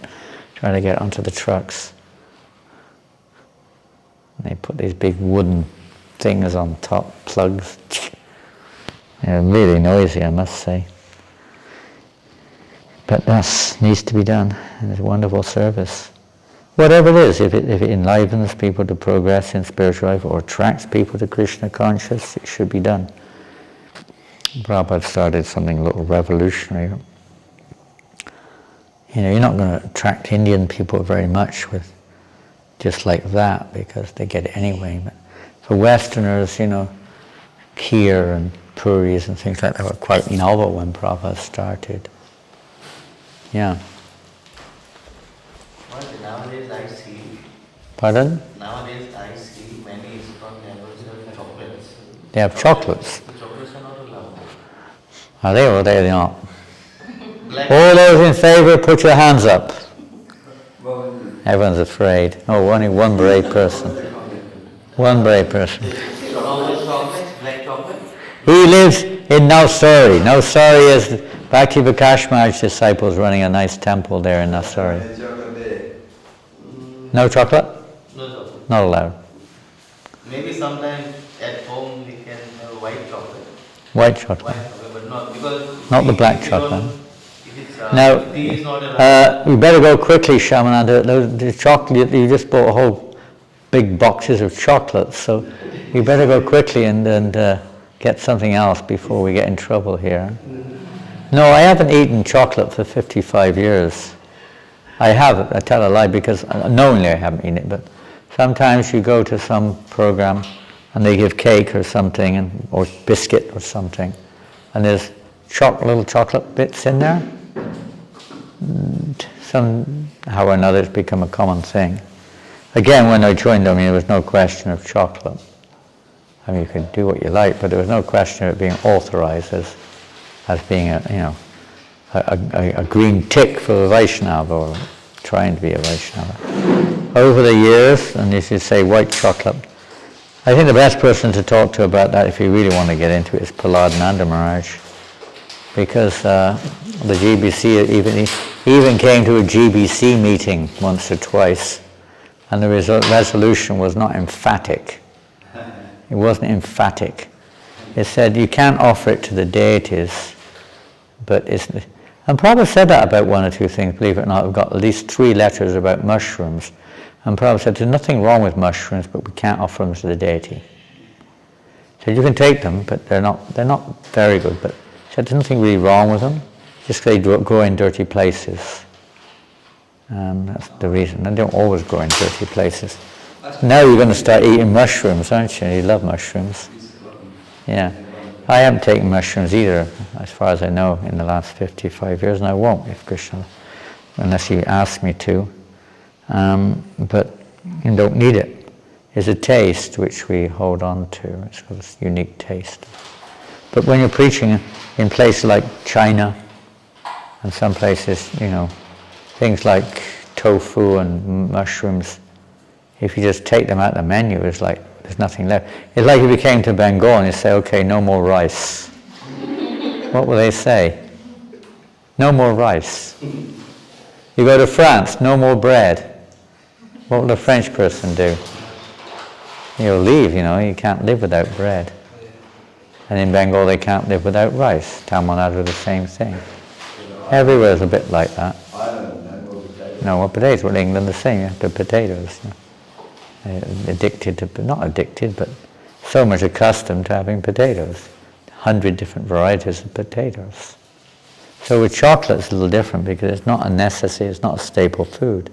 [SPEAKER 1] trying to get onto the trucks. And they put these big wooden things on top, plugs. They're really noisy, I must say. But that needs to be done, and it's a wonderful service. Whatever it is, if it enlivens people to progress in spiritual life or attracts people to Krishna consciousness, it should be done. Prabhupada started something a little revolutionary. You're not going to attract Indian people very much with just like that because they get it anyway. But for Westerners, kheer and puris and things like that were quite novel when Prabhupada started. Yeah. Pardon?
[SPEAKER 7] Nowadays, I see many ISKCON members have chocolates.
[SPEAKER 1] They have chocolates.
[SPEAKER 7] The chocolates are not allowed.
[SPEAKER 1] Are they or are they not?
[SPEAKER 7] Black
[SPEAKER 1] All those in favour, put your hands up.
[SPEAKER 2] Well,
[SPEAKER 1] Everyone's afraid. Oh, only one brave person. One brave person.
[SPEAKER 7] all the chocolates, black chocolate.
[SPEAKER 1] He lives in Navsari. Navsari is Bhakti Vikash Maharaj's disciples running a nice temple there in Navsari.
[SPEAKER 2] there's chocolate there.
[SPEAKER 1] No chocolate?
[SPEAKER 7] No chocolate.
[SPEAKER 1] Not allowed.
[SPEAKER 7] Maybe sometime at home we can have white chocolate.
[SPEAKER 1] White chocolate.
[SPEAKER 7] White chocolate, but not because.
[SPEAKER 1] Not the black
[SPEAKER 7] if you don't-
[SPEAKER 1] chocolate.
[SPEAKER 7] If it's
[SPEAKER 1] Now,
[SPEAKER 7] tea is not allowed.
[SPEAKER 1] we better go quickly, Shamananda. The chocolate, you just bought a whole big boxes of chocolates, so we better go quickly and get something else before we get in trouble here. No, I haven't eaten chocolate for 55 years. I have, I tell a lie, because knowingly I haven't eaten it, but sometimes you go to some program and they give cake or something, or biscuit or something, and there's little chocolate bits in there. Somehow or another it's become a common thing. Again, when I joined them, there was no question of chocolate. I mean, you could do what you like, but there was no question of it being authorized as being a green tick for a Vaishnava, or trying to be a Vaishnava. Over the years, and as you say, white chocolate, I think the best person to talk to about that, if you really want to get into it, is Prahlad Nanda Maharaj, because the GBC even came to a GBC meeting once or twice, and the resolution was not emphatic. It wasn't emphatic. It said you can't offer it to the deities, but it's... And Prabhupada said that about one or two things, believe it or not. We've got at least 3 letters about mushrooms, and Prabhupada said there's nothing wrong with mushrooms, but we can't offer them to the deity. So you can take them, but they're not very good. But he said there's nothing really wrong with them, just they grow in dirty places. That's the reason. They don't always grow in dirty places. Now you're going to start eating mushrooms, aren't you? You love mushrooms. Yeah. I haven't taken mushrooms either, as far as I know, in the last 55 years, and I won't, if Krishna, unless you ask me to. But you don't need it. It's a taste which we hold on to. It's got this unique taste. But when you're preaching in places like China, and some places, things like tofu and mushrooms, if you just take them out of the menu, it's like there's nothing left. It's like if you came to Bengal and you say, okay, no more rice. What will they say? No more rice. You go to France, no more bread. What will the French person do? You'll leave, you can't live without bread. And in Bengal they can't live without rice. Tamil Nadu, the same thing. Everywhere is a bit like that.
[SPEAKER 2] I don't know what potatoes.
[SPEAKER 1] No, potatoes. Well, in England the same, the potatoes. Addicted to, not addicted, but so much accustomed to having potatoes. 100 different varieties of potatoes. So with chocolate it's a little different because it's not a necessity, it's not a staple food.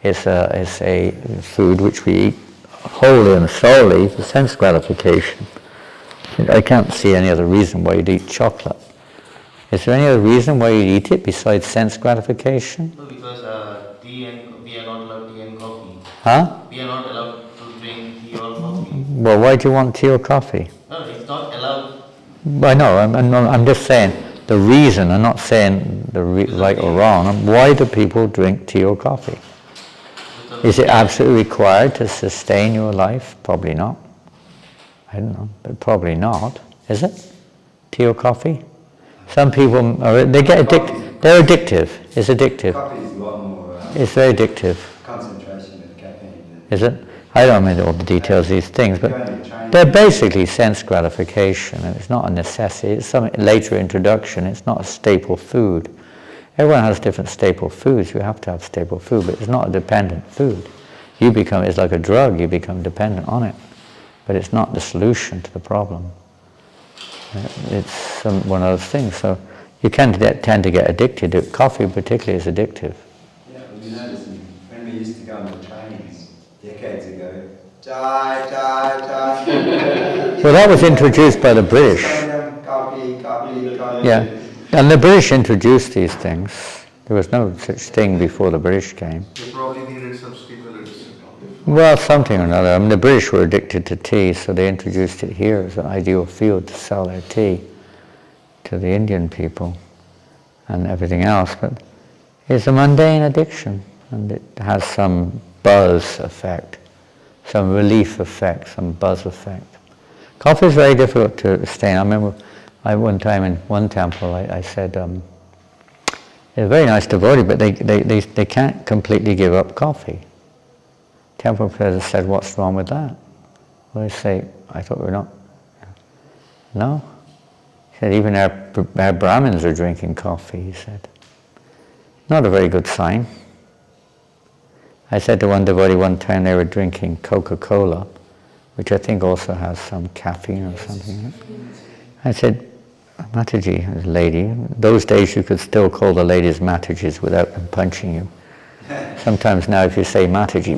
[SPEAKER 1] It's a food which we eat wholly and solely for sense gratification. I can't see any other reason why you'd eat chocolate. Is there any other reason why you'd eat it besides sense gratification?
[SPEAKER 7] No, because we are not allowed tea and coffee.
[SPEAKER 1] Huh?
[SPEAKER 7] We are not allowed to drink tea or coffee.
[SPEAKER 1] Well, why do you want tea or coffee?
[SPEAKER 7] No, it's not allowed.
[SPEAKER 1] I know, I'm just saying the reason, I'm not saying right or wrong. Why do people drink tea or coffee? Is it absolutely required to sustain your life? Probably not. I don't know, but probably not. Is it? Tea or coffee? Some people, they get addicted. They're addictive. It's addictive.
[SPEAKER 2] Coffee is a lot more
[SPEAKER 1] It's very addictive.
[SPEAKER 2] concentration of caffeine.
[SPEAKER 1] Is it? I don't know all the details of these things, but they're basically sense gratification, and it's not a necessity. It's some later introduction. It's not a staple food. Everyone has different staple foods. You have to have staple food, but it's not a dependent food. It's like a drug. You become dependent on it, but it's not the solution to the problem. It's one of those things. So you can tend to get addicted to it. Coffee particularly is addictive.
[SPEAKER 2] Yeah, well, you notice when we used to go on the trains decades ago, chai, chai, chai.
[SPEAKER 1] Well, that was introduced by the British.
[SPEAKER 2] Coffee, coffee, coffee.
[SPEAKER 1] Yeah, and the British introduced these things. There was no such thing before the British came.
[SPEAKER 4] They probably needed some stimulants.
[SPEAKER 1] Well, something or another. I mean, the British were addicted to tea, so they introduced it here as an ideal field to sell their tea to the Indian people and everything else. But it's a mundane addiction, and it has some buzz effect, some relief effect, some buzz effect. Coffee is very difficult to abstain. I remember one time in one temple I said, they're a very nice devotee, but they can't completely give up coffee. Temple president said, what's wrong with that? Well, I say, I thought we're not. No. He said, even our Brahmins are drinking coffee, he said. Not a very good sign. I said to one devotee one time they were drinking Coca-Cola, which I think also has some caffeine or something in it. I said, Mataji, a lady, those days you could still call the ladies Matajis without them punching you. Sometimes now if you say Mataji,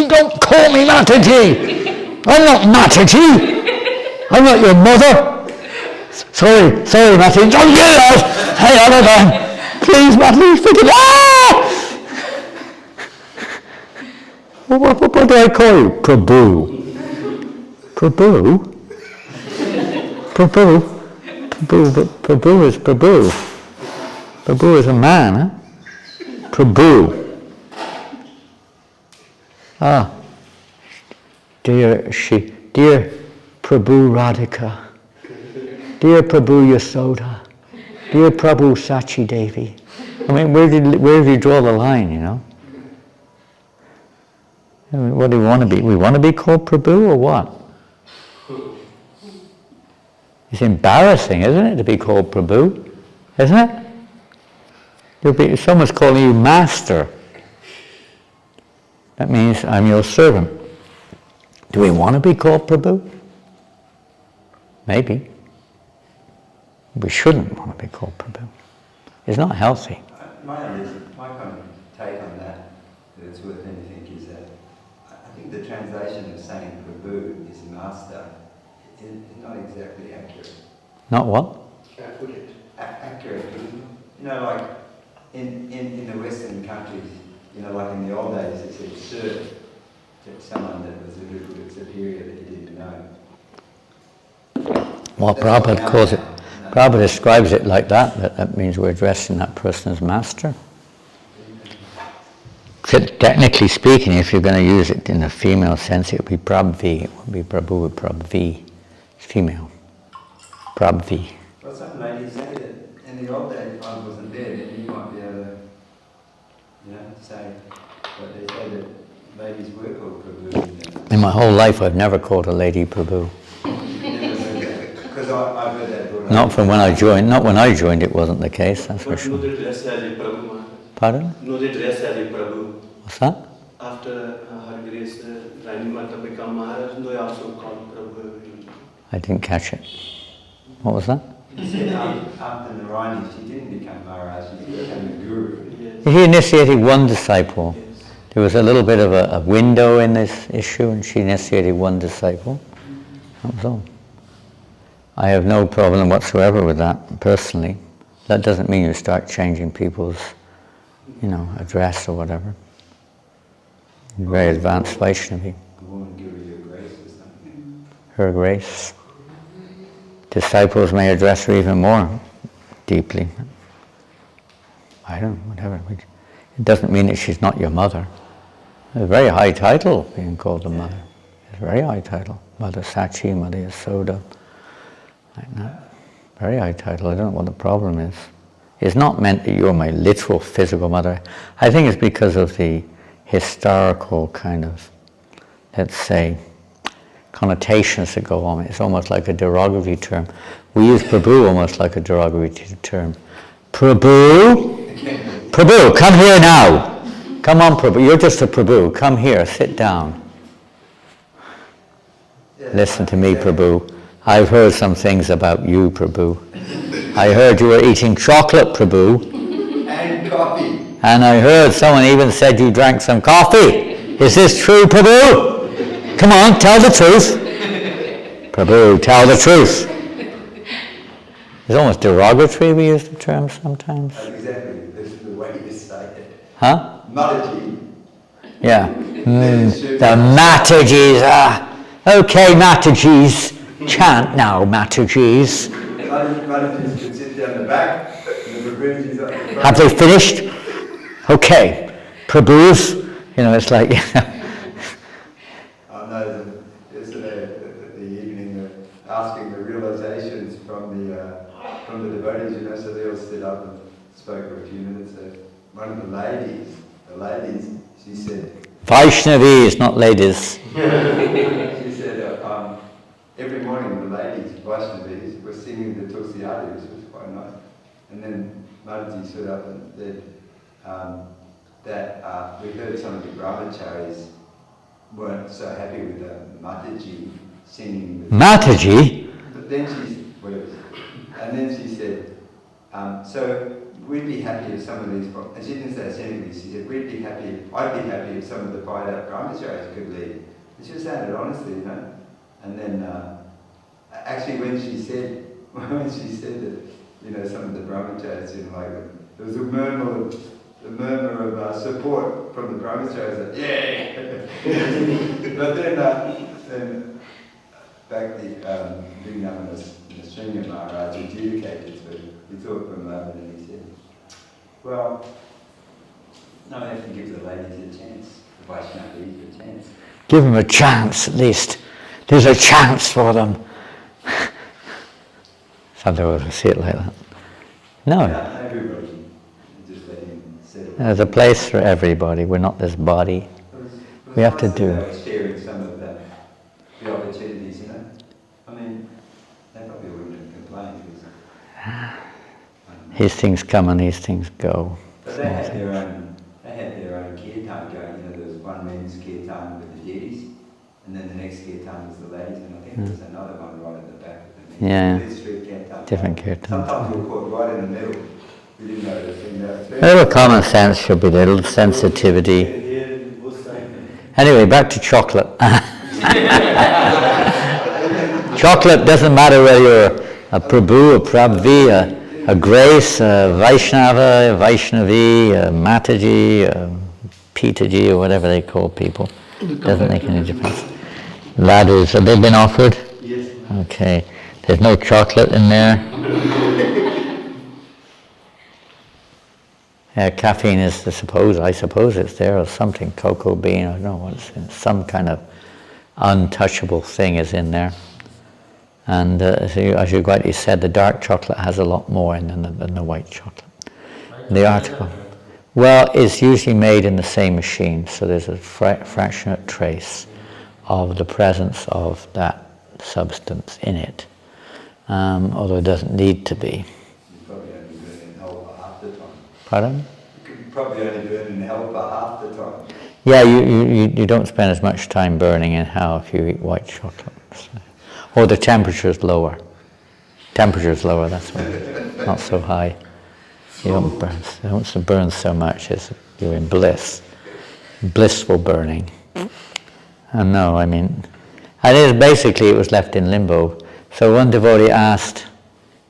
[SPEAKER 1] don't call me Mataji! I'm not Mataji! I'm not your mother! Sorry, Mataji, don't do that! Hey, other time, please Mataji, forgive me! Ah! What do I call you? Prabhu. Prabhu? Prabhu? Prabhu is Prabhu. Prabhu is a man, huh? Prabhu. Ah, dear Prabhu Radhika, dear Prabhu Yasoda, dear Prabhu Sachi Devi. I mean, where do you draw the line, you know? I mean, what do we want to be? We want to be called Prabhu or what? It's embarrassing, isn't it, to be called Prabhu? Isn't it? Someone's calling you master. That means I'm your servant. Do we want to be called Prabhu? Maybe. We shouldn't want to be called Prabhu. It's not healthy.
[SPEAKER 2] My kind of take on that it's worth anything, is that I think the translation of saying Prabhu is master is not exactly accurate.
[SPEAKER 1] Not what?
[SPEAKER 2] Accurate. You know, like in the Western countries, you know, like in the old days, it said sir to someone that was a little bit superior that you didn't know.
[SPEAKER 1] Well, Prabhupada calls it, Prabhupada describes it like that means we're addressing that person as master. Technically speaking, if you're going to use it in a female sense, it would be Prabhvi. It would be Prabhu with Prabhvi. It's female. Prabhvi.
[SPEAKER 2] Well, some ladies say that in the old days, I wasn't there, then you might be able to, you know, say, but they say that ladies were called Prabhu.
[SPEAKER 1] In my whole life, I've never called a lady Prabhu.
[SPEAKER 2] Because I've heard that brought up.
[SPEAKER 1] Not from when I joined. Not when I joined, it wasn't the case, that's for sure.
[SPEAKER 6] No, they dress as a Prabhu, Maharaj.
[SPEAKER 1] Pardon?
[SPEAKER 6] No, they dress as a Prabhu.
[SPEAKER 1] What's that?
[SPEAKER 6] After Her Grace Rani Mata became Maharaj, they also called Prabhu.
[SPEAKER 1] I didn't catch it. What was that?
[SPEAKER 2] He said after Narayani, she didn't become Maharaj, she became a guru.
[SPEAKER 6] Yes.
[SPEAKER 1] He initiated one disciple.
[SPEAKER 6] Yes.
[SPEAKER 1] There was a little bit of a window in this issue, and she initiated one disciple. That was all. I have no problem whatsoever with that, personally. That doesn't mean you start changing people's, address or whatever. Very advanced Vaishnavi.
[SPEAKER 2] The woman give her your grace or something.
[SPEAKER 1] Her grace. Disciples may address her even more deeply. I don't know, whatever. It doesn't mean that she's not your mother. It's a very high title, being called a mother. It's a very high title. Mother Sachi, Mother Yasoda. Like that. Very high title. I don't know what the problem is. It's not meant that you're my literal physical mother. I think it's because of the historical kind of, let's say, connotations that go on. It's almost like a derogatory term. We use Prabhu almost like a derogatory term. Prabhu? Prabhu, come here now. Come on, Prabhu. You're just a Prabhu. Come here, sit down. Listen to me, Prabhu. I've heard some things about you, Prabhu. I heard you were eating chocolate, Prabhu.
[SPEAKER 2] And coffee.
[SPEAKER 1] And I heard someone even said you drank some coffee. Is this true, Prabhu? Come on, tell the truth. Prabhu, tell the truth. It's almost derogatory, we use the term sometimes.
[SPEAKER 2] That's exactly the way you say it.
[SPEAKER 1] Huh?
[SPEAKER 2] Mataji.
[SPEAKER 1] Yeah. The Matajis. Okay, Matajis. Chant now, Matajis.
[SPEAKER 2] Mataji's can sit down the back, and the Prabhuji's up the front.
[SPEAKER 1] Have they finished? Okay. Prabhus. It's like...
[SPEAKER 2] I know yesterday at the evening, asking the realizations from the devotees, so they all stood up and spoke for a few minutes. So one of the ladies, she said...
[SPEAKER 1] Vaishnavis, not ladies.
[SPEAKER 2] She said, every morning the ladies, Vaishnavis, were singing the Tulsiyadi, which was quite nice. And then Mataji stood up and said that we heard some of the brahmacharis weren't so happy with Mataji singing.
[SPEAKER 1] Mataji?
[SPEAKER 2] But then she said, so we'd be happy if some of these, and she didn't say cynically, she said, I'd be happy if some of the fired out brahmacharis could lead. And she was saying it honestly, And then, actually when she said that, some of the brahmacharis didn't like it, there was a murmur of support from the brahmacharis, like, yeah! But then back the Vijnana Sringa Maharaj adjudicated, so he thought for a moment and he said, well, no, I have to give the ladies a chance, the Vaishnavis a chance.
[SPEAKER 1] Give them a chance, at least. There's a chance for them. Sometimes I see it like that. No.
[SPEAKER 2] Yeah, everybody, just let him settle.
[SPEAKER 1] There's a place for everybody. We're not this body. We have to do.
[SPEAKER 2] They were sharing some of the opportunities, I mean, they probably wouldn't have complained.
[SPEAKER 1] These things come and these things go.
[SPEAKER 2] But they had their own kirtan going. There was one men's kirtan with the deities, and then the next kirtan was the ladies, and I think there was another one right at the back of the men.
[SPEAKER 1] Yeah.
[SPEAKER 2] These three kirtans.
[SPEAKER 1] Different kirtans.
[SPEAKER 2] Sometimes we were caught right in the middle. We didn't know the thing that.
[SPEAKER 1] A little common sense should be there, a little sensitivity. Anyway, back to chocolate. Chocolate doesn't matter whether you're a Prabhu, a Prabhvi, a Grace, a Vaishnava, a Vaishnavi, a Mataji, a Pitaji, or whatever they call people. Doesn't make any difference. Laddus, have they been offered?
[SPEAKER 2] Yes.
[SPEAKER 1] Okay. There's no chocolate in there. Caffeine is, I suppose it's there, or something, cocoa bean, I don't know what it's in. Some kind of untouchable thing is in there. And as you rightly said, the dark chocolate has a lot more in than the white chocolate. The article, well, it's usually made in the same machine, so there's a fractionate trace of the presence of that substance in it, although it doesn't need to be.
[SPEAKER 2] Probably only do it in hell for half the time.
[SPEAKER 1] Pardon?
[SPEAKER 2] You could probably only do it in hell for half the time.
[SPEAKER 1] Yeah, you don't spend as much time burning in hell if you eat white chocolate. So. Or the temperature's lower. Temperature's lower, that's why. Not so high. You don't burn so much as you're in bliss. Blissful burning. And no, I mean, basically it was left in limbo. So one devotee asked,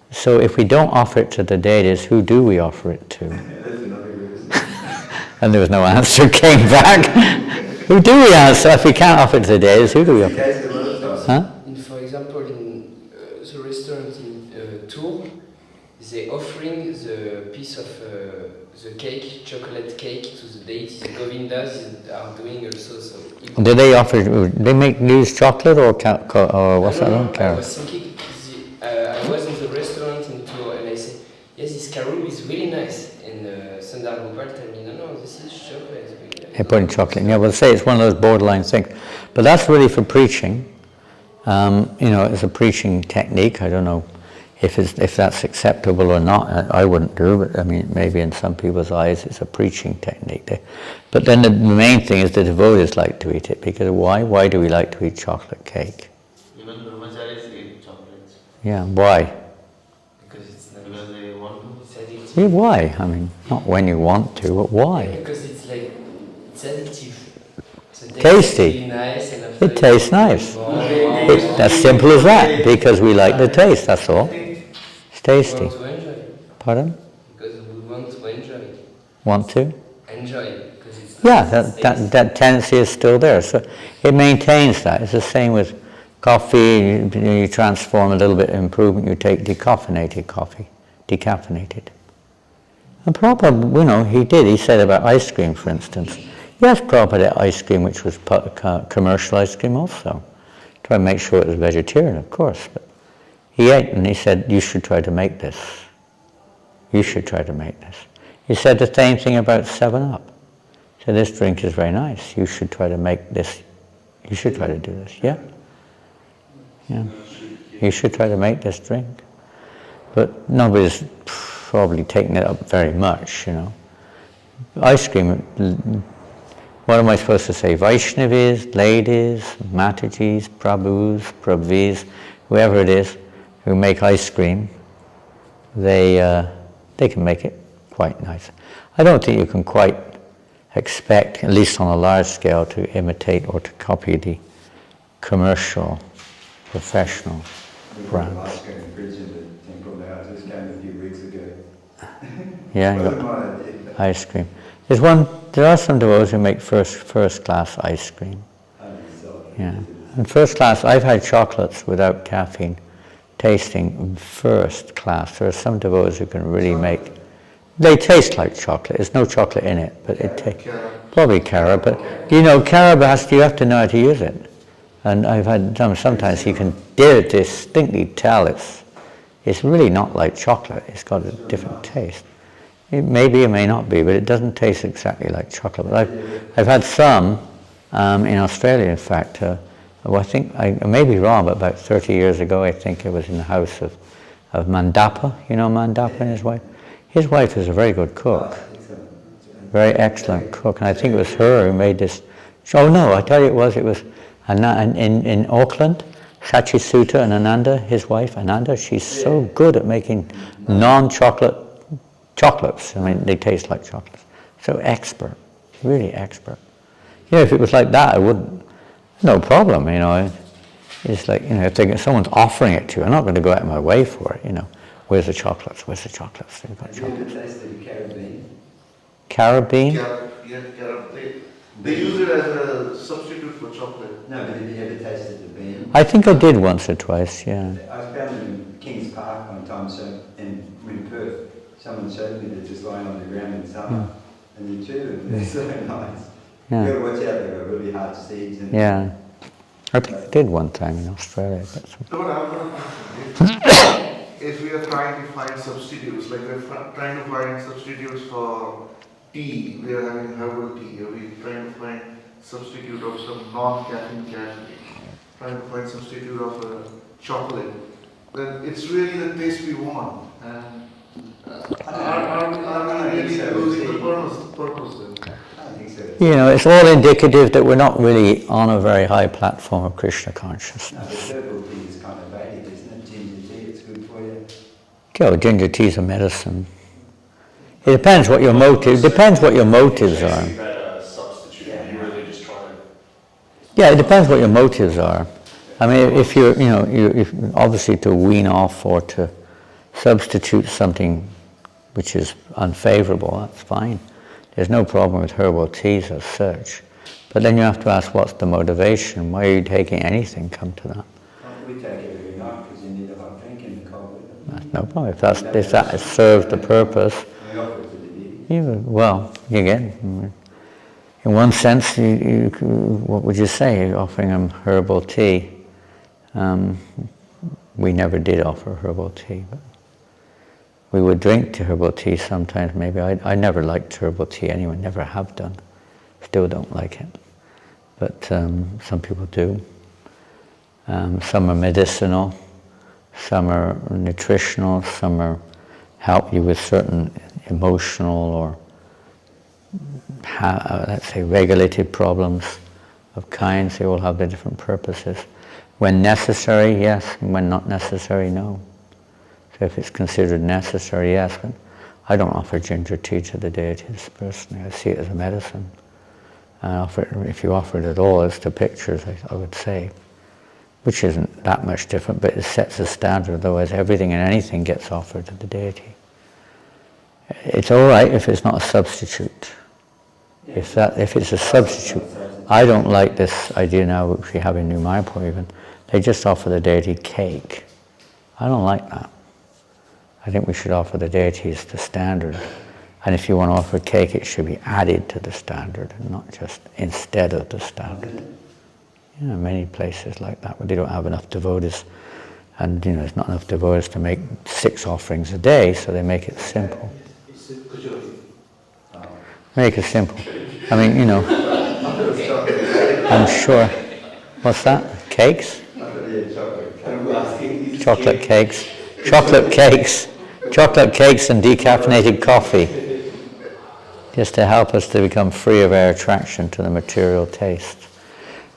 [SPEAKER 1] so if we don't offer it to the deities, who do we offer it to? And there was no answer, came back. Who do we answer? If we can't offer it to the deities, who do we offer it to? Huh?
[SPEAKER 5] For example, in the restaurant in Tours, they offering the piece of the cake, chocolate cake, to the deities. The Govindas are doing also. So
[SPEAKER 1] Do they offer? They use chocolate or what's that? I don't care.
[SPEAKER 5] I was thinking. I was in the restaurant in Tours and I said, yes, this carob is really nice. And Sundar Gopal told me, no, this is chocolate.
[SPEAKER 1] They put in chocolate. Yeah, well, say it's one of those borderline things, but that's really for preaching. It's a preaching technique. I don't know if that's acceptable or not. I wouldn't do, but I mean, maybe in some people's eyes it's a preaching technique. But then the main thing is the devotees like to eat it, because why? Why do we like to eat chocolate cake?
[SPEAKER 7] Even brahmacharis eat chocolates.
[SPEAKER 1] Yeah, why?
[SPEAKER 5] Because
[SPEAKER 7] they want to.
[SPEAKER 5] It's addictive.
[SPEAKER 1] Yeah, why? I mean, not when you want to, but why?
[SPEAKER 5] Yeah, because it's addictive.
[SPEAKER 1] Tasty.
[SPEAKER 5] Really nice, and after
[SPEAKER 1] It tastes nice. It's as simple as that, because we like the taste, that's all. It's tasty.
[SPEAKER 5] We want to enjoy.
[SPEAKER 1] Pardon?
[SPEAKER 5] Because we want to enjoy.
[SPEAKER 1] Want to?
[SPEAKER 5] Enjoy, because it's
[SPEAKER 1] Yeah, that tendency is still there. So it maintains that. It's the same with coffee. You transform a little bit of improvement. You take decaffeinated coffee, decaffeinated. And Prabhupada, he did. He said about ice cream, for instance. Yes, Prabhupada ate ice cream, which was commercial ice cream also. Try to make sure it was vegetarian, of course. But he ate and he said, you should try to make this. You should try to make this. He said the same thing about 7-Up. So this drink is very nice. You should try to make this. You should try to do this. Yeah. Yeah. You should try to make this drink. But nobody's probably taking it up very much, Ice cream, what am I supposed to say? Vaishnavis, ladies, Matajis, Prabhus, Prabhvis, whoever it is who make ice cream, they can make it quite nice. I don't think you can quite expect, at least on a large scale, to imitate or to copy the commercial, professional brands.
[SPEAKER 2] Ice cream fridge in the temple now. I just came a few weeks ago.
[SPEAKER 1] Yeah, you
[SPEAKER 2] Wasn't
[SPEAKER 1] got
[SPEAKER 2] my idea, but
[SPEAKER 1] ice cream. There are some devotees who make first class ice cream.
[SPEAKER 2] I decided
[SPEAKER 1] Yeah. And first class, I've had chocolates without caffeine tasting first class. There are some devotees who can really make, they taste like chocolate. There's no chocolate in it, but it tastes, probably carob, but carob you have to know how to use it. And I've had sometimes you can distinctly tell it's really not like chocolate. It's got a different taste. Maybe it may not be, but it doesn't taste exactly like chocolate. But I've had some in Australia, in fact. I think I may be wrong, but about 30 years ago, I think it was in the house of Mandapa. You know Mandapa and his wife? His wife is a very good cook, very excellent cook, and I think it was her who made this. Oh no, I tell you it was in Auckland, Sachi Sutta and Ananda, his wife Ananda. She's so good at making non-chocolate chocolates. I mean, they taste like chocolates. So expert, really expert. If it was like that, I wouldn't. No problem, It's like, if someone's offering it to you, I'm not going to go out of my way for it, Where's the chocolates? Where's the chocolates? They've got
[SPEAKER 2] have you ever
[SPEAKER 1] chocolates.
[SPEAKER 2] tasted carabine?
[SPEAKER 1] Carabine?
[SPEAKER 4] Carob. They use it as a substitute for chocolate.
[SPEAKER 2] No, but have you ever tasted the bean?
[SPEAKER 1] I think I did once or twice, yeah.
[SPEAKER 2] I found them in Kings Park one time, so in Perth. Someone showed me they're just lying on the ground in summer, and you chew them. They're so nice.
[SPEAKER 1] Yeah.
[SPEAKER 2] You got to watch out; they've got really hard seeds. And
[SPEAKER 1] Yeah. I think I did one time in Australia. But
[SPEAKER 4] No, but I've got a question. If we are trying to find substitutes, like we're trying to find substitutes for tea, we are having herbal tea, or we're trying to find substitute of some non-caffeine category, trying to find substitute of a chocolate, then it's really the taste we want. And are we really losing the purpose then?
[SPEAKER 2] I don't think so.
[SPEAKER 1] it's all indicative that we're not really on a very high platform of Krishna consciousness.
[SPEAKER 2] No, the herbal tea is kind of Vedic, isn't it? Ginger tea, it's good for you.
[SPEAKER 1] Ginger tea is a medicine. It depends what your motives are. Yeah, it depends what your motives are. I mean, if you're, if obviously to wean off or to substitute something which is unfavorable, that's fine. There's no problem with herbal teas as such. But then you have to ask, what's the motivation? Why are you taking anything? Come to that.
[SPEAKER 2] We take it every night because you need a hot drink in the cold weather.
[SPEAKER 1] That's no problem. If that serves the purpose.
[SPEAKER 2] We offer it to the deity.
[SPEAKER 1] Well, again, in one sense, what would you say? You're offering them herbal tea. We never did offer herbal tea, but we would drink herbal tea sometimes. Maybe I never liked herbal tea anyway. Never have done. Still don't like it. But some people do. Some are medicinal. Some are nutritional. Some help you with certain emotional or let's say regulative problems of kinds. They all have their different purposes. When necessary, yes, and when not necessary, no. So if it's considered necessary, yes, but I don't offer ginger tea to the deities personally. I see it as a medicine. And if you offer it at all, it's to pictures, I would say, which isn't that much different, but it sets a standard, otherwise everything and anything gets offered to the deity. It's all right if it's not a substitute. If it's a substitute, I don't like this idea now, which we have in New Mayapur even. They just offer the deity cake. I don't like that. I think we should offer the deities the standard. And if you want to offer cake, it should be added to the standard, and not just instead of the standard. Many places like that where they don't have enough devotees, and there's not enough devotees to make 6 offerings a day, so they make it simple. Make it simple. I mean, I'm sure. What's that? Cakes? Chocolate cakes. Chocolate cakes. Chocolate cakes and decaffeinated coffee. Just to help us to become free of our attraction to the material taste.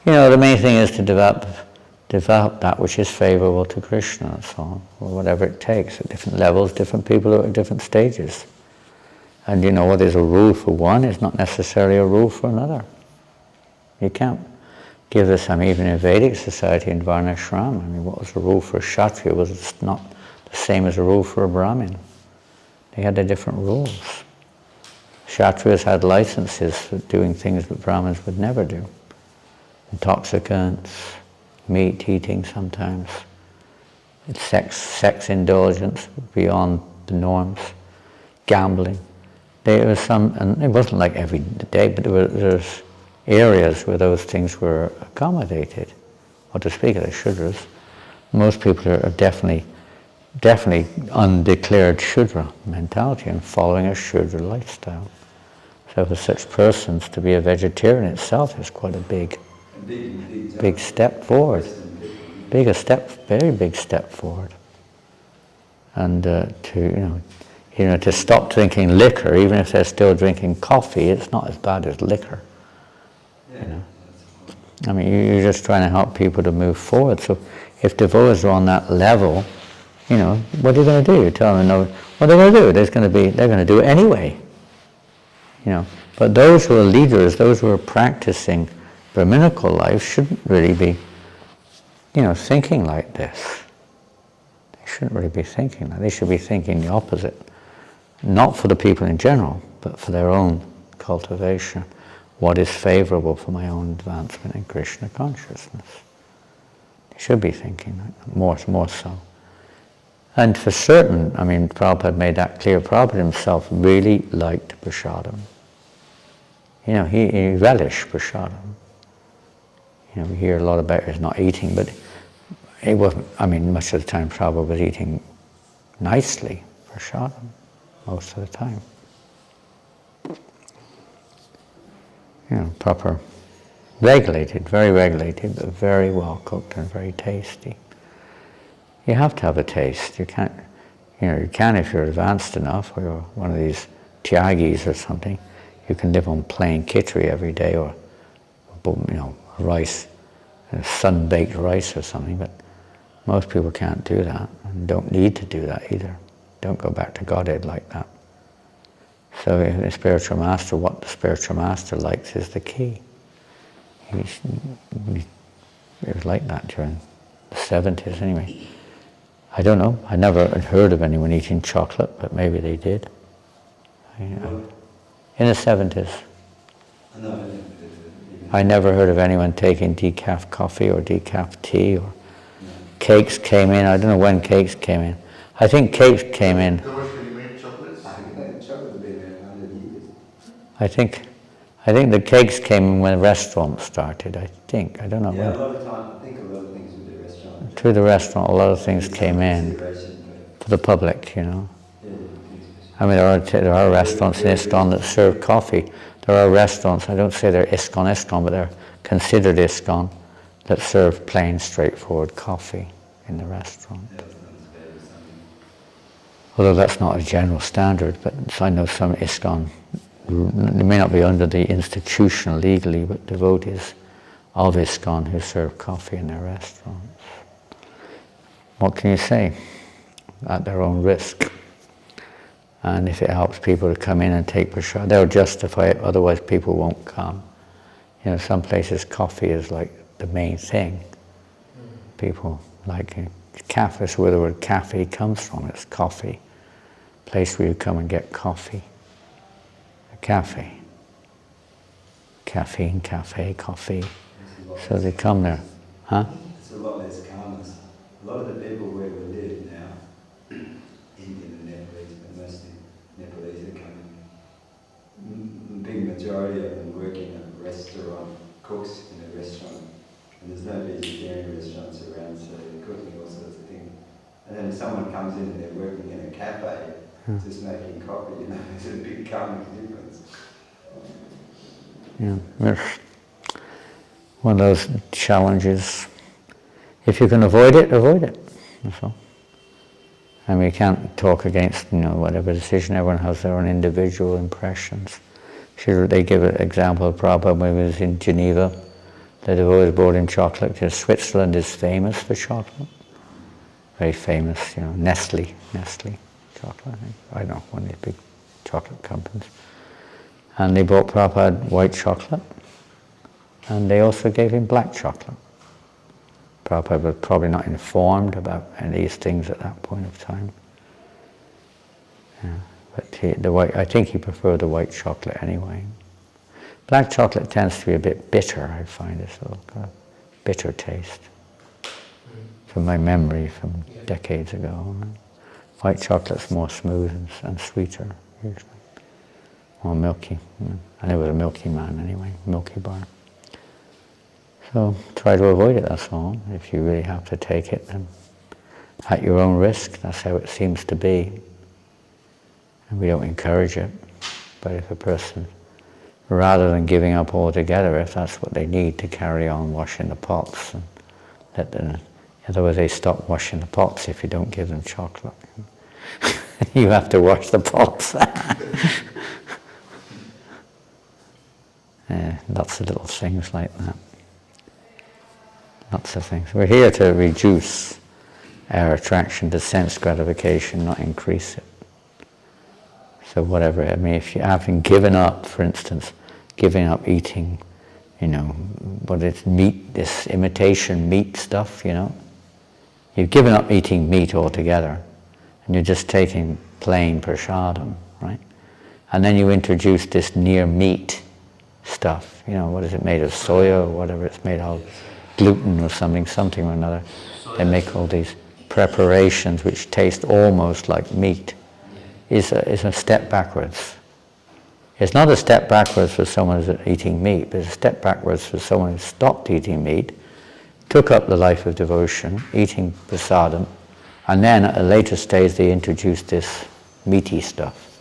[SPEAKER 1] The main thing is to develop that which is favorable to Krishna, that's all, or whatever it takes. At different levels, different people are at different stages. And what is a rule for one is not necessarily a rule for another. You can't give this, even in Vedic society, in Varnashram, what was the rule for a Kshatriya was not the same as a rule for a Brahmin. They had their different rules. Kshatriyas had licenses for doing things that Brahmins would never do. Intoxicants, meat eating sometimes, sex indulgence beyond the norms, gambling. There was some, and it wasn't like every day, but there's areas where those things were accommodated. Or to speak of the Shudras, most people are definitely undeclared Shudra mentality and following a Shudra lifestyle. So for such persons to be a vegetarian itself is quite a big step forward. Very big step forward. And to stop drinking liquor, even if they're still drinking coffee, it's not as bad as liquor. You're just trying to help people to move forward. So if devotees are on that level, what are you going to do? You tell them, no, what they're going to do? They're going to do it anyway. But those who are leaders, those who are practicing Brahminical life, shouldn't really be, thinking like this. They shouldn't really be thinking that. They should be thinking the opposite. Not for the people in general, but for their own cultivation. What is favorable for my own advancement in Krishna consciousness? They should be thinking that, more so. And for certain, Prabhupada made that clear. Prabhupada himself really liked prasadam. He relished prasadam. We hear a lot about his not eating, but it wasn't, much of the time Prabhupada was eating nicely, prasadam, most of the time. Proper, regulated, very regulated, but very well cooked and very tasty. You have to have a taste. You can't, you can if you're advanced enough, or you're one of these tyagis or something. You can live on plain khichdi every day, or rice, sun-baked rice or something, but most people can't do that, and don't need to do that either. Don't go back to Godhead like that. So the spiritual master, what the spiritual master likes is the key. It was like that during the 70s anyway. I don't know, I never heard of anyone eating chocolate, but maybe they did. In the 70s. I never heard of anyone taking decaf coffee or decaf tea, or cakes came in. I don't know when cakes came in. I think cakes came in.
[SPEAKER 4] Commercially made chocolates?
[SPEAKER 1] I think the cakes came in when restaurants started, I think. I don't know when.
[SPEAKER 2] A lot of time, I think a lot of things with the restaurant.
[SPEAKER 1] Through the restaurant, a lot of things came in to the public, there are restaurants in ISKCON that serve coffee. There are restaurants, I don't say they're ISKCON, but they're considered ISKCON, that serve plain, straightforward coffee in the restaurant. Although that's not a general standard, but I know some ISKCON, they may not be under the institution legally, but devotees of ISKCON who serve coffee in their restaurants. What can you say? At their own risk. And if it helps people to come in and take prasad, they'll justify it, otherwise people won't come. Some places coffee is like the main thing. People like cafe, that's where the word cafe comes from, it's coffee. Place where you come and get coffee. A cafe. caffeine, cafe, coffee.
[SPEAKER 2] It's a lot
[SPEAKER 1] So
[SPEAKER 2] less
[SPEAKER 1] they come there. Huh?
[SPEAKER 2] It's a lot less calmness. A lot of the people where we live now, Indian and Nepalese, but mostly Nepalese are coming. Big majority of them work in a restaurant, cooks in a restaurant, and there's no vegetarian restaurants around, so they're cooking all sorts of things. And then if someone comes in and they're working in a cafe, just making coffee, there's a big calming difference.
[SPEAKER 1] Yeah, there's one of those challenges. If you can avoid it, avoid it. That's all. And we can't talk against, whatever decision. Everyone has their own individual impressions. Sure, they give an example of Prabhupada when he was in Geneva. The devotees brought him chocolate, because Switzerland is famous for chocolate. Very famous, Nestle chocolate, I think. I don't know, one of these big chocolate companies. And they brought Prabhupada white chocolate, and they also gave him black chocolate. Prabhupada was probably not informed about any of these things at that point of time. Yeah, but I think he preferred the white chocolate anyway. Black chocolate tends to be a bit bitter, I find. It's a little kind of bitter taste. From my memory from decades ago. White chocolate's more smooth and sweeter, usually. More milky. And it was a milky man anyway, milky bar. So try to avoid it, that's all. If you really have to take it, then at your own risk, that's how it seems to be. And we don't encourage it. But if a person, rather than giving up altogether, if that's what they need to carry on washing the pots, and let them, otherwise they stop washing the pots if you don't give them chocolate. You have to wash the pots. Lots of little things like that. Lots of things. We're here to reduce our attraction to sense gratification, not increase it. So whatever, if you haven't given up, for instance, giving up eating, what is meat, this imitation meat stuff, You've given up eating meat altogether, and you're just taking plain prasadam, right? And then you introduce this near meat stuff, what is it made of, soya or whatever it's made of, gluten or something or another. They make all these preparations which taste almost like meat. Is a step backwards. It's not a step backwards for someone who's eating meat, but it's a step backwards for someone who stopped eating meat, took up the life of devotion, eating prasadam, and then at a later stage they introduced this meaty stuff.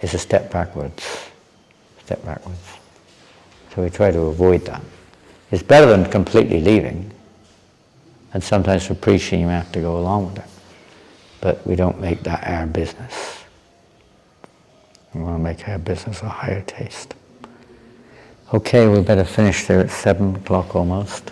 [SPEAKER 1] It's a step backwards. Step backwards. So we try to avoid that. It's better than completely leaving. And sometimes for preaching you have to go along with it. But we don't make that our business. We want to make our business a higher taste. Okay, we better finish there at 7 o'clock almost.